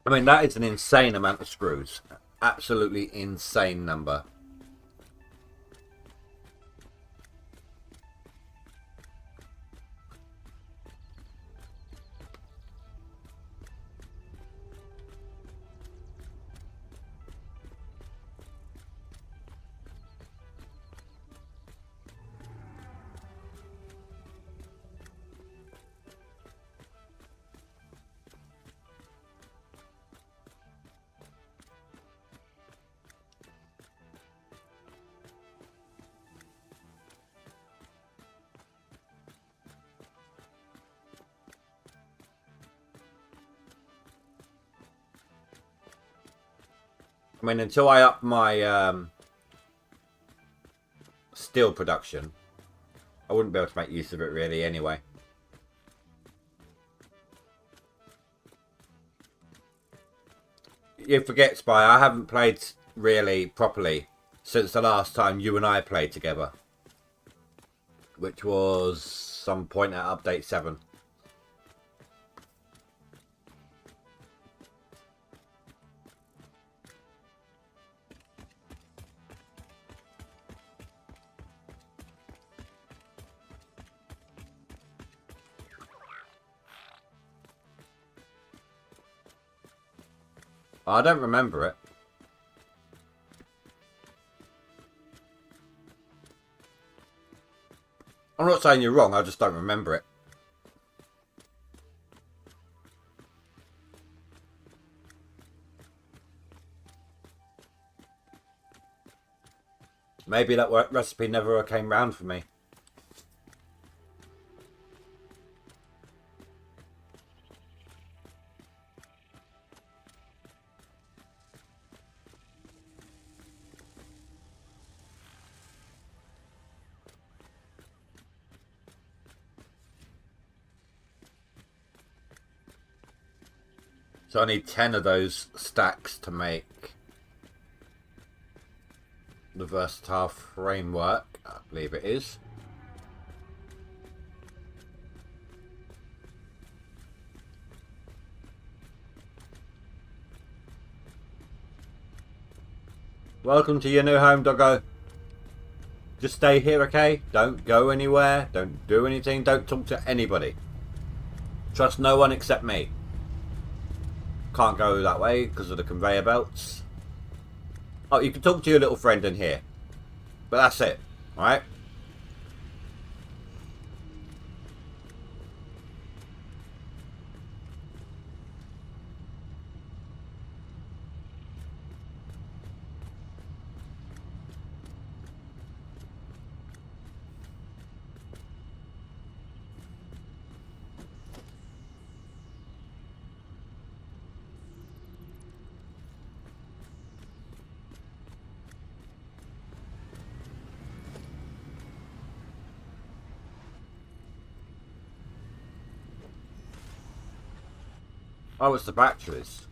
[SPEAKER 1] I mean, that is an insane amount of screws. Absolutely insane number. I mean, until I up my steel production, I wouldn't be able to make use of it really anyway. You forget, Spy, I haven't played really properly since the last time you and I played together, which was some point at update 7. I don't remember it. I'm not saying you're wrong, I just don't remember it. Maybe that recipe never came round for me. So I need 10 of those stacks to make the versatile framework, I believe it is. Welcome to your new home, doggo. Just stay here, okay? Don't go anywhere. Don't do anything. Don't talk to anybody. Trust no one except me. Can't go that way because of the conveyor belts. Oh, you can talk to your little friend in here. But that's it, alright? Oh, it's the batteries.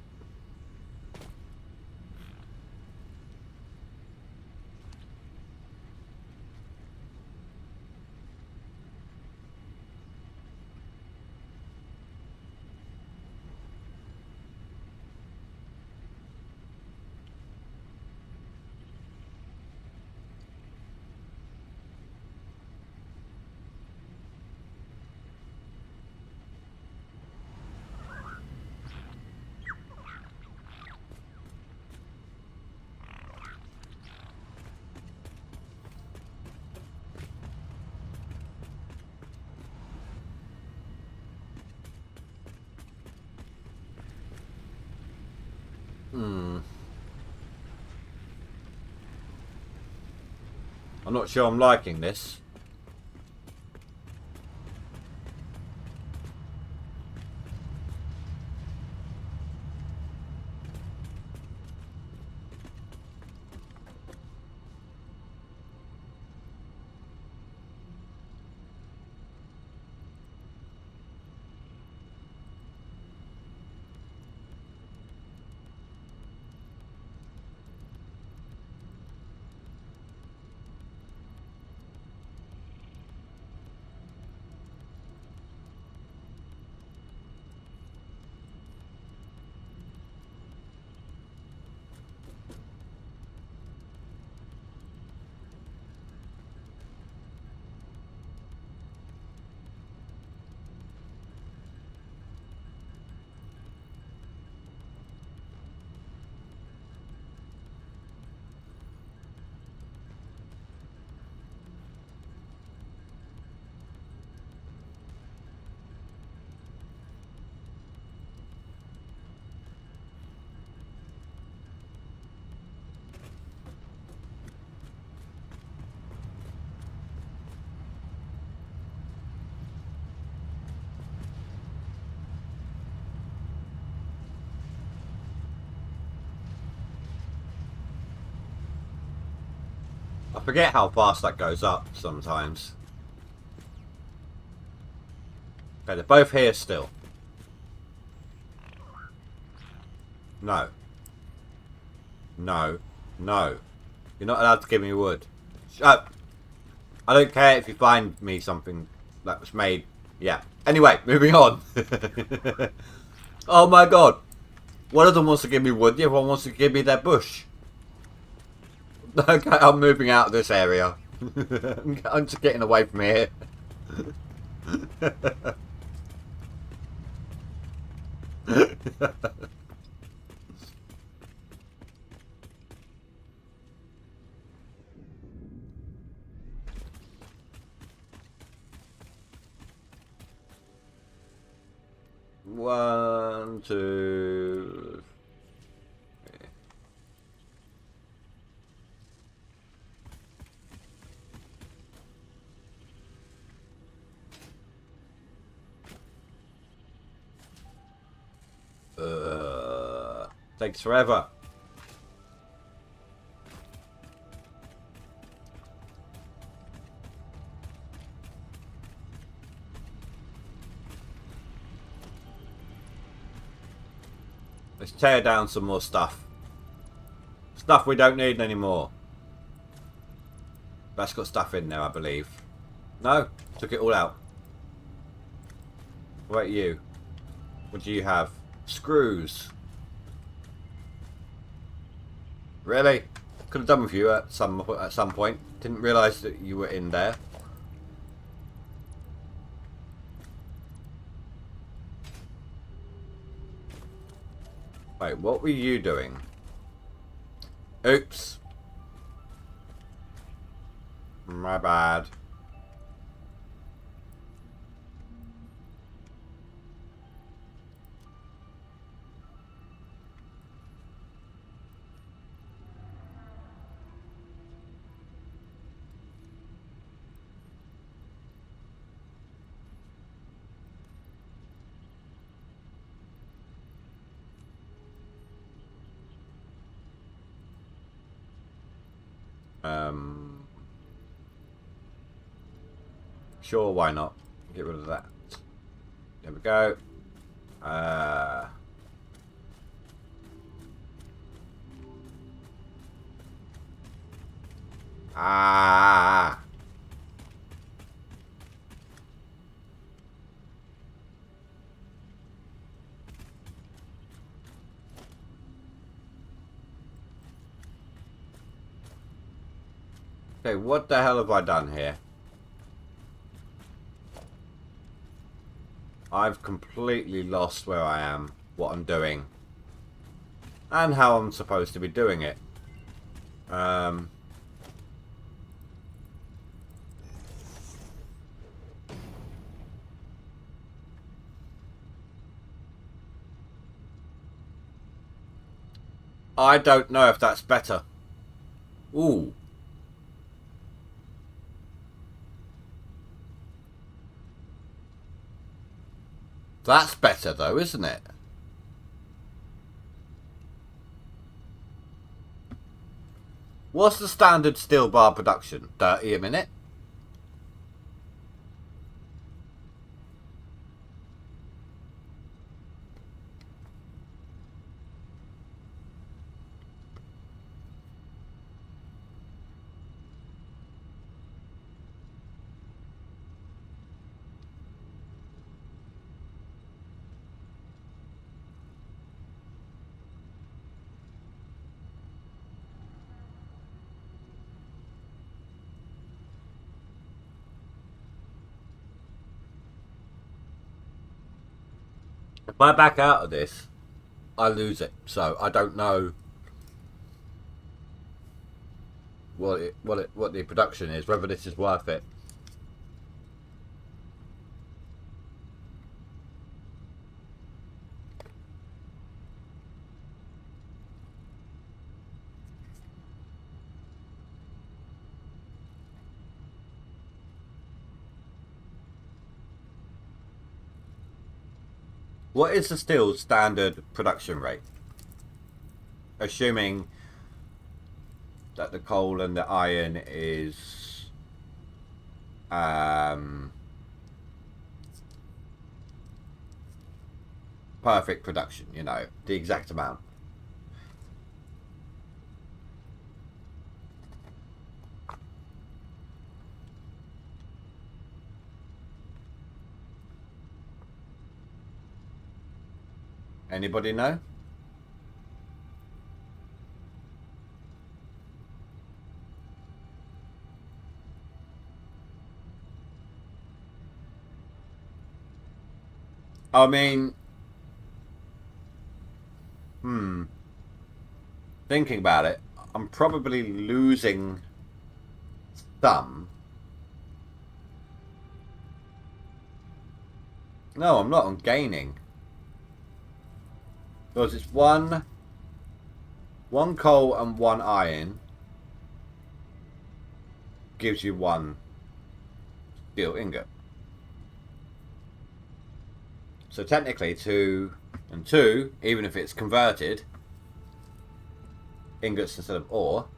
[SPEAKER 1] I'm not sure I'm liking this. I forget how fast that goes up sometimes. Okay, they're both here still. No. No. No. You're not allowed to give me wood. Shut up. I don't care if you find me something that was made. Yeah. Anyway, moving on. Oh my god. One of them wants to give me wood, the other one wants to give me their bush. Okay, I'm moving out of this area. I'm just getting away from here. One, two. Takes forever. Let's tear down some more stuff. Stuff we don't need anymore. That's got stuff in there, I believe. No? Took it all out. What about you? What do you have? Screws. Really? Could have done with you at some point. Didn't realise that you were in there. Wait, what were you doing? Oops. My bad. Sure, why not? Get rid of that. There we go. Ah. Okay, what the hell have I done here? I've completely lost where I am, what I'm doing, and how I'm supposed to be doing it. I don't know if that's better. Ooh. That's better though, isn't it? What's the standard steel bar production? 30 a minute? If I back out of this, I lose it. So I don't know what the production is, whether this is worth it. What is the steel standard production rate? Assuming that the coal and the iron is perfect production, you know, the exact amount. Anybody know? I mean, thinking about it, I'm probably losing some. No, I'm not. I'm gaining. Because it's one coal and one iron gives you one steel ingot. So technically 2 and 2, even if it's converted ingots instead of ore,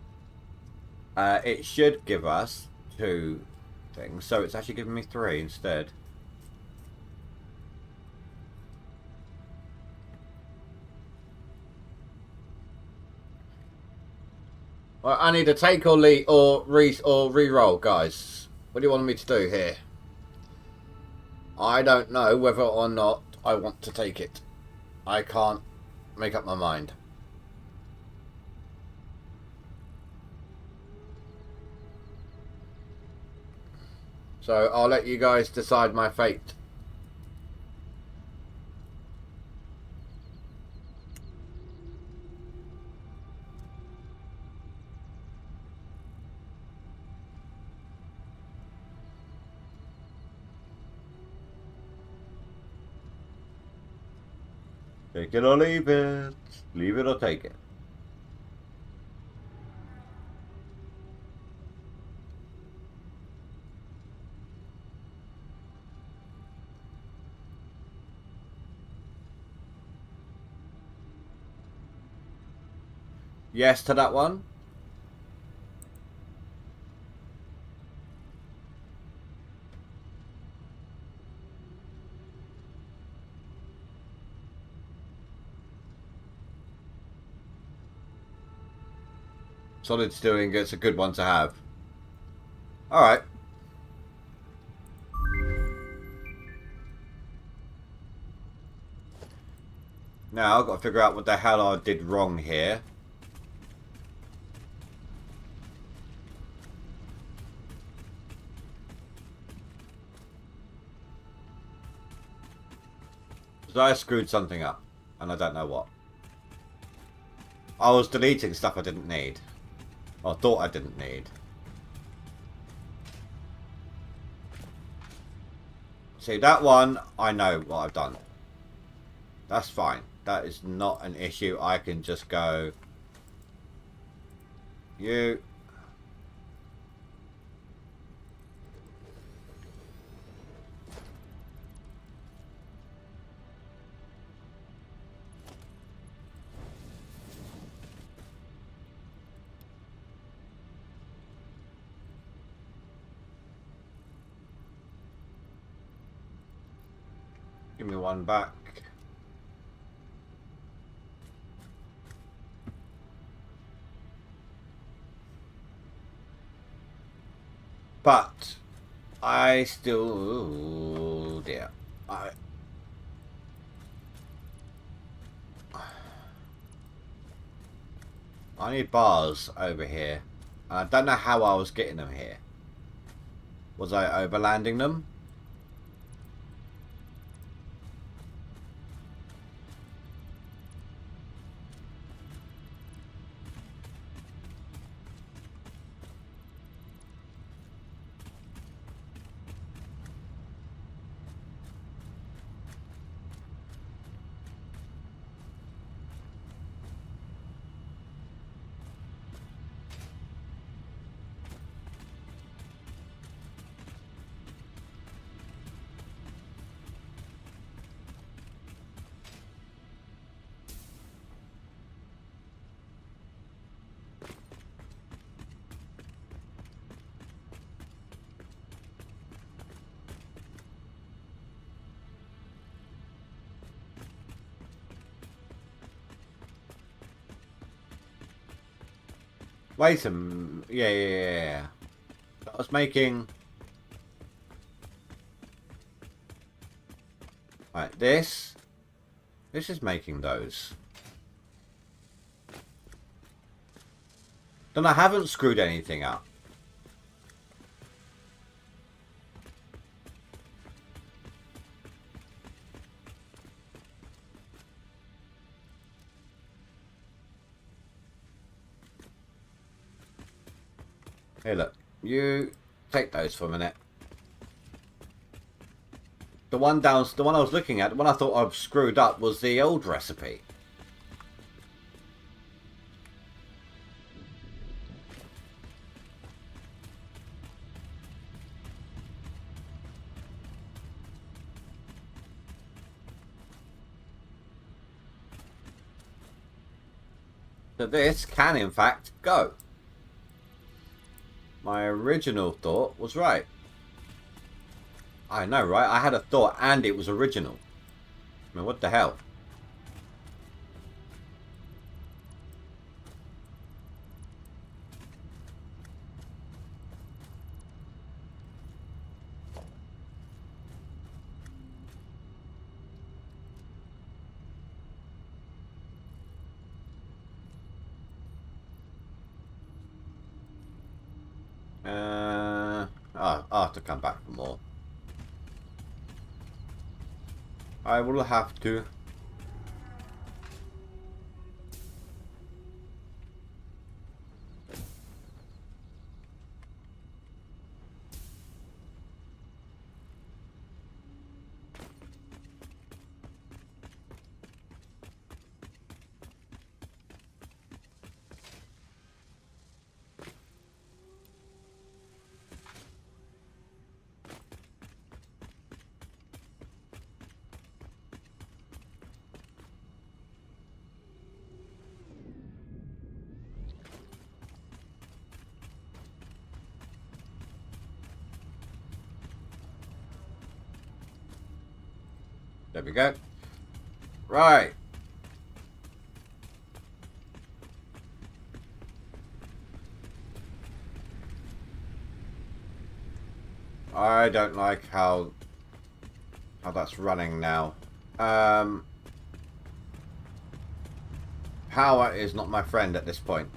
[SPEAKER 1] it should give us 2 things. So it's actually giving me 3 instead. Well, I need a take or lead or re-roll, guys. What do you want me to do here? I don't know whether or not I want to take it. I can't make up my mind. So I'll let you guys decide my fate. Take it or leave it. Leave it or take it. Yes to that one. Solid steel ingot's a good one to have. Alright. Now I've got to figure out what the hell I did wrong here. So I screwed something up, and I don't know what. I was deleting stuff I didn't need. Or thought I didn't need. See, that one, I know what I've done. That's fine. That is not an issue. I can just go You. Give me one back. But I still, oh dear, I need bars over here, and I don't know how I was getting them here. Was I overlanding them? Wait a minute. Yeah. I was making... Right, this is making those. Then I haven't screwed anything up. Hey, look. You take those for a minute. The one I was looking at, the one I thought I'd screwed up was the old recipe. So this can, in fact, go. My original thought was right. I know, right? I had a thought and it was original. I mean, what the hell? I'll have to come back for more. I will have to. There we go. Right. I don't like how that's running now. Power is not my friend at this point.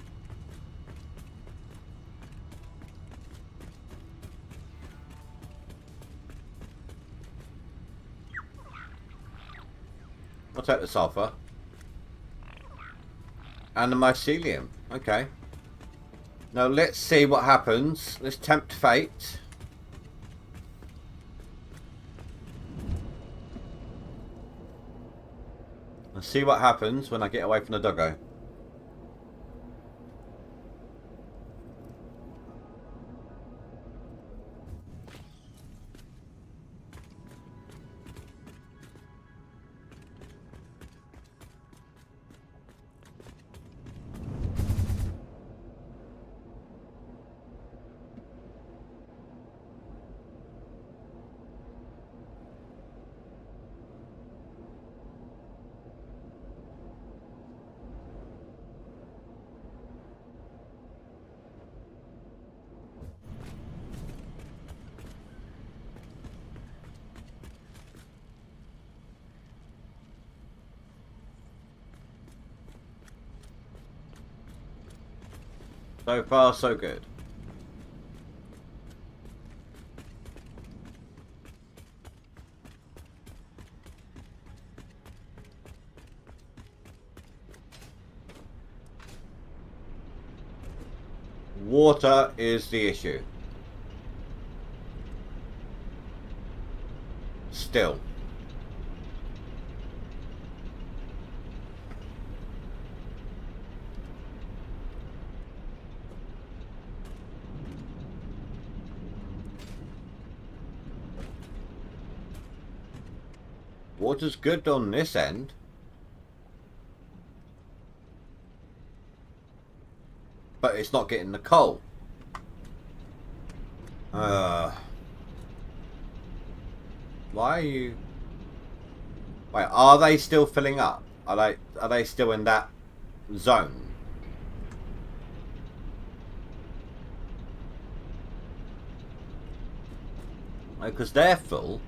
[SPEAKER 1] I'll take the sulfur. And the mycelium. Okay. Now let's see what happens. Let's tempt fate. Let's see what happens when I get away from the doggo. So far, so good. Water is the issue. Still. Water's good on this end. But it's not getting the coal. Why are you... Wait, are they still filling up? Are they still in that zone? Because they're full.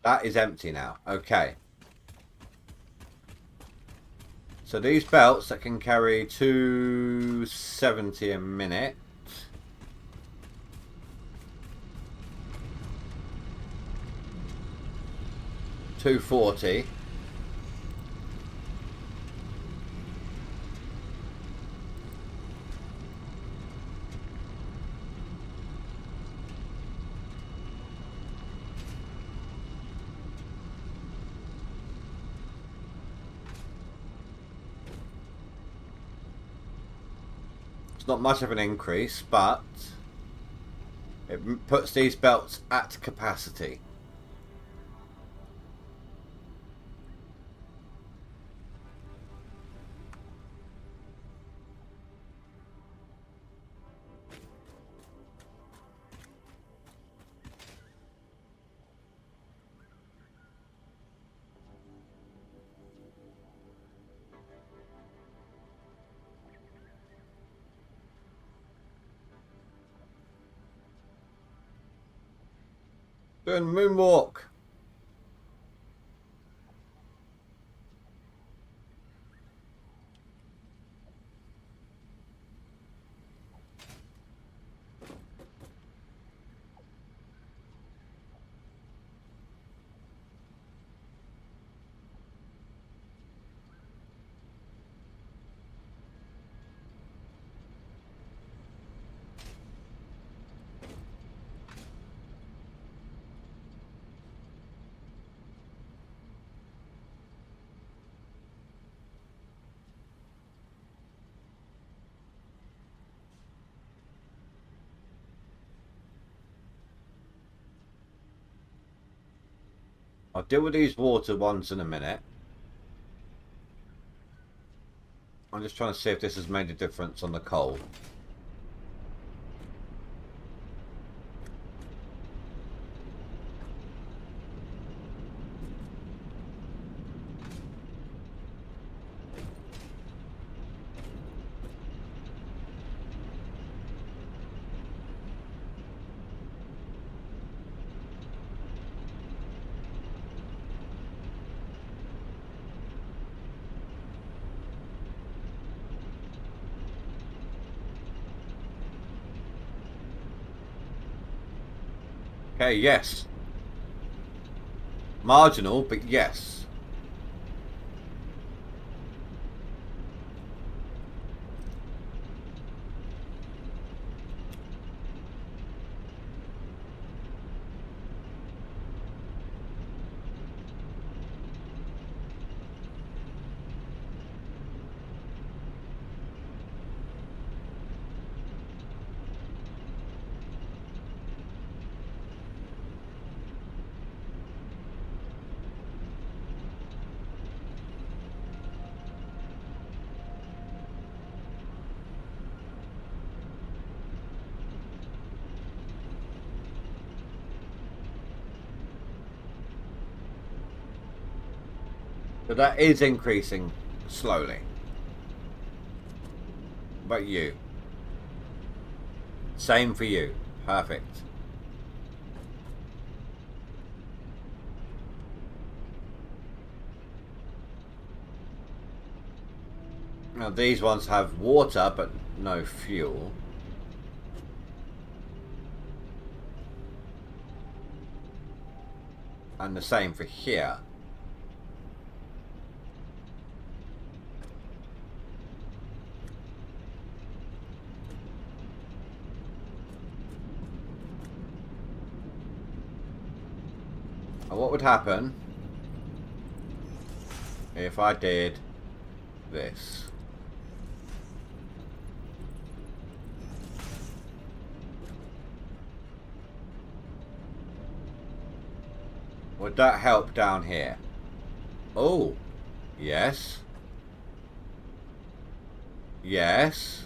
[SPEAKER 1] That is empty now. Okay. So these belts that can carry 270 a minute. $240. Not much of an increase, but it puts these belts at capacity. Doing moonwalk. I'll deal with these water ones in a minute. I'm just trying to see if this has made a difference on the coal. Okay, yes. Marginal, but yes. So that is increasing slowly. But you. Same for you. Perfect. Now these ones have water but no fuel. And the same for here. And what would happen if I did this? Would that help down here? Oh, yes. Yes.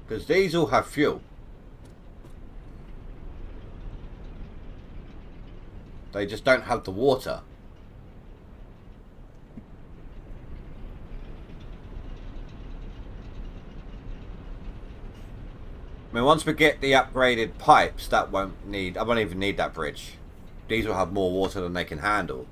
[SPEAKER 1] Because these all have fuel. They just don't have the water. I mean, once we get the upgraded pipes, that won't need... I won't even need that bridge. These will have more water than they can handle.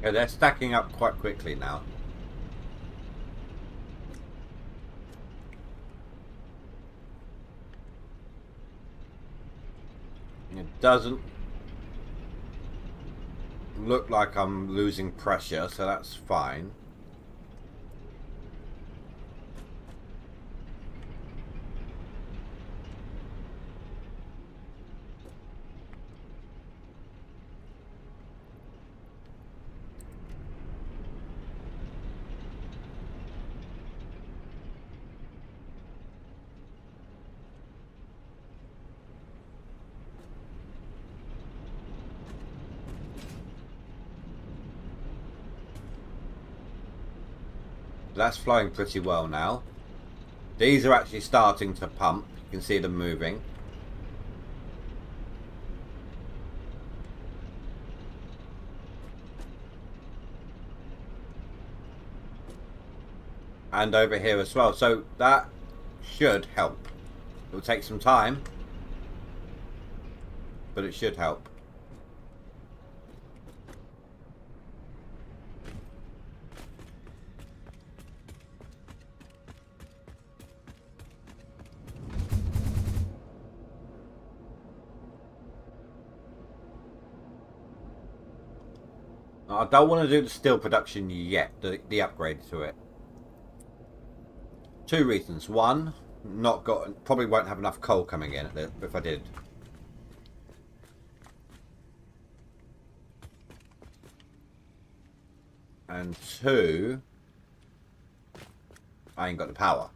[SPEAKER 1] Yeah, they're stacking up quite quickly now. It doesn't look like I'm losing pressure, so that's fine. That's flowing pretty well now. These are actually starting to pump. You can see them moving. And over here as well. So that should help. It will take some time, but it should help. I don't want to do the steel production yet, the upgrade to it. Two reasons. One, probably won't have enough coal coming in if I did. And two, I ain't got the power.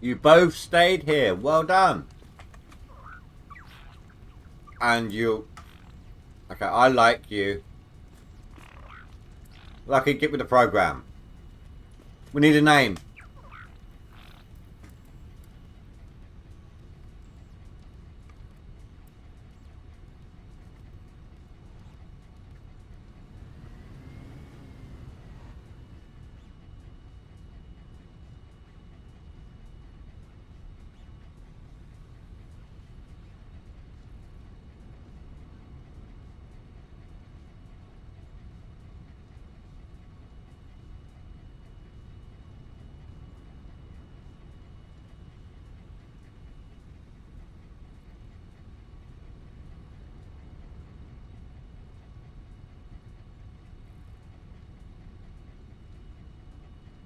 [SPEAKER 1] You both stayed here. Well done. And you... Okay, I like you. Lucky, get with the program. We need a name.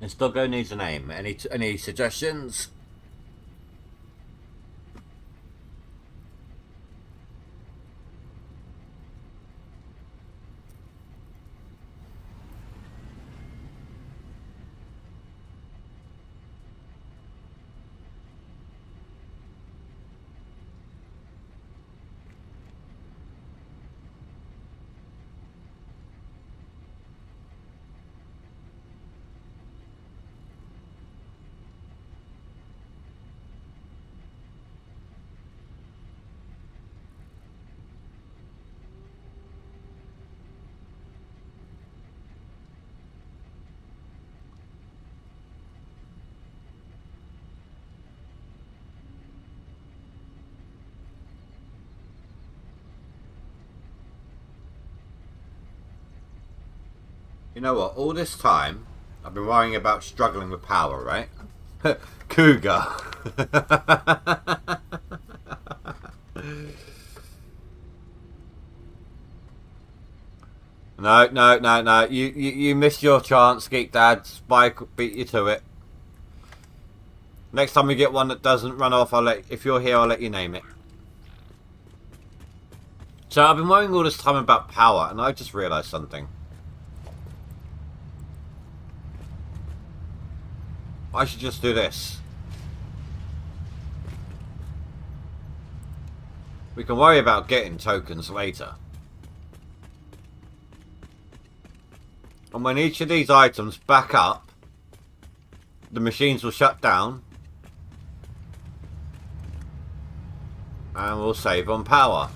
[SPEAKER 1] This doggo needs a name. Any suggestions? You know what? All this time, I've been worrying about struggling with power, right? Cougar. No. You missed your chance, Geek Dad. Spike beat you to it. Next time we get one that doesn't run off, if you're here, I'll let you name it. So I've been worrying all this time about power, and I just realised something. I should just do this. We can worry about getting tokens later. And when each of these items back up, the machines will shut down. And we'll save on power.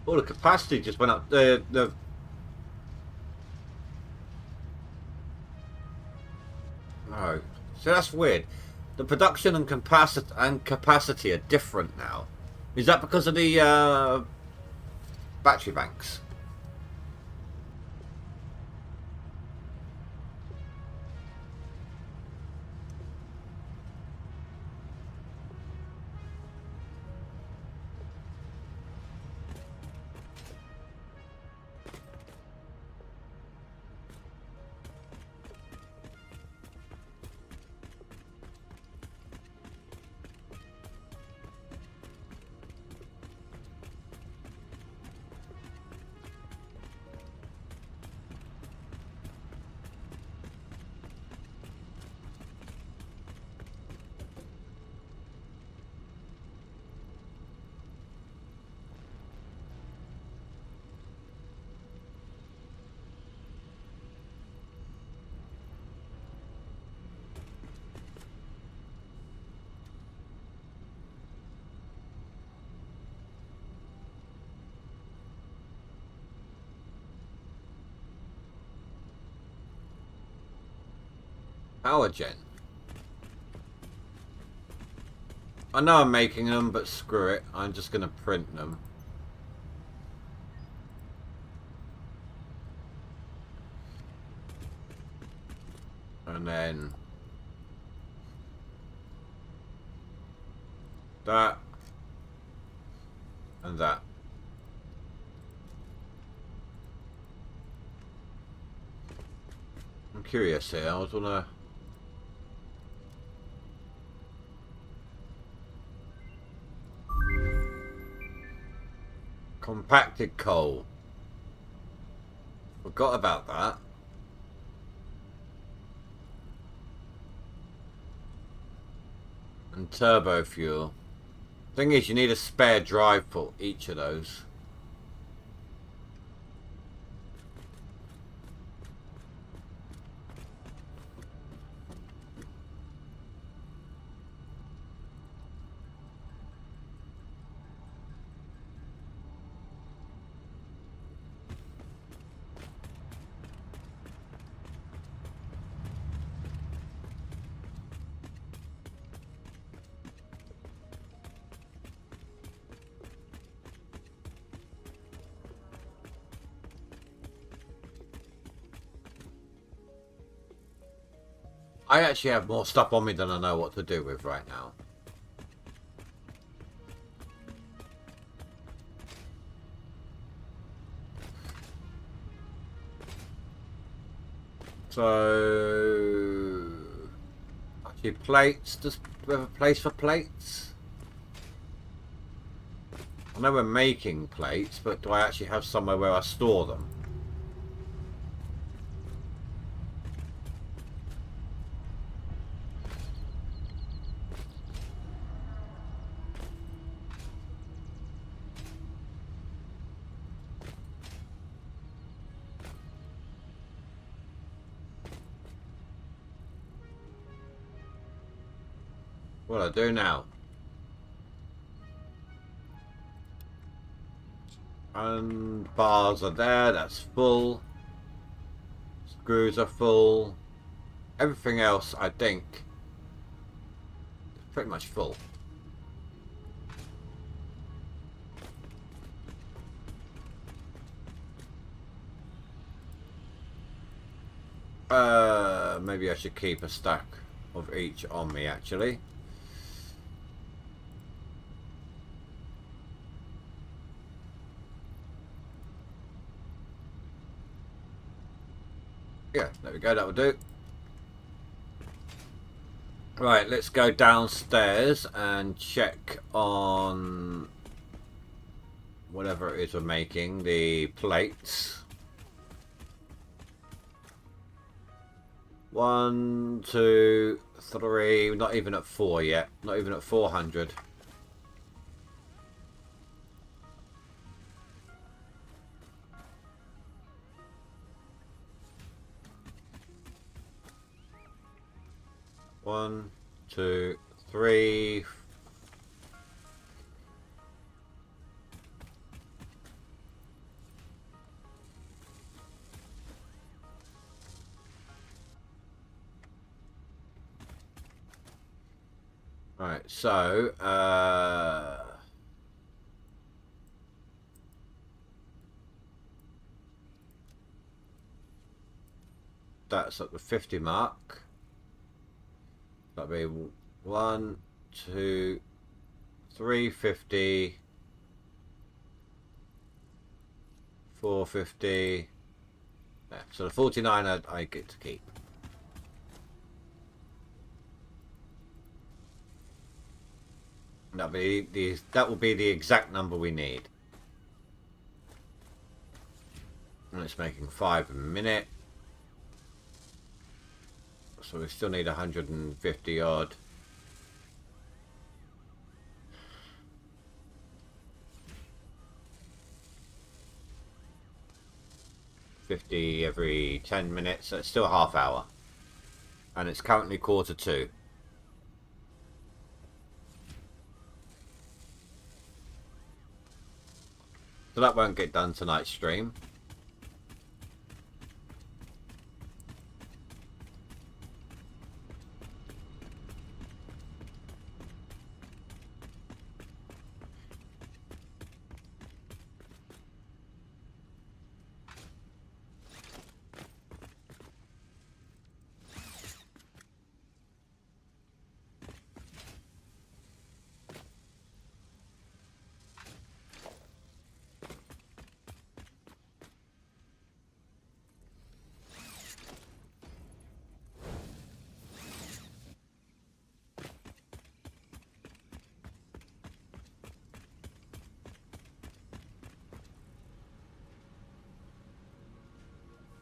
[SPEAKER 1] Oh, the capacity just went up. No, so that's weird. The production and capacity are different now. Is that because of the battery banks? Power gen. I know I'm making them, but screw it. I'm just going to print them. And then that and that. I'm curious here. I was wanna. Compacted coal. Forgot about that. And turbo fuel. Thing is, you need a spare drive for each of those. I actually have more stuff on me than I know what to do with right now. So, actually, plates. Does we have a place for plates? I know we're making plates, but do I actually have somewhere where I store them? What do I do now? And bars are there, that's full. Screws are full. Everything else, I think, is pretty much full. Maybe I should keep a stack of each on me, actually. Yeah, there we go, that will do. Right, let's go downstairs and check on whatever it is we're making, the plates. 1, 2, 3, not even at 4 yet, not even at 400. One, two, three. Right, so that's at the 50 mark. That'll be 1, 2, 350, 450. Yeah, so the 49 I get to keep. That will be the exact number we need. And it's making 5 a minute. So we still need 150 odd. $50 every 10 minutes. So it's still a half hour. And it's currently 1:45. So that won't get done tonight's stream.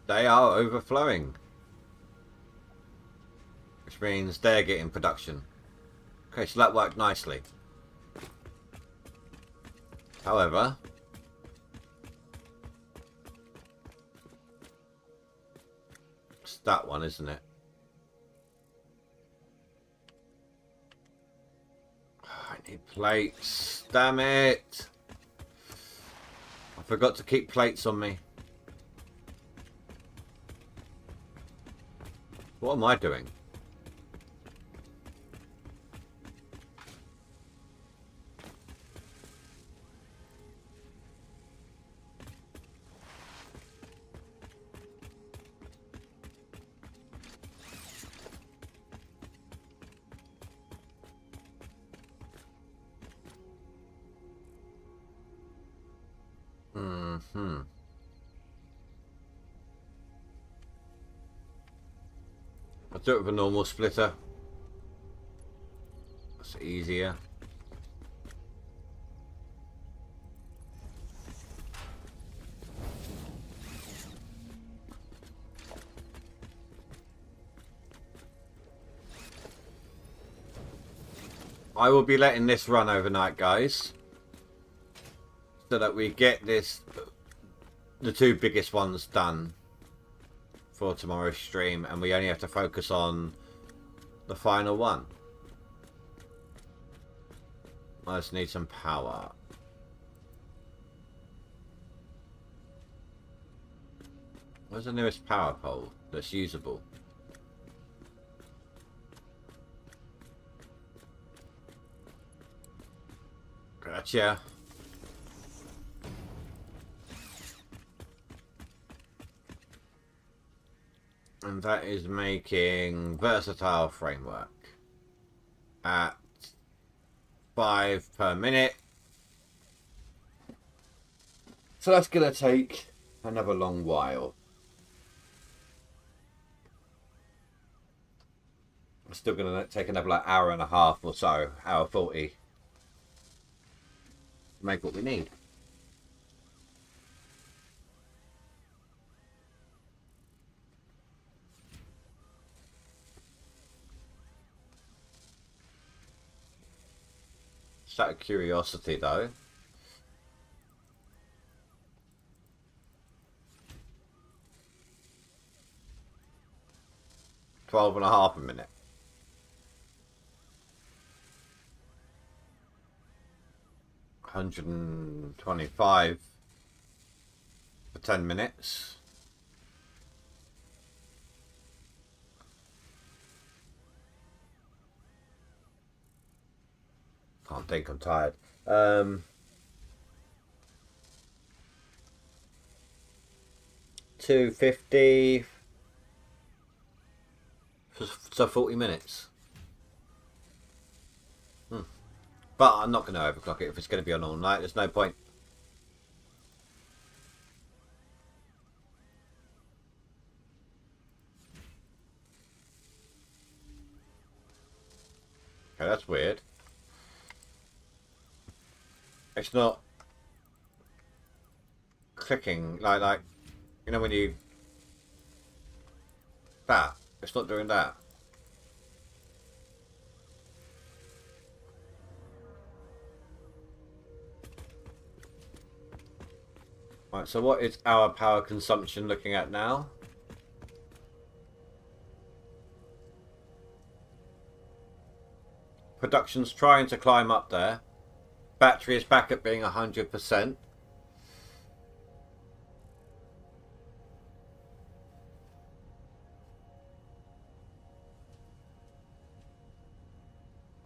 [SPEAKER 1] They are overflowing. Which means they're getting production. Okay, so that worked nicely. However, it's that one, isn't it? I need plates. Damn it. I forgot to keep plates on me. What am I doing? I'll do it with a normal splitter. That's easier. I will be letting this run overnight, guys, so that we get the two biggest ones done for tomorrow's stream, and we only have to focus on the final one. I just need some power. Where's the nearest power pole that's usable? Gotcha. And that is making versatile framework at 5 per minute. So that's going to take another long while. It's still going to take another like hour and a half or so, hour 40. To make what we need. Just out of curiosity though, twelve and a half a minute. $125 for 10 minutes. Can't think, I'm tired. 250. So 40 minutes. But I'm not going to overclock it if it's going to be on all night. There's no point. Okay, that's weird. It's not clicking like you know when you that. It's not doing that. Right, so what is our power consumption looking at now? Production's trying to climb up there. Battery is back at being 100%.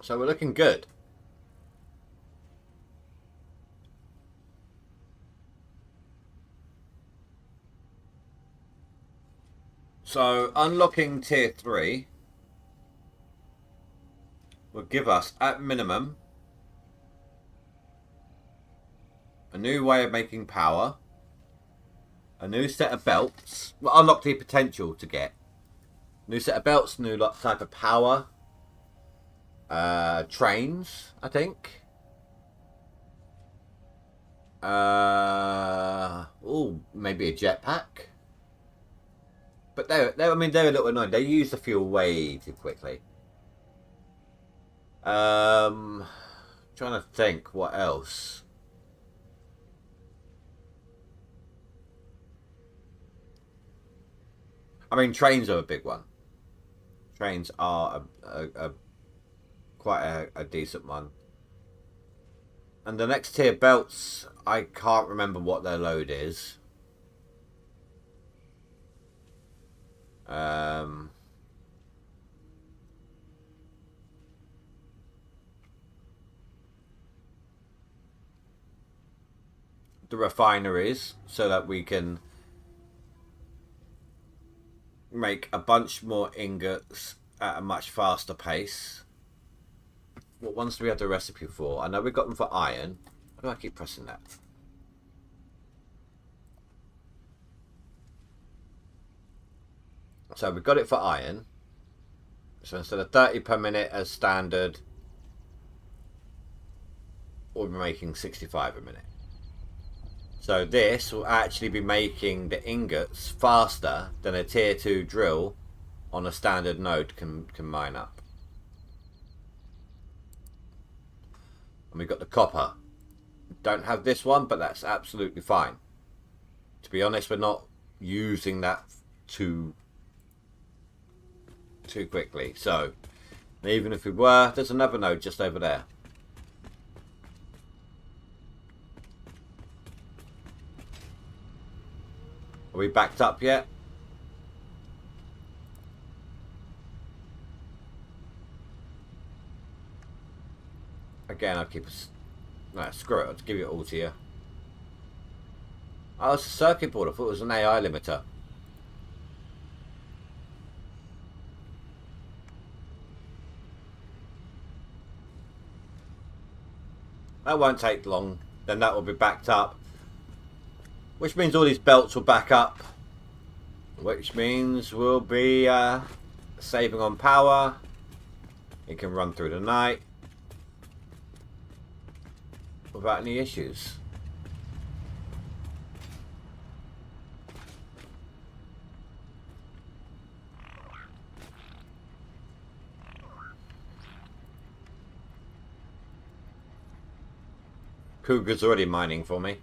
[SPEAKER 1] So we're looking good. So unlocking tier 3 will give us, at minimum, a new way of making power, a new set of belts. Well, unlock the potential to get new set of belts, new type of power, trains, I think. Oh, maybe a jetpack. But I mean, they're a little annoying. They use the fuel way too quickly. Trying to think what else. I mean, trains are a big one. Trains are quite a decent one. And the next tier belts, I can't remember what their load is. The refineries, so that we can make a bunch more ingots at a much faster pace. What ones do we have the recipe for? I know we got them for iron. Why do I keep pressing that? So we got it for iron. So instead of 30 per minute as standard, we'll be making 65 a minute. So this will actually be making the ingots faster than a tier 2 drill on a standard node can mine up. And we've got the copper. Don't have this one, but that's absolutely fine. To be honest, we're not using that too quickly. So even if we were, there's another node just over there. Are we backed up yet? Again, I'll keep us. No, screw it. I'll just give it all to you. Oh, it's a circuit board. I thought it was an AI limiter. That won't take long. Then that will be backed up. Which means all these belts will back up. Which means we'll be saving on power. It can run through the night without any issues. Cougar's already mining for me.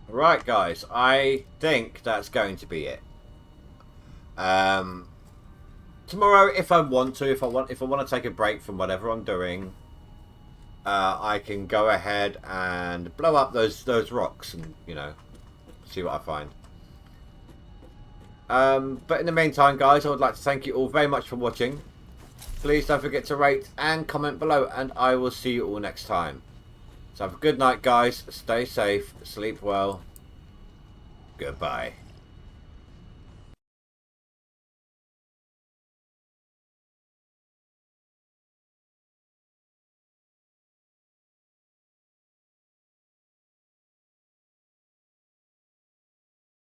[SPEAKER 1] Right, guys, I think that's going to be it. Tomorrow, if I want to, if I want to take a break from whatever I'm doing, I can go ahead and blow up those rocks and, you know, see what I find. But in the meantime, guys, I would like to thank you all very much for watching. Please don't forget to rate and comment below, and I will see you all next time. So have a good night, guys. Stay safe, sleep well. Goodbye.